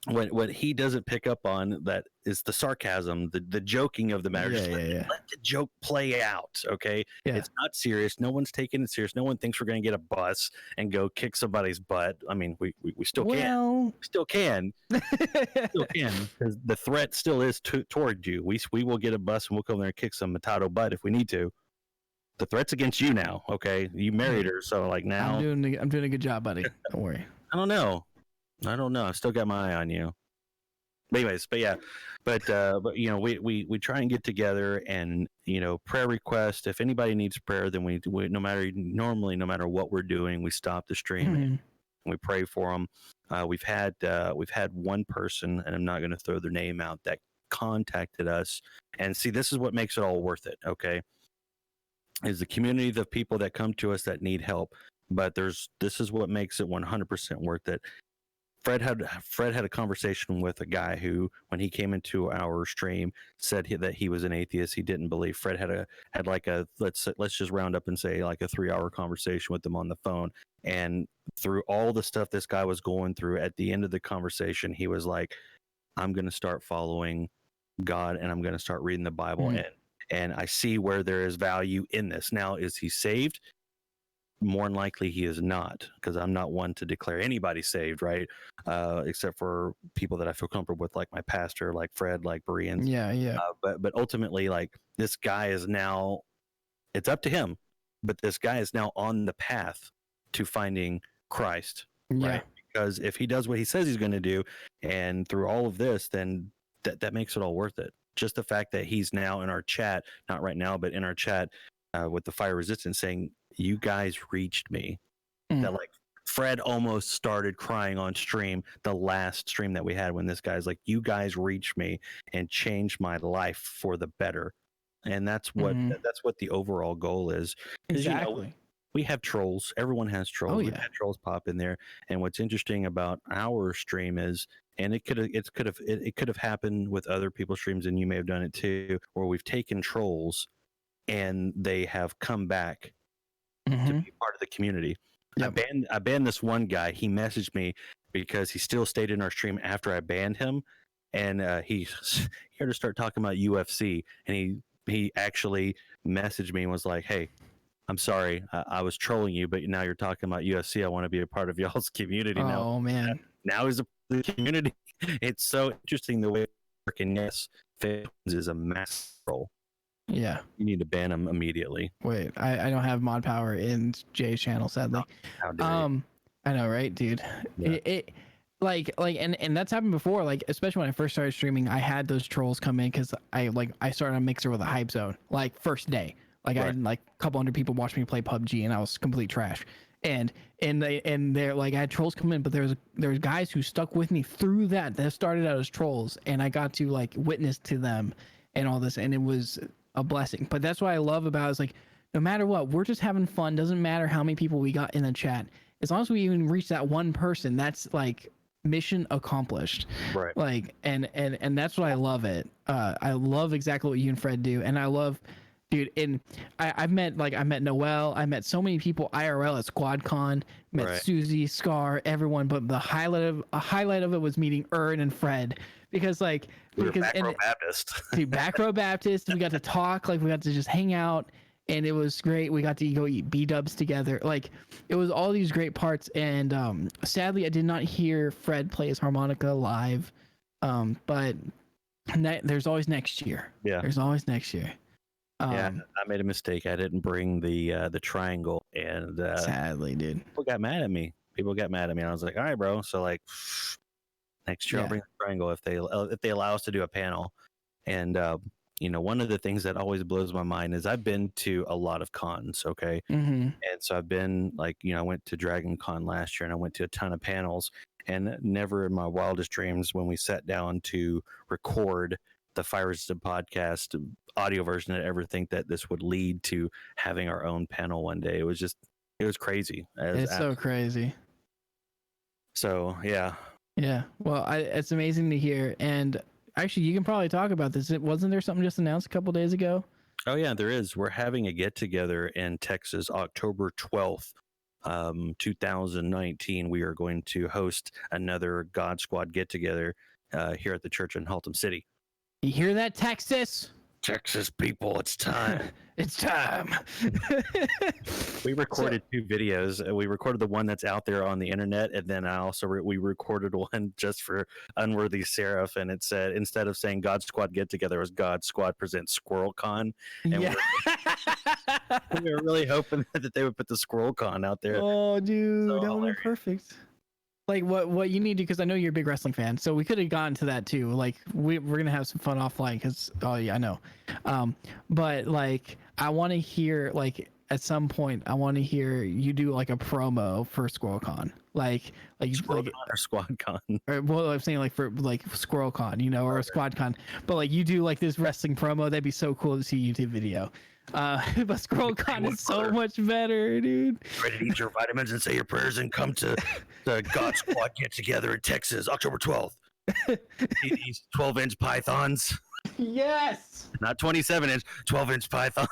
What he doesn't pick up on, that is the sarcasm, the joking of the matter. Let the joke play out, okay? It's not serious. No one's taking it serious. No one thinks we're going to get a bus and go kick somebody's butt. I mean, we still can. We still can. Because the threat still is toward you. We will get a bus and we'll come there and kick some Mattato butt if we need to. The threat's against you now, okay? You married her, so like now. I'm doing a good job, buddy. Don't worry. I don't know. I've still got my eye on you. But anyways, but we try and get together, and prayer request. If anybody needs prayer, then we no matter what we're doing, we stop the stream and we pray for them. We've had one person, and I'm not going to throw their name out, that contacted us. And see, this is what makes it all worth it. Okay, is the community of people that come to us that need help. But this is what makes it 100% worth it. Fred had a conversation with a guy who, when he came into our stream, said that he was an atheist. He didn't believe. Fred had like a let's just round up and say like a 3-hour conversation with him on the phone. And through all the stuff this guy was going through, at the end of the conversation, he was like, "I'm going to start following God, and I'm going to start reading the Bible, and I see where there is value in this." Now, is he saved? More than likely he is not, because I'm not one to declare anybody saved, right? Except for people that I feel comfortable with, like my pastor, like Fred, like Bereans. Yeah. But ultimately, like, this guy is now, it's up to him, but this guy is now on the path to finding Christ, right? Because if he does what he says he's going to do, and through all of this, then that makes it all worth it. Just the fact that he's now in our chat, not right now, but in our chat with the FireResistant, saying, "You guys reached me." That, like, Fred almost started crying on stream, the last stream that we had, when this guy's like, "You guys reached me and changed my life for the better." And that's what the overall goal is. Exactly. You know, we have trolls. Everyone has trolls. Oh, We've yeah. had trolls pop in there. And what's interesting about our stream is, and it could have happened with other people's streams, and you may have done it too, where we've taken trolls and they have come back to be part of the community. Yep. I banned this one guy. He messaged me because he still stayed in our stream after I banned him, and he had to start talking about UFC, and he actually messaged me and was like, "Hey, I'm sorry, I was trolling you, but now you're talking about UFC. I want to be a part of y'all's community now." Oh man, now he's a part of the community. It's so interesting the way it's working. Yes, fans is a massive role. Yeah. You need to ban him immediately. Wait, I don't have mod power in Jay's channel, sadly. How dare you? I know, right, dude? Yeah. It like and that's happened before. Like, especially when I first started streaming, I had those trolls come in because I started on Mixer with a hype zone, like, first day. Like, I had like a couple hundred people watch me play PUBG, and I was complete trash. And they're like, I had trolls come in, but there's guys who stuck with me through that started out as trolls, and I got to, like, witness to them and all this, and it was a blessing. But that's what I love about it, is like, no matter what, we're just having fun. Doesn't matter how many people we got in the chat. As long as we even reach that one person, that's like mission accomplished. Right. Like, and that's what I love it. I love exactly what you and Fred do. And I love, dude, and I met Noel. I met so many people IRL at SquadCon, met Susie, Scar, everyone. But the highlight of it was meeting Ern and Fred. Because, like, Back Row Baptist. Dude, Back Row Baptist. We got to talk, like, we got to just hang out, and it was great. We got to go eat B-dubs together. Like, it was all these great parts. And sadly, I did not hear Fred play his harmonica live. But there's always next year. Yeah. There's always next year. Yeah, I made a mistake. I didn't bring the triangle, and sadly, dude, people got mad at me. And I was like, "All right, bro." So, like, next year I'll bring the triangle if they allow us to do a panel. And you know, one of the things that always blows my mind is I've been to a lot of cons, okay? And so I've been, like, you know, I went to Dragon Con last year, and I went to a ton of panels, and never in my wildest dreams, when we sat down to record the FireResistant podcast audio version, did I ever think that this would lead to having our own panel one day. It was crazy. It's so crazy. So, yeah. Yeah, well, it's amazing to hear. And actually, you can probably talk about this. Wasn't there something just announced a couple days ago? Oh, yeah, there is. We're having a get-together in Texas, October 12th, 2019. We are going to host another God Squad get-together here at the church in Haltom City. You hear that, Texas? Texas people, it's time. It's time. We recorded 2 videos. We recorded the one that's out there on the internet, and then we recorded one just for Unworthy Seraph, and it said, instead of saying God Squad Get Together, it was God Squad Presents Squirrel Con. And yeah. we were really hoping that they would put the Squirrel Con out there. Oh, dude, So that would be perfect. Like, what you need to, because I know you're a big wrestling fan, so we could have gotten to that too. Like, we're gonna have some fun offline, because I know. But, like, I want to hear, like, at some point I want to hear you do like a promo for SquirrelCon, like SquirrelCon or SquadCon. or, well, I'm saying like for like SquirrelCon, you know, or a SquadCon, but like you do like this wrestling promo. That'd be so cool to see a YouTube video. But SquirrelCon is so much better, dude. Ready to eat your vitamins and say your prayers and come to the God Squad get together in Texas, October 12th. These 12-inch pythons. Yes. Not 27-inch, 12-inch pythons.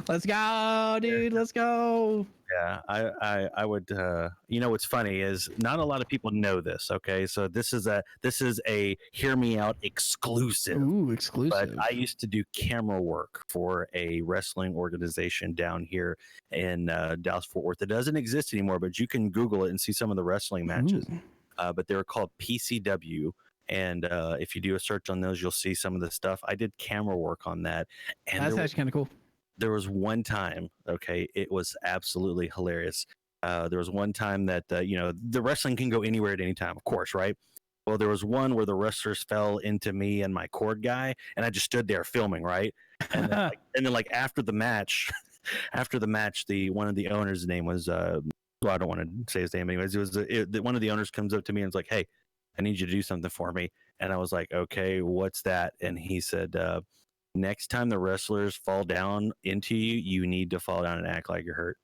Let's go, dude. Let's go. Yeah, I would. What's funny is not a lot of people know this. Okay, so this is a hear me out exclusive. Ooh, exclusive. But I used to do camera work for a wrestling organization down here in Dallas Fort Worth. It doesn't exist anymore, but you can Google it and see some of the wrestling matches. But they were called PCW. And if you do a search on those, you'll see some of the stuff. I did camera work on that. And that's actually kind of cool. There was one time, okay, it was absolutely hilarious. There was one time that, the wrestling can go anywhere at any time, of course, right? Well, there was one where the wrestlers fell into me and my cord guy, and I just stood there filming, right? And then, after the match, one of the owners' name was, I don't want to say his name anyways. One of the owners comes up to me and is like, "Hey, I need you to do something for me." And I was like, "Okay, what's that?" And he said, "Next time the wrestlers fall down into you, you need to fall down and act like you're hurt.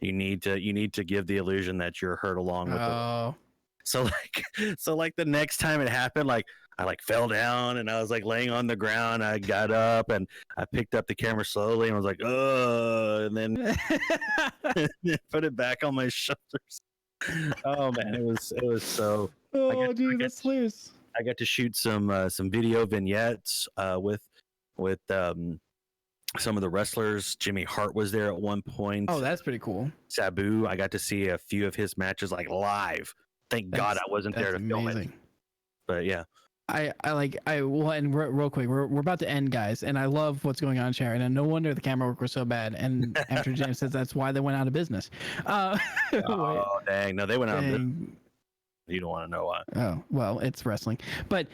You need to give the illusion that you're hurt along with it." So the next time it happened, like I fell down and I was like laying on the ground. I got up and I picked up the camera slowly and I was like, "Oh," and then put it back on my shoulders. Oh man, it was so. Oh, dude, that's hilarious. I got to shoot some video vignettes with some of the wrestlers. Jimmy Hart was there at one point. Oh, that's pretty cool. Sabu, I got to see a few of his matches live. Thank God I wasn't there to film it. But yeah. And real quick, we're about to end, guys, and I love what's going on, Sharon. And no wonder the camera work was so bad. And after James says that's why they went out of business. Oh dang! No, they went out of business. You don't want to know why. Oh, well, it's wrestling. But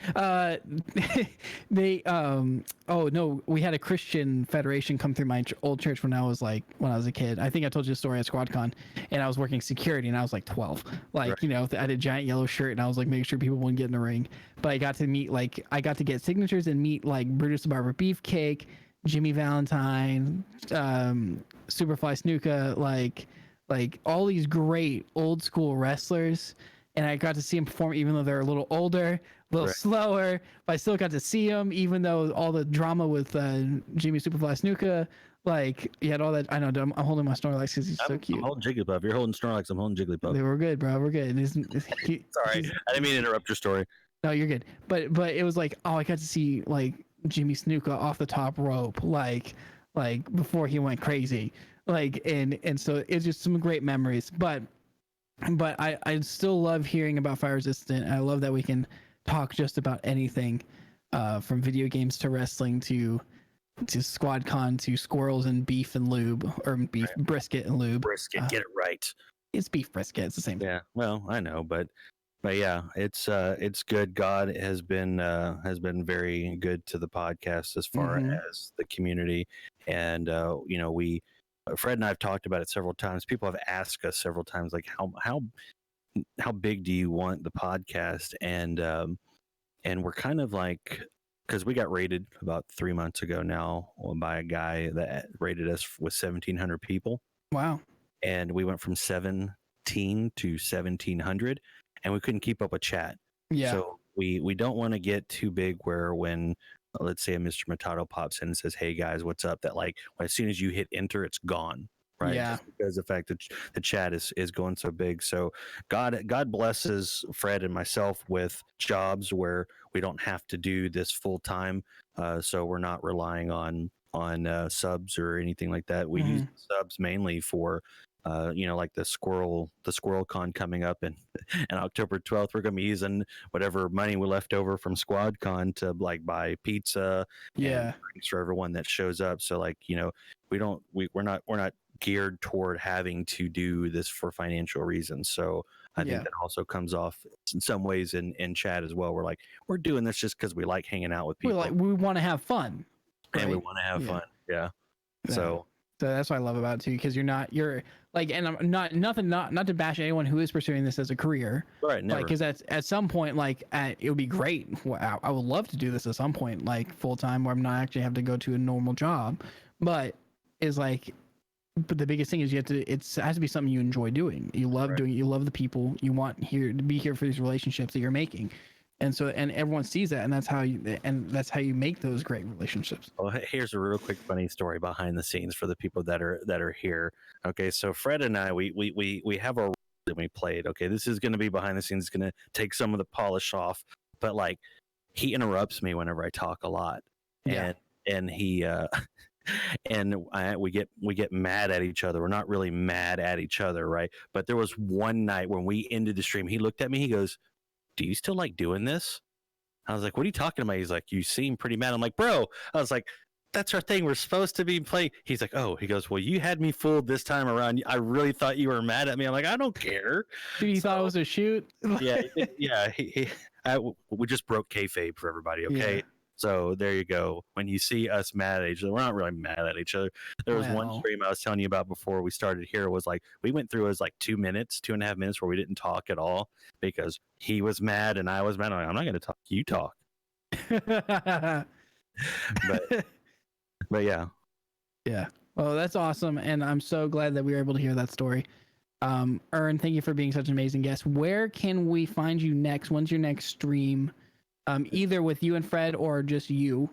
they oh no, we had a Christian federation come through my old church when I was a kid. I think I told you a story at SquadCon, and I was working security and I was 12. Right. I had a giant yellow shirt and I was making sure people wouldn't get in the ring. But I got to meet I got to get signatures and meet Brutus the Barber Beefcake, Jimmy Valentine, Superfly Snuka, all these great old school wrestlers. And I got to see them perform, even though they're a little older, a little slower. But I still got to see them, even though all the drama with Jimmy Superfly Snuka, you had all that. I know I'm holding my Snorlax because he's so cute. I'm holding Jigglypuff. You're holding Snorlax. I'm holding Jigglypuff. We're good, bro. We're good. Sorry, I didn't mean to interrupt your story. No, you're good. But it was I got to see Jimmy Snuka off the top rope, before he went crazy, and so it's just some great memories. But I still love hearing about FireResistant. I love that we can talk just about anything, from video games to wrestling to SquadCon to squirrels and beef and lube, or beef brisket and lube. Brisket, get it right. It's beef brisket. It's the same thing. Yeah, well, I know, but yeah, it's good. God has been very good to the podcast as far as the community, and Fred and I have talked about it several times. People have asked us several times, how big do you want the podcast? And we're kind of because we got rated about 3 months ago now by a guy that rated us with 1,700 people. Wow. And we went from 17 to 1,700, and we couldn't keep up with chat. Yeah. So we don't want to get too big where when, let's say, a MrMattato pops in and says, "Hey guys, what's up?" that as soon as you hit enter, it's gone, right? Yeah. Just because the fact that the chat is going so big. So God blesses Fred and myself with jobs where we don't have to do this full time. So we're not relying on subs or anything like that. We use subs mainly for the Squirrel Con coming up and October 12th, we're going to be using whatever money we left over from Squad Con to buy pizza and drinks for everyone that shows up. So we're not geared toward having to do this for financial reasons. So I think that also comes off in some ways in chat as well. We're doing this just because we like hanging out with people. We want to have fun. And we want to have fun. Yeah. So So that's what I love about it too, because you're like, and I'm not to bash anyone who is pursuing this as a career, Right, never. because at some point, like, it would be great. I would love to do this at some point, like full time, where I'm not actually have to go to a normal job, but is like, but the biggest thing is it has to be something you enjoy doing. You love doing. You love the people. You want to be here for these relationships that you're making, and everyone sees that, and that's how you make those great relationships. Well, here's a real quick funny story behind the scenes for the people that are here. Okay, so Fred and I, we have our that we played. Okay, this is going to be behind the scenes. It's going to take some of the polish off, but like, he interrupts me whenever I talk a lot, and he we get mad at each other. We're not really mad at each other, right? But there was one night when we ended the stream. He looked at me. He goes, "Do you still like doing this?" I was like, "What are you talking about?" He's like, "You seem pretty mad." I'm like, "Bro," I was like, "That's our thing. We're supposed to be playing." He's like, "Oh," he goes, "Well, you had me fooled this time around. I really thought you were mad at me." I'm like, "I don't care." Dude, you thought it was a shoot? Yeah, yeah. We just broke kayfabe for everybody. Okay. Yeah. So there you go. When you see us mad at each other, we're not really mad at each other. There was one stream I was telling you about before we started here. Was like, we went through as like 2.5 minutes where we didn't talk at all because he was mad and I was mad. I'm not going to talk. You talk. but yeah. Well, that's awesome, and I'm so glad that we were able to hear that story. Ern, thank you for being such an amazing guest. Where can we find you next? When's your next stream? Either with you and Fred or just you.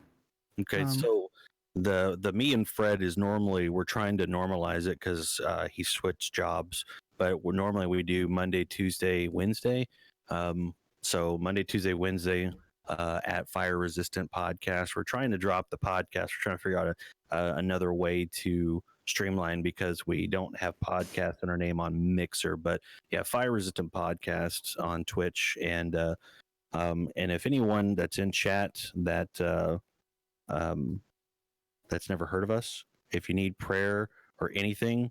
Okay, so the me and Fred is normally, we're trying to normalize it because he switched jobs, but we do Monday, Tuesday, Wednesday. So Monday, Tuesday, Wednesday at FireResistant podcast. We're trying to drop the podcast. We're trying to figure out another way to streamline because we don't have podcasts in our name on Mixer. But yeah, FireResistant podcast on Twitch, and if anyone that's in chat that's never heard of us, if you need prayer or anything,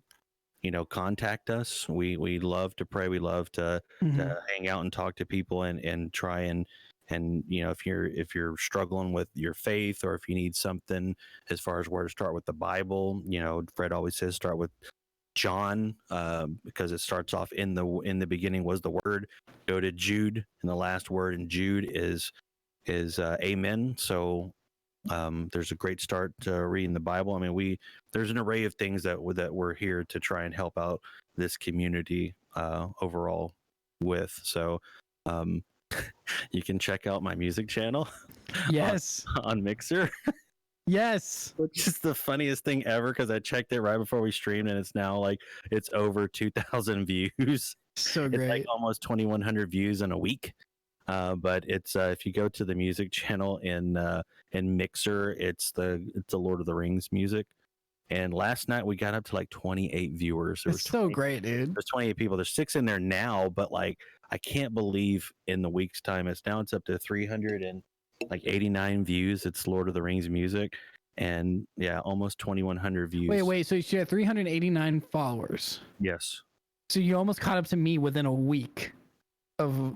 contact us. We love to pray. We love to hang out and talk to people and try and if you're struggling with your faith, or if you need something as far as where to start with the Bible, Fred always says start with John, because it starts off in the beginning was the word. Go to Jude, and the last word in Jude is amen. So there's a great start to reading the Bible. I mean, there's an array of things that we're here to try and help out this community overall with. So you can check out my music channel. Yes. on Mixer. Yes. Which is the funniest thing ever, because I checked it right before we streamed, and it's now it's over 2,000 views. So great. It's like almost 2,100 views in a week. But it's if you go to the music channel in Mixer, it's the Lord of the Rings music. And last night we got up to like 28 viewers. It's so great, dude. There's 28 people. There's 6 in there now, but like, I can't believe in the week's time it's up to 389 views. It's Lord of the Rings music, and yeah, almost 2,100 views. Wait. So you had 389 followers. Yes. So you almost caught up to me within a week of.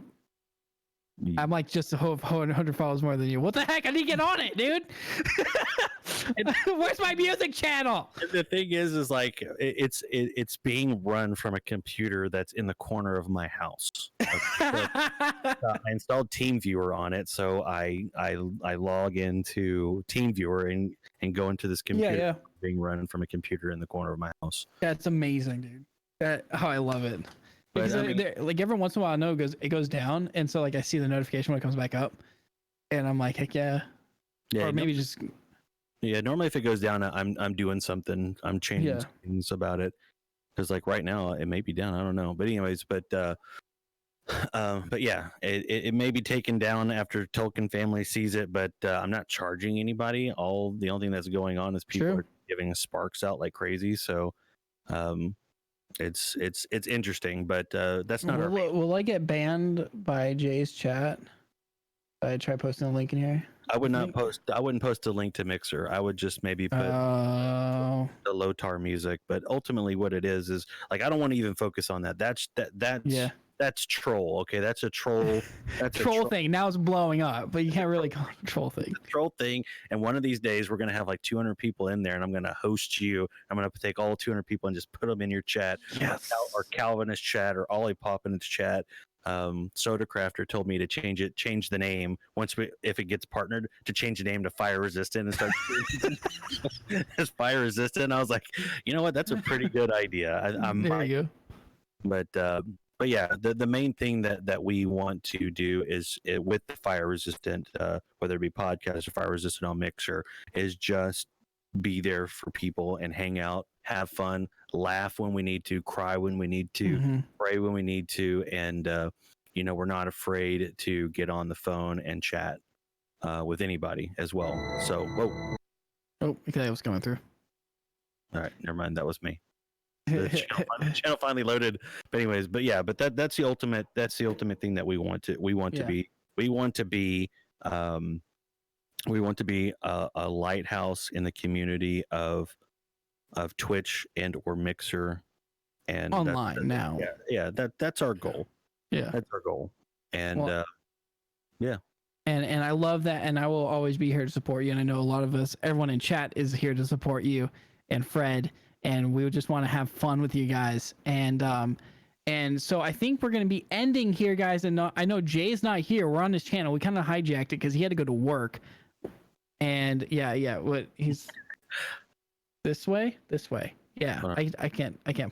I'm like just 100 followers more than you. What the heck? I need to get on it, dude. Where's my music channel? The thing is like it's being run from a computer that's in the corner of my house. I installed TeamViewer on it, so I log into TeamViewer and go into this computer being run from a computer in the corner of my house. That's amazing, dude. I love it. Because like every once in a while, I know it goes down, and so like I see the notification when it comes back up, and I'm like, heck yeah. Or maybe just. Yeah, normally if it goes down, I'm doing something. I'm changing things about it, because like right now it may be down. I don't know, but anyways, but yeah, it may be taken down after Tolkien family sees it, but I'm not charging anybody. The only thing that's going on is people are giving sparks out like crazy. So, it's interesting, but that's not. Will I get banned by Jay's chat? I try posting a link in here. I would not post. I wouldn't post a link to Mixer. I would just maybe put the Lotar music. But ultimately, what it is like I don't want to even focus on that. That's that's troll. Okay, that's a troll. That's troll thing. Now it's blowing up, but you can't really call it a troll thing. Troll thing. And one of these days, we're gonna have like 200 people in there, and I'm gonna host you. I'm gonna take all 200 people and just put them in your chat, or Calvinist chat, or Ollie Poppin's chat. Soda Crafter told me to change the name if it gets partnered, to change the name to FireResistant and start as FireResistant. I was like, you know what, that's a pretty good idea. There you go. But yeah, the main thing that we want to do is with the FireResistant, whether it be podcast or FireResistant on Mixer, is just be there for people and hang out, have fun, laugh when we need to, cry when we need to, pray when we need to, and we're not afraid to get on the phone and chat with anybody as well. So, whoa. Oh, okay, that was coming through. All right, never mind. That was me. The channel finally loaded. But anyways, that's the ultimate thing that we want to be. We want to be a lighthouse in the community of Twitch and or Mixer and online now. That's our goal. Yeah, that's our goal. And And I love that, and I will always be here to support you. And I know a lot of us, everyone in chat, is here to support you and Fred. And we would just want to have fun with you guys. And so I think we're going to be ending here, guys. And I know Jay's not here. We're on his channel. We kind of hijacked it because he had to go to work. And what he's this way. Yeah, I can't